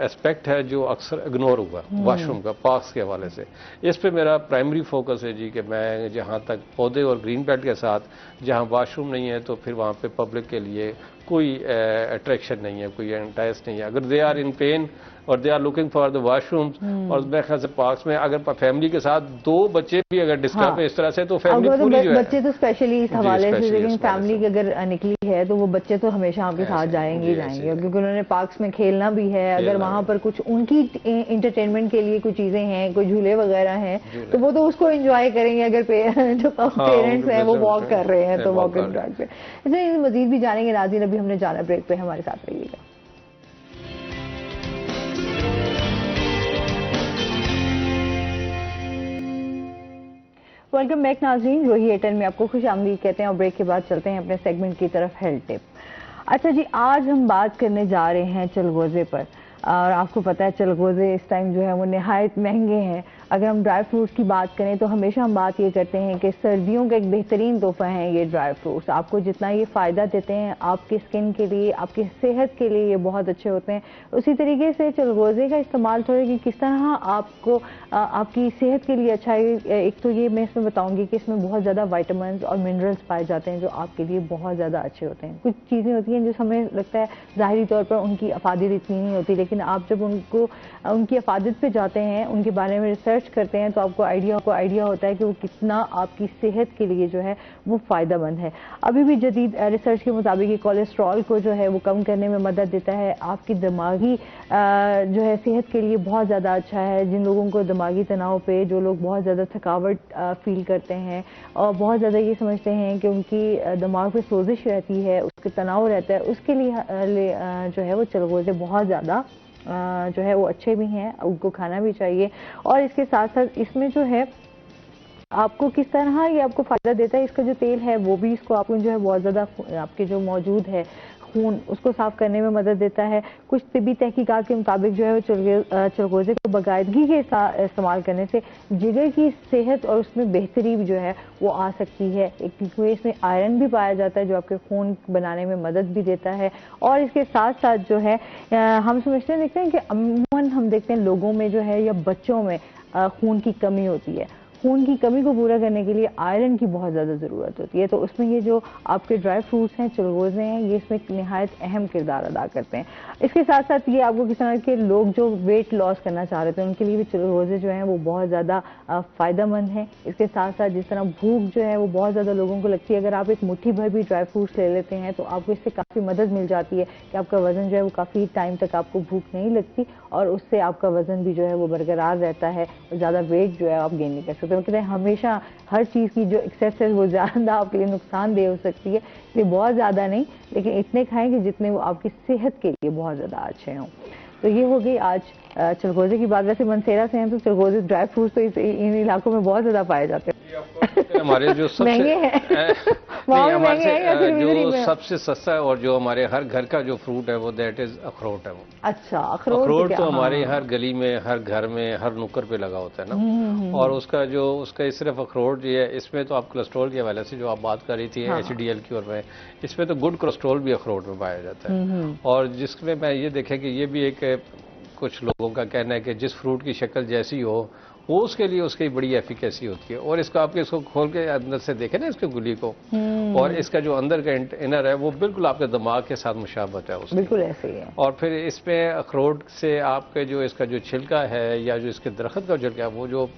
एस्पेक्ट है जो अक्सर इग्नोर हुआ वाशरूम का पार्क्स के हवाले से। इस पे मेरा प्राइमरी फोकस है जी कि मैं जहाँ तक पौधे और ग्रीन बेल्ट के साथ, जहाँ वाशरूम नहीं है तो फिर वहाँ पे पब्लिक के लिए कोई अट्रैक्शन नहीं है, कोई एंटाइस नहीं है। अगर दे आर इन पेन और they are looking for the washrooms, और मेरे ख्याल से पार्क्स में अगर फैमिली के साथ 2 बच्चे भी अगर डिस्टर्ब है इस तरह से तो फैमिली पूरी जो है, बच्चे तो स्पेशली इस हवाले से, लेकिन फैमिली की अगर निकली है तो वो बच्चे तो हमेशा आपके साथ जाएंगे ही जाएंगे, क्योंकि उन्होंने पार्क्स में खेलना भी है। अगर वहाँ पर कुछ उनकी इंटरटेनमेंट के लिए कुछ चीजें हैं, कोई झूले वगैरह हैं, तो वो तो उसको एंजॉय करेंगे। अगर जो पेरेंट्स हैं वो वॉक कर रहे हैं तो वॉकिंग ट्रैक पे। इसलिए मजीद भी जानेंगे नाज़रीन, अभी हमने जाना ब्रेक पे, हमारे साथ रहिएगा। वेलकम बैक नाज़रीन, रोही एयरटेल में आपको खुश आमदीद कहते हैं और ब्रेक के बाद चलते हैं अपने सेगमेंट की तरफ, हेल्थ टिप। अच्छा जी, आज हम बात करने जा रहे हैं चलगोज़े पर, और आपको पता है चलगोज़े इस टाइम जो है वो निहायत महंगे हैं। अगर हम ड्राई फ्रूट्स की बात करें तो हमेशा हम बात ये करते हैं कि सर्दियों का एक बेहतरीन तोहफा है ये ड्राई फ्रूट्स। आपको जितना ये फ़ायदा देते हैं आपकी स्किन के लिए, आपकी सेहत के लिए ये बहुत अच्छे होते हैं। उसी तरीके से चलगोज़े का इस्तेमाल थोड़े कि किस तरह आपको आपकी सेहत के लिए अच्छा है। एक तो ये मैं इसमें बताऊँगी कि इसमें बहुत ज़्यादा वाइटामिन और मिनरल्स पाए जाते हैं जो आपके लिए बहुत ज़्यादा अच्छे होते हैं। कुछ चीज़ें होती हैं जो हमें लगता है ज़ाहिरी तौर पर उनकी अफादत इतनी नहीं होती, लेकिन आप जब उनकी अफादत पे जाते हैं, उनके बारे में रिसर्च करते हैं तो आपको आइडिया होता है कि वो कितना आपकी सेहत के लिए जो है वो फ़ायदेमंद है। अभी भी जदीद रिसर्च के मुताबिक ये कोलेस्ट्रॉल को जो है वो कम करने में मदद देता है। आपकी दिमागी जो है सेहत के लिए बहुत ज़्यादा अच्छा है। जिन लोगों को दिमागी तनाव पे, जो लोग बहुत ज़्यादा थकावट फील करते हैं और बहुत ज़्यादा ये समझते हैं कि उनकी दिमाग पे सोजिश रहती है, उसके तनाव रहता है, उसके लिए जो है वो चलगोज़े बहुत ज़्यादा जो है वो अच्छे भी हैं, उनको खाना भी चाहिए। और इसके साथ साथ इसमें जो है आपको किस तरह ये आपको फ़ायदा देता है, इसका जो तेल है वो भी इसको आपको जो है बहुत ज़्यादा आपके जो मौजूद है खून उसको साफ़ करने में मदद देता है। कुछ तिब्बी तहकीकात के मुताबिक जो है चलगोज़े को बाकायदगी के इस्तेमाल करने से जिगर की सेहत और उसमें बेहतरी जो है वो आ सकती है। क्योंकि इसमें आयरन भी पाया जाता है जो आपके खून बनाने में मदद भी देता है। और इसके साथ साथ जो है हम देखते हैं कि अमूमन हम देखते हैं लोगों में जो है या बच्चों में खून की कमी होती है। खून की कमी को पूरा करने के लिए आयरन की बहुत ज़्यादा ज़रूरत होती है। तो उसमें ये जो आपके ड्राई फ्रूट्स हैं, चिलगोज़े हैं, ये इसमें निहायत अहम किरदार अदा करते हैं। इसके साथ साथ ये आपको किस तरह के लोग जो वेट लॉस करना चाह रहे थे उनके लिए भी चिलगोज़े जो हैं वो बहुत ज़्यादा फ़ायदेमंद हैं। इसके साथ साथ जिस तरह भूख जो है वो बहुत ज़्यादा लोगों को लगती है, अगर आप एक मुट्ठी भर भी ड्राई फ्रूट्स ले लेते हैं तो आपको इससे काफ़ी मदद मिल जाती है कि आपका वज़न जो है वो काफ़ी टाइम तक आपको भूख नहीं लगती और उससे आपका वज़न भी जो है वो बरकरार रहता है और ज़्यादा वेट जो है आप गेन नहीं कर सकते। कहते हैं हमेशा हर चीज़ की जो एक्सेस है वो ज़्यादा आपके लिए नुकसानदेह हो सकती है, इसलिए बहुत ज़्यादा नहीं, लेकिन इतने खाएं कि जितने वो आपकी सेहत के लिए बहुत ज़्यादा अच्छे हों। तो ये हो गई आज चिलगोज़े की बात। वैसे मनसेरा से हैं तो चिलगोज़े ड्राई फ्रूट्स तो इन इलाकों में बहुत ज़्यादा पाए जाते हैं। हमारे जो सबसे महंगे हैं जो सबसे सस्ता है और जो हमारे हर घर का जो फ्रूट है वो दैट इज अखरोट है। वो अच्छा, अखरोट तो हमारे हर गली में, हर घर में, हर नुक्कड़ पे लगा होता है ना। और उसका सिर्फ अखरोट ये है, इसमें तो आप कोलेस्ट्रॉल के हवाले से जो आप बात कर रही थी HDL की, और इसमें तो गुड कोलेस्ट्रॉल भी अखरोट में पाया जाता है। और जिसमें मैं ये देखें कि ये भी एक कुछ लोगों का कहना है कि जिस फ्रूट की शक्ल जैसी हो वो उसके लिए उसकी बड़ी एफिकेसी होती है। और इसका आपके इसको खोल के अंदर से देखें ना इसके गुली को, और इसका जो अंदर का इनर है वो बिल्कुल आपके दिमाग के साथ मुशाबत है उसकी। बिल्कुल ऐसे ही है। और फिर इसमें अखरोट से आपके जो इसका जो छिलका है या जो इसके दरख्त का छिलका है, वो जो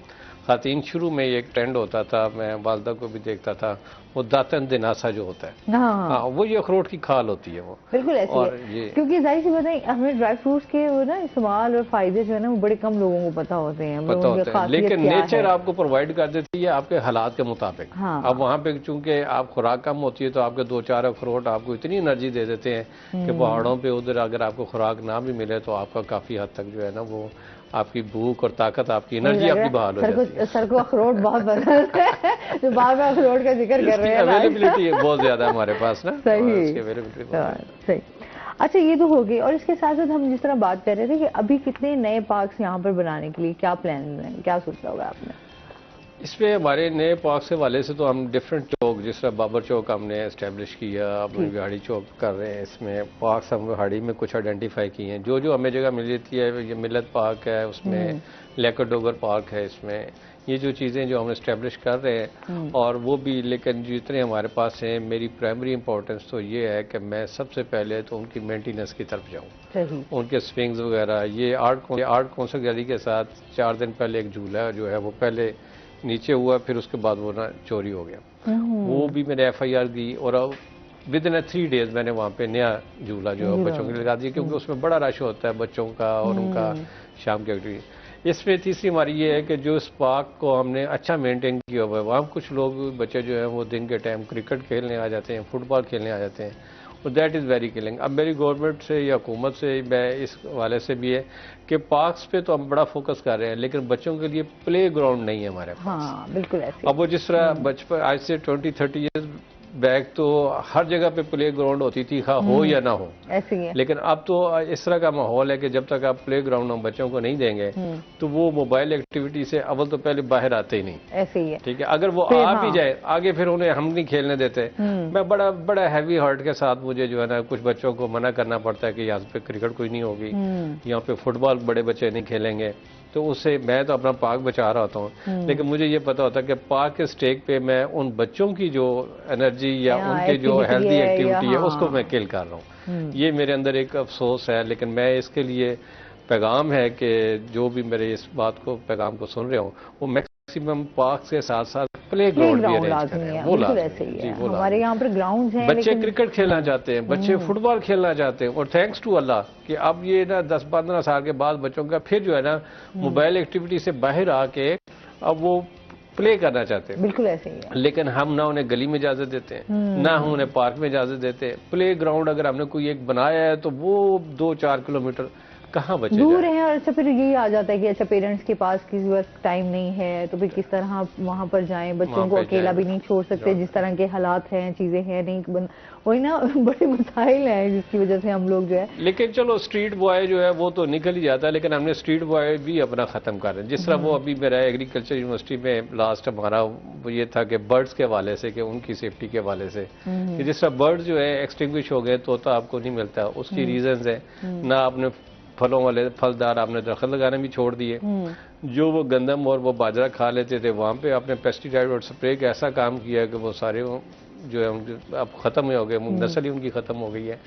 खातीन शुरू में एक ट्रेंड होता था, मैं वालदा को भी देखता था, वो दातन दिनासा जो होता है, हाँ, वो ये अखरोट की खाल होती है वो। बिल्कुल ऐसे और है, क्योंकि जाहिर सी बात है हमें ड्राई फ्रूट्स के वो ना इस्तेमाल और फायदे जो है ना वो बड़े कम लोगों को पता होते हैं। लेकिन नेचर आपको प्रोवाइड कर देती है आपके हालात के मुताबिक। हाँ। अब वहाँ पे चूंकि आप खुराक कम होती है तो आपके 2-4 अखरोट आपको इतनी एनर्जी दे देते हैं कि पहाड़ों पे उधर अगर आपको खुराक ना भी मिले तो आपका काफी हद तक जो है ना वो आपकी भूख और ताकत, आपकी एनर्जी आपकी बहाल हो जाती है। सर को अखरोट बहुत पसंद है, जो बार बार अखरोट का जिक्र कर रहे हैं। अवेलेबिलिटी है बहुत ज्यादा हमारे पास ना। सही, सही। अच्छा, ये तो हो गई। और इसके साथ साथ हम जिस तरह बात कर रहे थे कि अभी कितने नए पार्क्स यहाँ पर बनाने के लिए क्या प्लान है, क्या सोचा होगा आपने? इसमें हमारे नए पार्क के वाले से तो हम डिफरेंट चौक, जिस तरह बाबर चौक हमने एस्टेब्लिश किया, अपनी बिहाड़ी चौक कर रहे हैं। इसमें पार्क्स हम बिहाड़ी में कुछ आइडेंटिफाई किए हैं, जो हमें जगह मिल जाती है। ये मिलत पार्क है, उसमें लेकरडोगर पार्क है, इसमें ये जो चीज़ें जो हम एस्टेब्लिश कर रहे हैं। और वो भी, लेकिन जितने हमारे पास हैं, मेरी प्राइमरी इंपॉर्टेंस तो ये है कि मैं सबसे पहले तो उनकी मेंटेनेंस की तरफ जाऊँ। उनके स्विंग्स वगैरह, ये आर्ट कौंसल गैलरी के साथ 4 दिन पहले एक झूला जो है वो पहले नीचे हुआ, फिर उसके बाद वो ना चोरी हो गया। वो भी मैंने FIR दी और अब विद इन 3 डेज मैंने वहाँ पे नया झूला जो है बच्चों के लिए लगा दिया, क्योंकि उसमें बड़ा रश होता है बच्चों का और उनका शाम की एक्टिविटी। इसमें तीसरी हमारी ये है कि जो इस पार्क को हमने अच्छा मेंटेन किया हुआ है, वहाँ कुछ लोग बच्चे जो हैं वो दिन के टाइम क्रिकेट खेलने आ जाते हैं, फुटबॉल खेलने आ जाते हैं, और दैट इज़ वेरी किलिंग। अब मेरी गवर्नमेंट से या हुकूमत से मैं इस वाले से भी है कि पार्क्स पे तो हम बड़ा फोकस कर रहे हैं, लेकिन बच्चों के लिए प्ले ग्राउंड नहीं है हमारे पास। हाँ, बिल्कुल ऐसे। अब वो जिस तरह बचपन आज से 20-30 ईयर्स बैक तो हर जगह पे प्ले ग्राउंड होती थी, खा हो या ना हो, ऐसे ही है। लेकिन अब तो इस तरह का माहौल है कि जब तक आप प्ले ग्राउंड हम बच्चों को नहीं देंगे तो वो मोबाइल एक्टिविटी से अव्वल तो पहले बाहर आते ही नहीं। ऐसे ही है, ठीक है। अगर वो आ भी जाए आगे, फिर उन्हें हम नहीं खेलने देते। मैं बड़ा हैवी हार्ट के साथ मुझे जो है ना कुछ बच्चों को मना करना पड़ता है कि यहाँ पे क्रिकेट कोई नहीं होगी, यहाँ पे फुटबॉल बड़े बच्चे नहीं खेलेंगे। तो उससे मैं तो अपना पार्क बचा रहा होता हूँ, लेकिन मुझे ये पता होता है कि पार्क के स्टेक पे मैं उन बच्चों की जो एनर्जी या उनके जो हेल्दी एक्टिविटी है उसको मैं किल कर रहा हूँ। ये मेरे अंदर एक अफसोस है, लेकिन मैं इसके लिए पैगाम है कि जो भी मेरे इस बात को पैगाम को सुन रहे हो वो मैक्सिमम पार्क के साथ साथ प्ले ग्राउंड भी अरेंज करें। वो ऐसे ही है। हमारे यहाँ पर ग्राउंड हैं, बच्चे क्रिकेट खेलना चाहते हैं, बच्चे फुटबॉल खेलना चाहते हैं, और थैंक्स टू अल्लाह कि अब ये ना 10-15 साल के बाद बच्चों का फिर जो है ना मोबाइल एक्टिविटी से बाहर आके अब वो प्ले करना चाहते हैं। बिल्कुल ऐसे ही है। लेकिन हम ना उन्हें गली में इजाजत देते हैं, ना हम उन्हें पार्क में इजाजत देते हैं। प्ले ग्राउंड अगर हमने कोई एक बनाया है तो वो 2-4 किलोमीटर कहाँ बचे दूर है। और अच्छा, फिर यही आ जाता है कि अच्छा पेरेंट्स के पास किसी वक्त टाइम नहीं है तो फिर किस तरह वहाँ पर जाएं, बच्चों को अकेला भी नहीं छोड़ सकते, जिस तरह के हालात हैं, चीजें हैं नहीं, वही ना बड़े मसाइल हैं जिसकी वजह से हम लोग जो है। लेकिन चलो स्ट्रीट बॉय जो है वो तो निकल ही जाता है, लेकिन हमने स्ट्रीट बॉय भी अपना खत्म कर रहे हैं। जिस तरह वो अभी मेरा एग्रीकल्चर यूनिवर्सिटी में लास्ट हमारा वो ये था कि बर्ड्स के हवाले से, कि उनकी सेफ्टी के हवाले से, कि जिस तरह बर्ड्स जो है एक्सटिंग्विश हो गए, तोता आपको नहीं मिलता, उसकी रीजंस है ना आपने फलों वाले फलदार आपने दरख्त लगाना भी छोड़ दिए। जो वो गंदम और वो बाजरा खा लेते थे वहाँ पे आपने पेस्टिसाइड और स्प्रे का ऐसा काम किया कि वो सारे जो है अब ख़त्म हो गए, नस्ल ही उनकी ख़त्म हो गई है।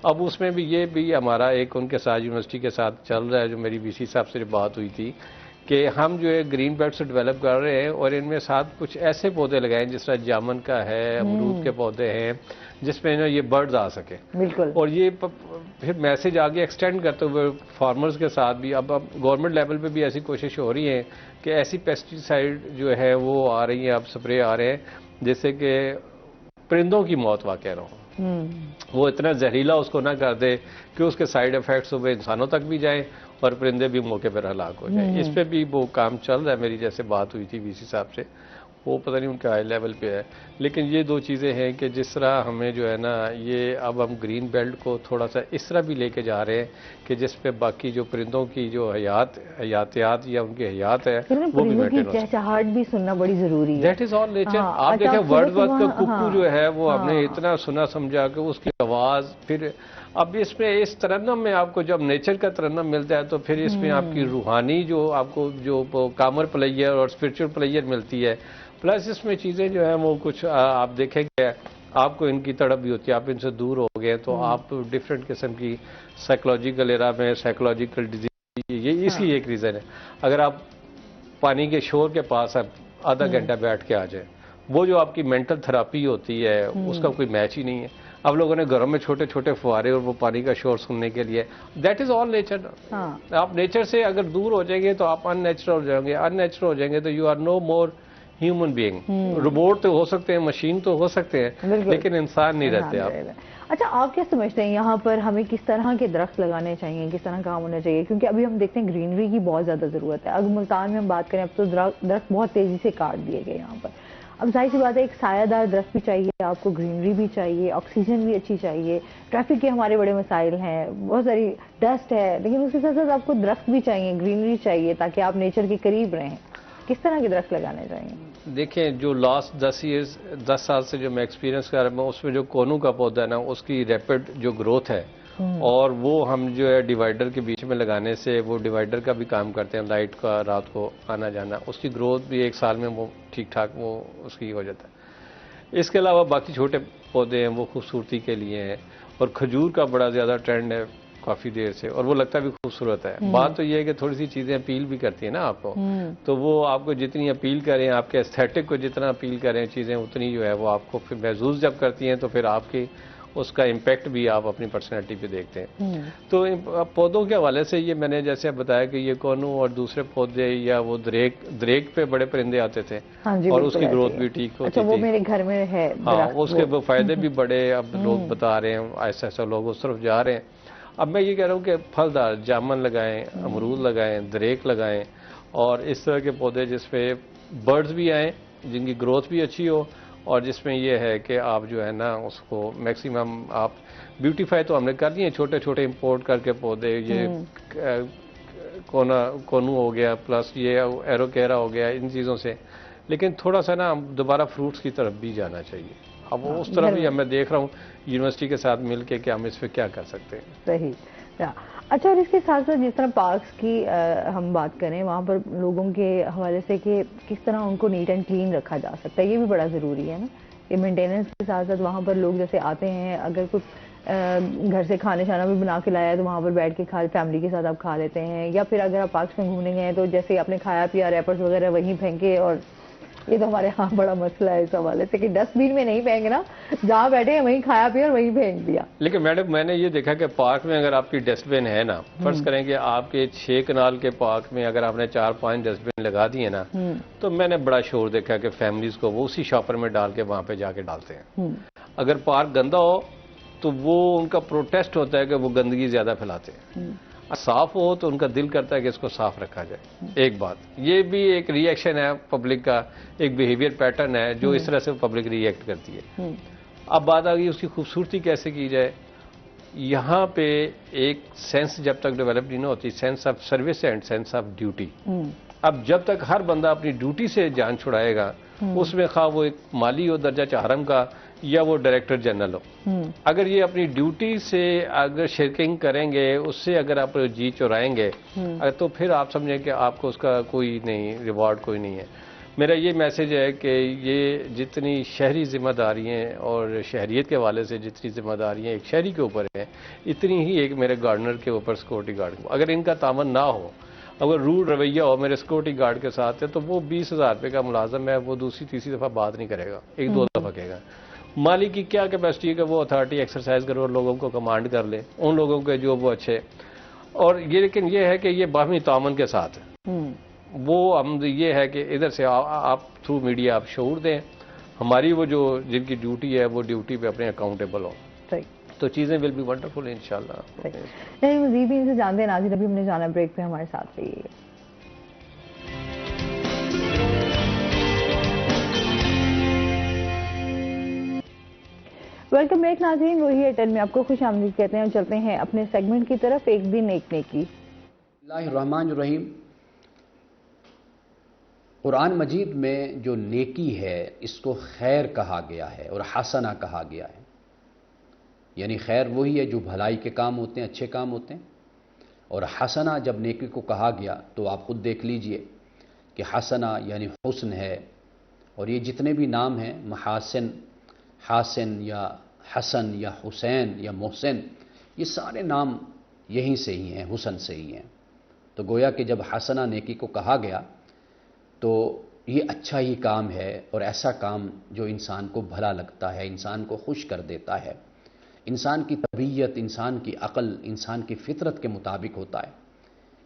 अब उसमें भी ये भी हमारा एक उनके साथ यूनिवर्सिटी के साथ चल रहा है, जो मेरी वीसी साहब से बात हुई थी कि हम जो है ग्रीन बेल्ट से डेवलप कर रहे हैं और इनमें साथ कुछ ऐसे पौधे लगाएं जिस तरह जामुन का है, अमरूद के पौधे हैं, जिसमें ना ये बर्ड्स आ सके। बिल्कुल। और ये फिर मैसेज आगे एक्सटेंड करते हुए फार्मर्स के साथ भी अब गवर्नमेंट लेवल पे भी ऐसी कोशिश हो रही है कि ऐसी पेस्टिसाइड जो है वो आ रही है, अब स्प्रे आ रहे हैं जिससे कि परिंदों की मौत वाक़ ना हो। वो इतना जहरीला उसको ना कर दे कि उसके साइड इफेक्ट्स वो इंसानों तक भी जाए और परिंदे भी मौके पर हलाक हो जाए। इस पे भी वो काम चल रहा है। मेरी जैसे बात हुई थी वीसी साहब से, वो पता नहीं उनके हाई लेवल पे है, लेकिन ये दो चीज़ें हैं कि जिस तरह हमें जो है ना ये अब हम ग्रीन बेल्ट को थोड़ा सा इस तरह भी लेके जा रहे हैं कि जिस पे बाकी जो परिंदों की जो हयातियात या उनकी हयात है वो भी मेंटेन हो। चहचहाहट भी सुनना बड़ी जरूरी है। That is all nature. आप देखें वर्ल्ड वर्क का कुक्कू जो है वो हमने इतना सुना समझा कि उसकी आवाज़, फिर अब इसमें इस तरन्नम में आपको जब नेचर का तरन्नम मिलता है तो फिर इसमें आपकी रूहानी जो आपको जो कामर प्लेयर और स्पिरिचुअल प्लेयर मिलती है, प्लस इसमें चीज़ें जो है वो कुछ आप देखेंगे आपको इनकी तड़प भी होती है, आप इनसे दूर हो गए तो आप डिफरेंट किस्म की साइकोलॉजिकल एरा में साइकोलॉजिकल डिजीज, ये इसलिए एक रीज़न है। अगर आप पानी के शोर के पास आप आधा घंटा बैठ के आ जाए, वो जो आपकी मेंटल थेरापी होती है उसका कोई मैच ही नहीं है। अब लोगों ने घरों में छोटे छोटे फुहारे और वो पानी का शोर सुनने के लिए, दैट इज ऑल नेचर। आप नेचर से अगर दूर हो जाएंगे तो आप अननेचुरल हो जाएंगे, अननेचुरल हो जाएंगे तो you are no more human being. Robot तो हो सकते हैं, मशीन तो हो सकते हैं, लेकिन इंसान नहीं रहते आप। अच्छा, आप क्या समझते हैं यहाँ पर हमें किस तरह के दरख्त लगाने चाहिए, किस तरह काम होना चाहिए? क्योंकि अभी हम देखते हैं ग्रीनरी की बहुत ज़्यादा ज़रूरत है। अगर मुल्तान में हम बात करें अब तो दरख्त बहुत तेज़ी से काट दिए गए यहाँ पर। अब जाहिर सी बात है एक सायादार दरख्त भी चाहिए आपको, ग्रीनरी भी चाहिए, ऑक्सीजन भी अच्छी चाहिए, ट्रैफिक के हमारे बड़े मसाइल हैं, बहुत सारी डस्ट है, लेकिन उसके साथ साथ आपको दरख्त भी चाहिए, ग्रीनरी चाहिए ताकि आप नेचर के करीब रहें। किस तरह के दरख्त लगाने चाहिए? देखें, जो लास्ट 10 साल से जो मैं एक्सपीरियंस कर रहा हूँ उसमें जो कोनू का पौधा है ना उसकी रैपिड जो ग्रोथ है और वो हम जो है डिवाइडर के बीच में लगाने से वो डिवाइडर का भी काम करते हैं, लाइट का रात को आना जाना, उसकी ग्रोथ भी एक साल में वो ठीक ठाक वो उसकी हो जाता है। इसके अलावा बाकी छोटे पौधे हैं वो खूबसूरती के लिए हैं और खजूर का बड़ा ज़्यादा ट्रेंड है काफ़ी देर से और वो लगता भी खूबसूरत है। बात तो ये है कि थोड़ी सी चीज़ें अपील भी करती है ना आपको, तो वो आपको जितनी अपील करें, आपके एस्थेटिक को जितना अपील करें चीज़ें उतनी जो है वो आपको फिर महसूस जब करती हैं तो फिर आपकी उसका इम्पैक्ट भी आप अपनी पर्सनैलिटी पे देखते हैं। तो पौधों के हवाले से ये मैंने जैसे बताया कि ये कोनू और दूसरे पौधे या वो दरेक पे बड़े परिंदे आते थे और उसकी ग्रोथ भी ठीक होती थी। वो मेरे घर में है। हाँ, उसके वो फायदे भी बड़े अब लोग बता रहे हैं, ऐसा ऐसा लोग उस तरफ जा रहे हैं। अब मैं ये कह रहा हूँ कि फलदार जामुन लगाएं, अमरूद लगाएं, दरेक लगाएं और इस तरह के पौधे जिसपे बर्ड्स भी आएँ, जिनकी ग्रोथ भी अच्छी हो और जिसमें ये है कि आप जो है ना उसको मैक्सिमम आप ब्यूटीफाई तो हमने कर दिए, छोटे छोटे इंपोर्ट करके पौधे, ये कोनू हो गया प्लस ये एरोकेरा हो गया, इन चीज़ों से, लेकिन थोड़ा सा ना दोबारा फ्रूट्स की तरफ भी जाना चाहिए। अब उस तरफ भी मैं देख रहा हूँ यूनिवर्सिटी के साथ मिलके कि हम इस पर क्या कर सकते हैं। सही। अच्छा, और इसके साथ साथ जिस तरह पार्क्स की हम बात करें वहाँ पर लोगों के हवाले से कि किस तरह उनको नीट एंड क्लीन रखा जा सकता है, ये भी बड़ा ज़रूरी है ना। ये मेंटेनेंस के साथ साथ वहाँ पर लोग जैसे आते हैं, अगर कुछ घर से खाने शाना भी बना के लाया है तो वहाँ पर बैठ के फैमिली के साथ आप खा लेते हैं, या फिर अगर आप पार्क्स में घूमने गए तो जैसे आपने खाया पिया रैपर्स वगैरह वहीं फेंके, और ये तो हमारे यहाँ बड़ा मसला है इस हवाले से कि डस्टबिन में नहीं फेंके ना, जहाँ बैठे हैं वहीं खाया पिया और वहीं फेंक दिया। लेकिन मैडम मैंने ये देखा कि पार्क में अगर आपकी डस्टबिन है ना, फर्ज करें कि आपके 6 कनाल के पार्क में अगर आपने 4-5 डस्टबिन लगा दिए ना, तो मैंने बड़ा शोर देखा कि फैमिलीज को वो उसी शॉपर में डाल के वहाँ पे जाके डालते हैं। अगर पार्क गंदा हो तो वो उनका प्रोटेस्ट होता है कि वो गंदगी ज्यादा फैलाते हैं, साफ हो तो उनका दिल करता है कि इसको साफ रखा जाए। एक बात ये भी एक रिएक्शन है पब्लिक का, एक बिहेवियर पैटर्न है जो इस तरह से पब्लिक रिएक्ट करती है। अब बात आ गई उसकी खूबसूरती कैसे की जाए। यहाँ पे एक सेंस जब तक डेवलप नहीं होती, sense of service and sense of duty. अब जब तक हर बंदा अपनी ड्यूटी से जान छुड़ाएगा उसमें खा वो एक माली हो दर्जा चाहरम का या वो डायरेक्टर जनरल हो, अगर ये अपनी ड्यूटी से अगर शिरकिंग करेंगे, उससे अगर आप जी चुराएंगे तो फिर आप समझें कि आपको उसका कोई नहीं रिवॉर्ड कोई नहीं है। मेरा ये मैसेज है कि ये जितनी शहरी जिम्मेदारियाँ और शहरियत के हवाले से जितनी जिम्मेदारियाँ एक शहरी के ऊपर है, इतनी ही एक मेरे गार्डनर के ऊपर सिक्योरिटी गार्ड को। अगर इनका तामन ना हो, अगर रूल रवैया हो मेरे सिक्योरिटी गार्ड के साथ है, तो वो 20,000 रुपये का मुलाजम है, वो दूसरी तीसरी दफ़ा बात नहीं करेगा, एक दो दफ़ा कहेगा। मालिक की क्या कैपेसिटी है कि वो अथॉरिटी एक्सरसाइज करे और लोगों को कमांड कर ले, उन लोगों के जो वो अच्छे। और ये लेकिन ये है कि ये बाहमी तामन के साथ है। वो हम ये है कि इधर से आप थ्रू मीडिया आप शऊर दें, हमारी वो जो जिनकी ड्यूटी है वो ड्यूटी पे अपने अकाउंटेबल हो, तो चीज़ें विल बी वंडरफुल इंशाल्लाह। नहीं मजीद भी इनसे जानते हैं नाज़रीन, अभी हमने जाना ब्रेक पे, हमारे साथ रहिए। वेलकम बैक नाज़रीन, वही एयरटेल में आपको खुश आमदीद कहते हैं और चलते हैं अपने सेगमेंट की तरफ, एक दिन एक नेकी। बिस्मिल्लाहिर्रहमानिर्रहीम। कुरान मजीद में जो नेकी है इसको खैर कहा गया है और हसना कहा गया है। यानी खैर वही है जो भलाई के काम होते हैं, अच्छे काम होते हैं, और हसना जब नेकी को कहा गया तो आप खुद देख लीजिए कि हसना यानी हुस्न है। और ये जितने भी नाम हैं, महासिन, हासिन या हसन या हुसैन या मोहसिन, ये सारे नाम यहीं से ही हैं, हुसन से ही हैं। तो गोया कि जब हसना नेकी को कहा गया तो ये अच्छा ही काम है और ऐसा काम जो इंसान को भला लगता है, इंसान को खुश कर देता है, इंसान की तबीयत, इंसान की अक्ल, इंसान की फितरत के मुताबिक होता है।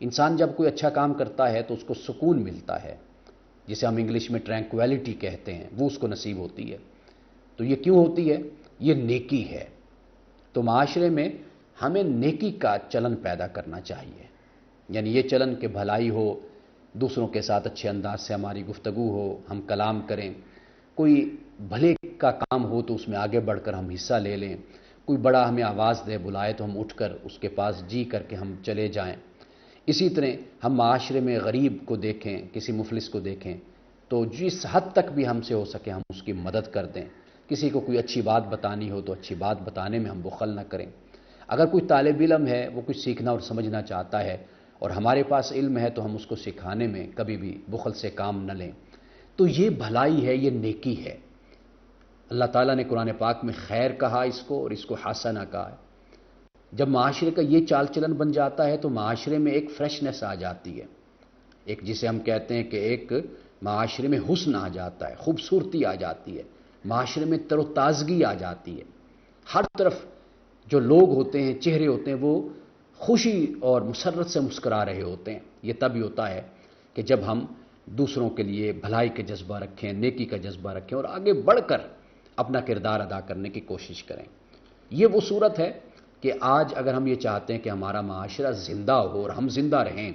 इंसान जब कोई अच्छा काम करता है तो उसको सुकून मिलता है, जिसे हम इंग्लिश में ट्रैंक्विलिटी कहते हैं, वो उसको नसीब होती है। तो ये क्यों होती है? ये नेकी है। तो माशरे में हमें नेकी का चलन पैदा करना चाहिए, यानी ये चलन कि भलाई हो, दूसरों के साथ अच्छे अंदाज से हमारी गुफ्तगू हो, हम कलाम करें, कोई भले का काम हो तो उसमें आगे बढ़कर हम हिस्सा ले लें, कोई बड़ा हमें आवाज़ दे, बुलाए तो हम उठकर उसके पास जी करके हम चले जाएं। इसी तरह हम माशरे में गरीब को देखें, किसी मुफलिस को देखें तो जिस हद तक भी हमसे हो सके हम उसकी मदद कर दें। किसी को कोई अच्छी बात बतानी हो तो अच्छी बात बताने में हम बुखल न करें। अगर कोई तालिब इल्म है, वो कुछ सीखना और समझना चाहता है और हमारे पास इल्म है तो हम उसको सिखाने में कभी भी बुखल से काम न लें। तो ये भलाई है, ये नेकी है। अल्लाह ताला ने कुरान पाक में खैर कहा इसको और इसको हसना कहा है। जब माशरे का ये चाल चलन बन जाता है तो माशरे में एक फ्रेशनेस आ जाती है, एक जिसे हम कहते हैं कि एक माशरे में हुस्न आ जाता है, खूबसूरती आ जाती है, माशरे में तरोताज़गी आ जाती है। हर तरफ जो लोग होते हैं, चेहरे होते हैं, वो खुशी और मुसर्रत से मुस्कुरा रहे होते हैं। ये तभी होता है कि जब हम दूसरों के लिए भलाई का जज्बा रखें, नेकी का जज्बा रखें और आगे बढ़कर अपना किरदार अदा करने की कोशिश करें। ये वो सूरत है कि आज अगर हम ये चाहते हैं कि हमारा माशरा ज़िंदा हो और हम ज़िंदा रहें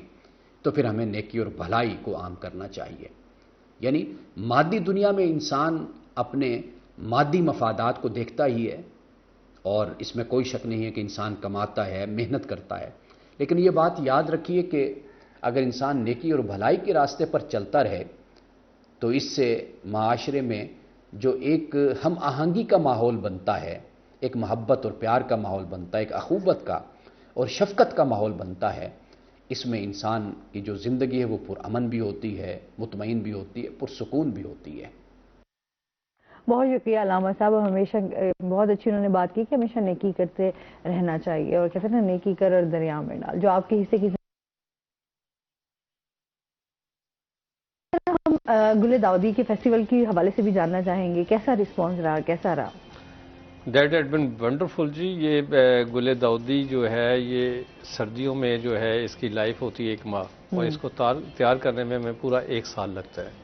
तो फिर हमें नेकी और भलाई को आम करना चाहिए। यानी मादी दुनिया में इंसान अपने मादी मफादात को देखता ही है और इसमें कोई शक नहीं है कि इंसान कमाता है, मेहनत करता है, लेकिन ये बात याद रखिए कि अगर इंसान नेकी और भलाई के रास्ते पर चलता रहे तो इससे माशरे में जो एक हम आहंगी का माहौल बनता है, एक मोहब्बत और प्यार का माहौल बनता है, एक अखूबत का और शफकत का माहौल बनता है, इसमें इंसान की जो ज़िंदगी है वो पुरअमन भी होती है, मुतमईन भी होती है, पुरसुकून भी होती है। बहुत शुक्रिया अलामा साहब, हमेशा बहुत अच्छी उन्होंने बात की कि हमेशा नेकी करते रहना चाहिए और कहते हैं ना, नेकी कर और दरिया में डाल, जो आपके हिस्से की। हम गुले दाऊदी के फेस्टिवल के हवाले से भी जानना चाहेंगे, कैसा रिस्पॉन्स रहा, कैसा रहा? दैट हैड बिन वंडरफुल जी। ये गुले दाऊदी जो है ये सर्दियों में जो है इसकी लाइफ होती है 1 माह और इसको तैयार करने में हमें पूरा 1 साल लगता है।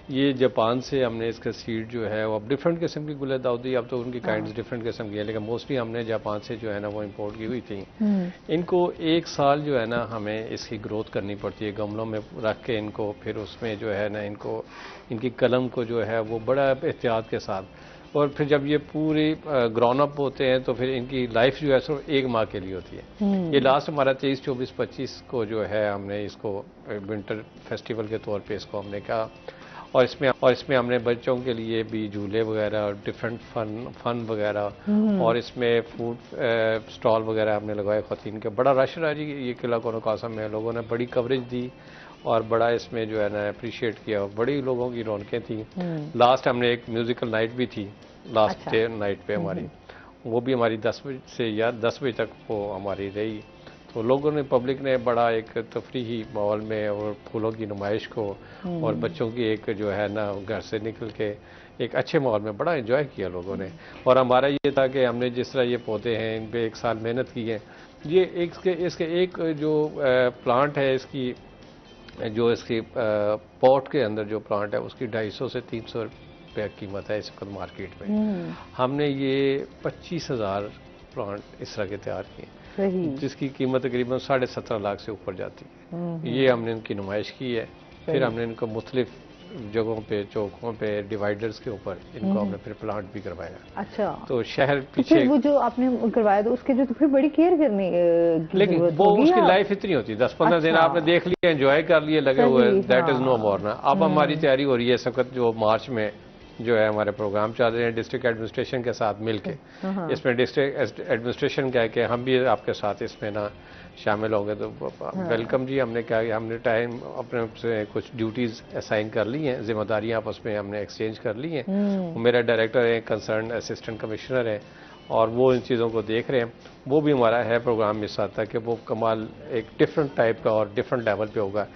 ये जापान से हमने इसका सीड जो है वो अब डिफरेंट किस्म की गुले दाऊदी, अब तो उनकी काइंड्स डिफरेंट किस्म की है, लेकिन मोस्टली हमने जापान से जो है ना वो इंपोर्ट की हुई थी। इनको 1 साल जो है ना हमें इसकी ग्रोथ करनी पड़ती है, गमलों में रख के इनको, फिर उसमें जो है ना इनको इनकी कलम को जो है वो बड़ा एहतियात के साथ, और फिर जब ये पूरी ग्राउंड अप होते हैं तो फिर इनकी लाइफ जो है सिर्फ 1 माह के लिए होती है। ये लास्ट हमारा 23, 24, 25 को जो है हमने इसको विंटर फेस्टिवल के तौर पे इसको हमने कहा और इसमें हमने बच्चों के लिए भी झूले वगैरह और डिफरेंट फन वगैरह, और इसमें फूड स्टॉल वगैरह हमने लगाए ख़वातीन के। बड़ा रश रहा जी ये किला कोनो कासम में, लोगों ने बड़ी कवरेज दी और बड़ा इसमें जो है ना अप्रिशिएट किया, बड़ी लोगों की रौनकें थी। लास्ट हमने एक म्यूजिकल नाइट भी थी लास्ट डे नाइट पे हमारी, वो भी हमारी 10 बजे से या 10 बजे तक वो हमारी रही। तो लोगों ने, पब्लिक ने बड़ा एक तफरीही माहौल में और फूलों की नुमाइश को और बच्चों की एक जो है ना घर से निकल के एक अच्छे माहौल में बड़ा एंजॉय किया लोगों ने। और हमारा ये था कि हमने जिस तरह ये पौधे हैं इन पे 1 साल मेहनत की है। ये इसके एक जो प्लांट है इसकी, जो इसकी पॉट के अंदर जो प्लांट है उसकी 250 से 300 रुपये कीमत है इस वक्त मार्केट में। हमने ये 25,000 प्लांट इस तरह के तैयार किए, जिसकी कीमत तकरीबन 17.5 लाख से ऊपर जाती है। ये हमने इनकी नुमाइश की है। फिर हमने इनको मुख्तलिफ जगहों पे, चौकों पे, डिवाइडर्स के ऊपर इनको हमने फिर प्लांट भी करवाया। अच्छा, तो शहर तो पीछे फिर वो जो आपने करवाया तो उसके जो तो फिर बड़ी केयर करने की लेकिन जरूरत वो होगी उसकी या? लाइफ इतनी होती है, 10-15 दिन अच्छा। आपने देख लिया, एंजॉय कर लिए, लगे हुए, दैट इज नो मोर ना। अब हमारी तैयारी हो रही है इस वक्त, जो मार्च में जो है हमारे प्रोग्राम चल रहे हैं डिस्ट्रिक्ट एडमिनिस्ट्रेशन के साथ मिलके। इसमें डिस्ट्रिक्ट एडमिनिस्ट्रेशन कह के हम भी आपके साथ इसमें ना शामिल होंगे, तो वेलकम जी। हमने क्या, हमने टाइम अपने से कुछ ड्यूटीज असाइन कर ली हैं, जिम्मेदारियां आपस में हमने एक्सचेंज कर ली हैं। मेरा डायरेक्टर है, कंसर्न असिस्टेंट कमिश्नर है, और वो इन चीज़ों को देख रहे हैं। वो भी हमारा है प्रोग्राम इस आता है कि वो कमाल एक डिफरेंट टाइप का और डिफरेंट लेवल पे होगा।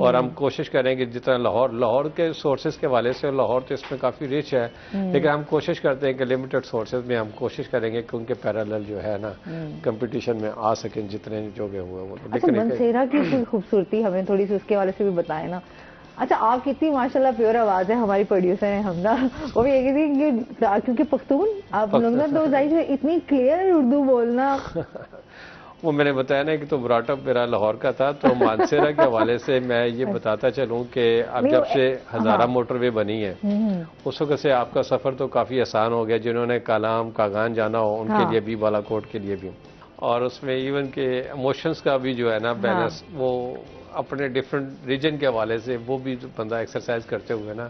और हम कोशिश करेंगे जितना लाहौर के सोर्सेज के वाले से, लाहौर तो इसमें काफ़ी रिच है, लेकिन हम कोशिश करते हैं कि लिमिटेड सोर्सेज में हम कोशिश करेंगे कि उनके पैरेलल जो है ना कंपटीशन में आ सकें जितने जो हुए वो। अच्छा, मनसेरा की खूबसूरती हमें थोड़ी सी उसके वाले से भी बताए ना। अच्छा, आप कितनी माशाल्लाह प्योर आवाज है, हमारी प्रोड्यूसर है हमदा, वो भी ये थी क्योंकि पख्तून आप लोग ना, तो जाहिर है इतनी क्लियर उर्दू बोलना। वो मैंने बताया ना कि तो ब्रॉटअप मेरा लाहौर का था, तो मानसेरा के हवाले से मैं ये बताता चलूं कि अब जब से हजारा मोटरवे बनी है उस वक्त से आपका सफर तो काफी आसान हो गया। जिन्होंने कालाम कागान जाना हो उनके लिए भी, बालाकोट के लिए भी, और उसमें इवन के इमोशंस का भी जो है ना बैलेंस, वो अपने डिफरेंट रीजन के हवाले से वो भी बंदा एक्सरसाइज करते हुए ना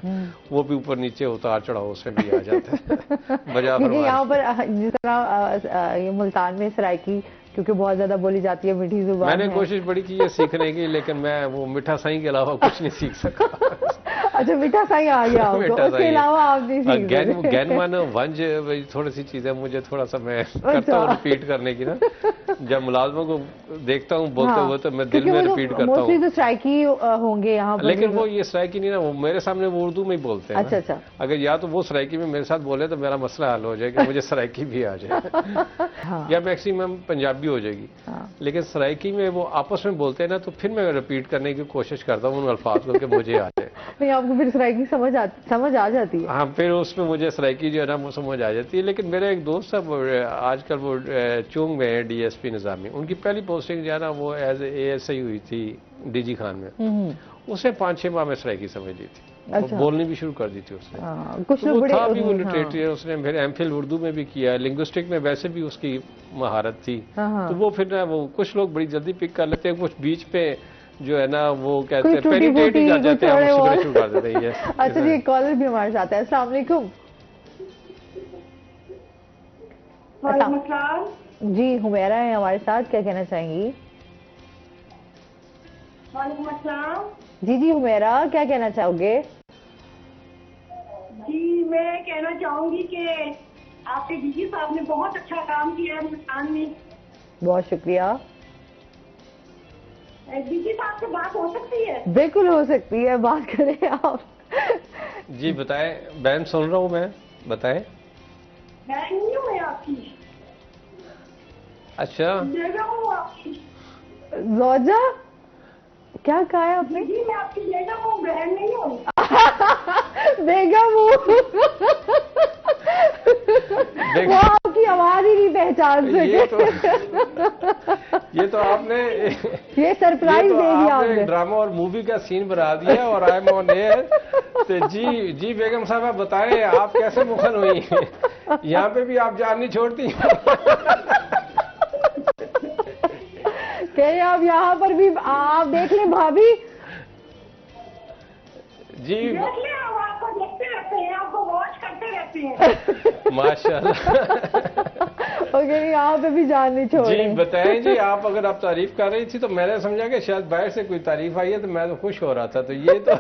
वो भी ऊपर नीचे उतार चढ़ाव उसमें भी आ जाता है। बजा यहाँ पर जिस तरह ये मुल्तान में सराइकी क्योंकि बहुत ज्यादा बोली जाती है, मीठी जुबान मैंने कोशिश बड़ी की है सीखने की, लेकिन मैं वो मीठा साई के अलावा कुछ नहीं सीख सका। अच्छा, मीठा साई आ गया आपको, उसके अलावा आप नहीं सीख सकते। गैन मन वंज थोड़ी सी चीजें मुझे थोड़ा सा मैं करता हूँ रिपीट करने की ना, जब मुलाजमों को देखता हूँ बोलते हुए तो मैं दिल में रिपीट करता हूँ। मोस्टली तो सराइकी होंगे यहाँ पर, लेकिन वो ये सराइकी नहीं ना, वो मेरे सामने वो उर्दू में ही बोलते हैं। अच्छा, अगर या तो वो सराइकी में मेरे साथ बोले तो मेरा मसला हल हो जाएगा, मुझे सराइकी भी आ जाए या मैक्सिमम पंजाबी हो जाएगी। लेकिन सराइकी में वो आपस में बोलते हैं ना, तो फिर मैं रिपीट करने की कोशिश करता हूँ उन अल्फाज को कि मुझे आ जाए। नहीं, आपको फिर सराइकी समझ आ जाती है? हाँ, फिर उसमें मुझे सराइकी जो है ना वो समझ आ जाती है। लेकिन मेरा एक दोस्त है आजकल वो चुंग में है, DSP निजामी, उनकी पहली पोस्टिंग जो है ना वो एज ASI हुई थी DG खान में। उसने 5-6 माह में सराइकी समझ ली थी। अच्छा। बोलनी भी शुरू कर दी थी उसने। कुछ तो वो था भी वो लिटरेचर, उसने फिर MPhil उर्दू में भी किया, लिंग्विस्टिक में वैसे भी उसकी महारत थी। तो वो फिर ना वो कुछ लोग बड़ी जल्दी पिक कर लेते हैं, कुछ बीच पे जो है ना वो कहते हैं पेनिट्रेट ही कर जाते हैं, वो शुरू कर देते हैं। अच्छा जी, कॉलर भी हमारे साथ है। अस्सलाम वालेकुम। जी, हुमैरा है हमारे साथ, क्या कहना चाहेंगी? जी हुमैरा, क्या कहना चाहोगे? जी, मैं कहना चाहूंगी कि आपके डीजी साहब ने बहुत अच्छा काम किया है मुल्तान में। बहुत शुक्रिया। डीजी साहब से बात हो सकती है? बिल्कुल हो सकती है, बात करें आप। जी बताएं, बहन सुन रहा हूँ मैं, बताएं। मैं नहीं हूँ, मैं आपकी। अच्छा, हूँ आपकी। रोजा, क्या कहा है आपने? जी, मैं आपकी बेगम हूँ, बहन नहीं हूँ। बेगम हूँ। वो आपकी आवाज ही नहीं पहचान सके। ये तो आपने ये सरप्राइज दे दिया आपने। ड्रामा और मूवी का सीन बना दिया और आई एम ऑन एयर। तो जी बेगम साहब बताएं, आप कैसे मुखन हुई? यहाँ पे भी आप जान नहीं छोड़ती। कह रहे आप यहाँ पर भी आप देख लें भाभी। जी देख लें, सकती हैं। माशाल्लाह। ओके, यहाँ पे भी जान नहीं छोड़ जी रहे। बताएं जी, आप अगर आप तारीफ कर रही थी तो मैंने समझा कि शायद बाहर से कोई तारीफ आई है, तो मैं तो खुश हो रहा था, तो ये तो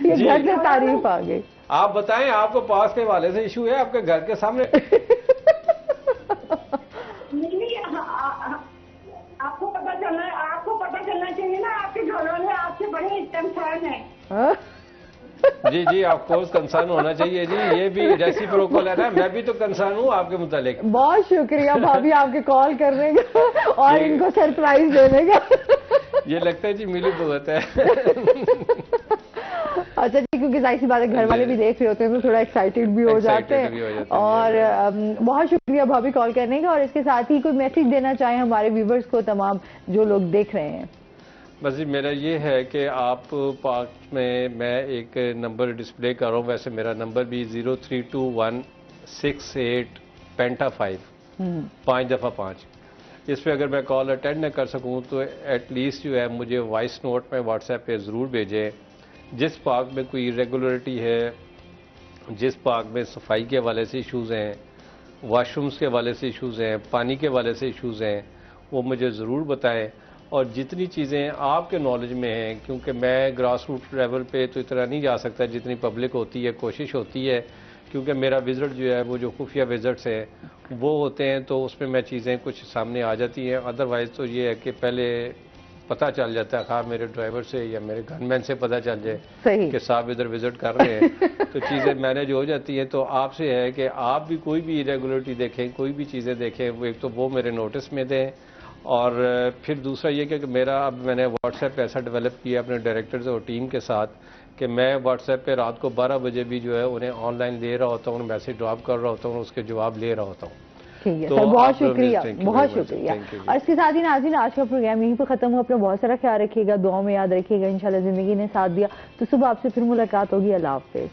ये जी घर से तारीफ आ गई। आप बताएं, आपको पास के वाले से इशू है आपके घर के सामने? नहीं, आपको पता चलना चाहिए ना, आपके घर वाले आपसे बड़े कंसर्न है। हाँ? जी जी, ऑफकोर्स कंसर्न होना चाहिए जी, ये भी रेसिप्रोकल है ना, मैं भी तो कंसर्न हूँ आपके मुतालिक। बहुत शुक्रिया भाभी आपके कॉल करने का और इनको सरप्राइज देने का। ये लगता है जी मिली भगत है। अच्छा जी, क्योंकि जाहिर सी बात है घर वाले भी देख रहे होते हैं तो थोड़ा एक्साइटेड भी हो जाते हैं। और बहुत शुक्रिया भाभी कॉल करने का। और इसके साथ ही कोई मैसेज देना चाहें हमारे व्यूवर्स को, तमाम जो लोग देख रहे हैं? बस जी मेरा ये है कि आप पाक में, मैं एक नंबर डिस्प्ले कर रहा हूँ, वैसे मेरा नंबर भी 032168 पेंटा 5 5 दफ़ा 5। इस पर अगर मैं कॉल अटेंड न कर सकूँ तो एटलीस्ट जो है मुझे वॉइस नोट में व्हाट्सएप पे ज़रूर भेजें। जिस पार्क में कोई इरेगुलरिटी है, जिस पार्क में सफाई के हवाले से इश्यूज़ हैं, वाशरूम्स के हवाले से इश्यूज़ हैं, पानी के हवाले से इश्यूज़ हैं, वो मुझे ज़रूर बताएं। और जितनी चीज़ें आपके नॉलेज में हैं, क्योंकि मैं ग्रास रूट लेवल पे तो इतना नहीं जा सकता जितनी पब्लिक होती है, कोशिश होती है, क्योंकि मेरा विज़िट जो है वो जो खुफिया विज़िट्स हैं वो होते हैं, तो उसमें मैं चीज़ें कुछ सामने आ जाती हैं। अदरवाइज़ तो ये है कि पहले पता चल जाता है, खा मेरे ड्राइवर से या मेरे गनमैन से पता चल जाए कि साहब इधर विज़िट कर रहे हैं, तो चीज़ें मैनेज हो जाती हैं। तो आपसे है कि आप भी कोई भी इरेगुलरिटी देखें, कोई भी चीज़ें देखें, वो एक तो वो मेरे नोटिस में दें, और फिर दूसरा ये कि मेरा अब मैंने व्हाट्सएप ऐसा डेवलप किया अपने डायरेक्टर्स और टीम के साथ कि मैं व्हाट्सएप पे रात को 12 बजे भी जो है उन्हें ऑनलाइन ले रहा होता हूँ, मैसेज ड्रॉप कर रहा होता हूँ, उसके जवाब ले रहा होता हूँ। ठीक है तो सर, बहुत शुक्रिया, बहुत शुक्रिया। शुक्रिया। और इसके साथ ही नाज़रीन, आज का प्रोग्राम यहीं पर खत्म हुआ। अपना बहुत सारा ख्याल रखिएगा, दुआ में याद रखिएगा। इंशाल्लाह जिंदगी ने साथ दिया तो सुबह आपसे फिर मुलाकात होगी। अल्लाह हाफिज़।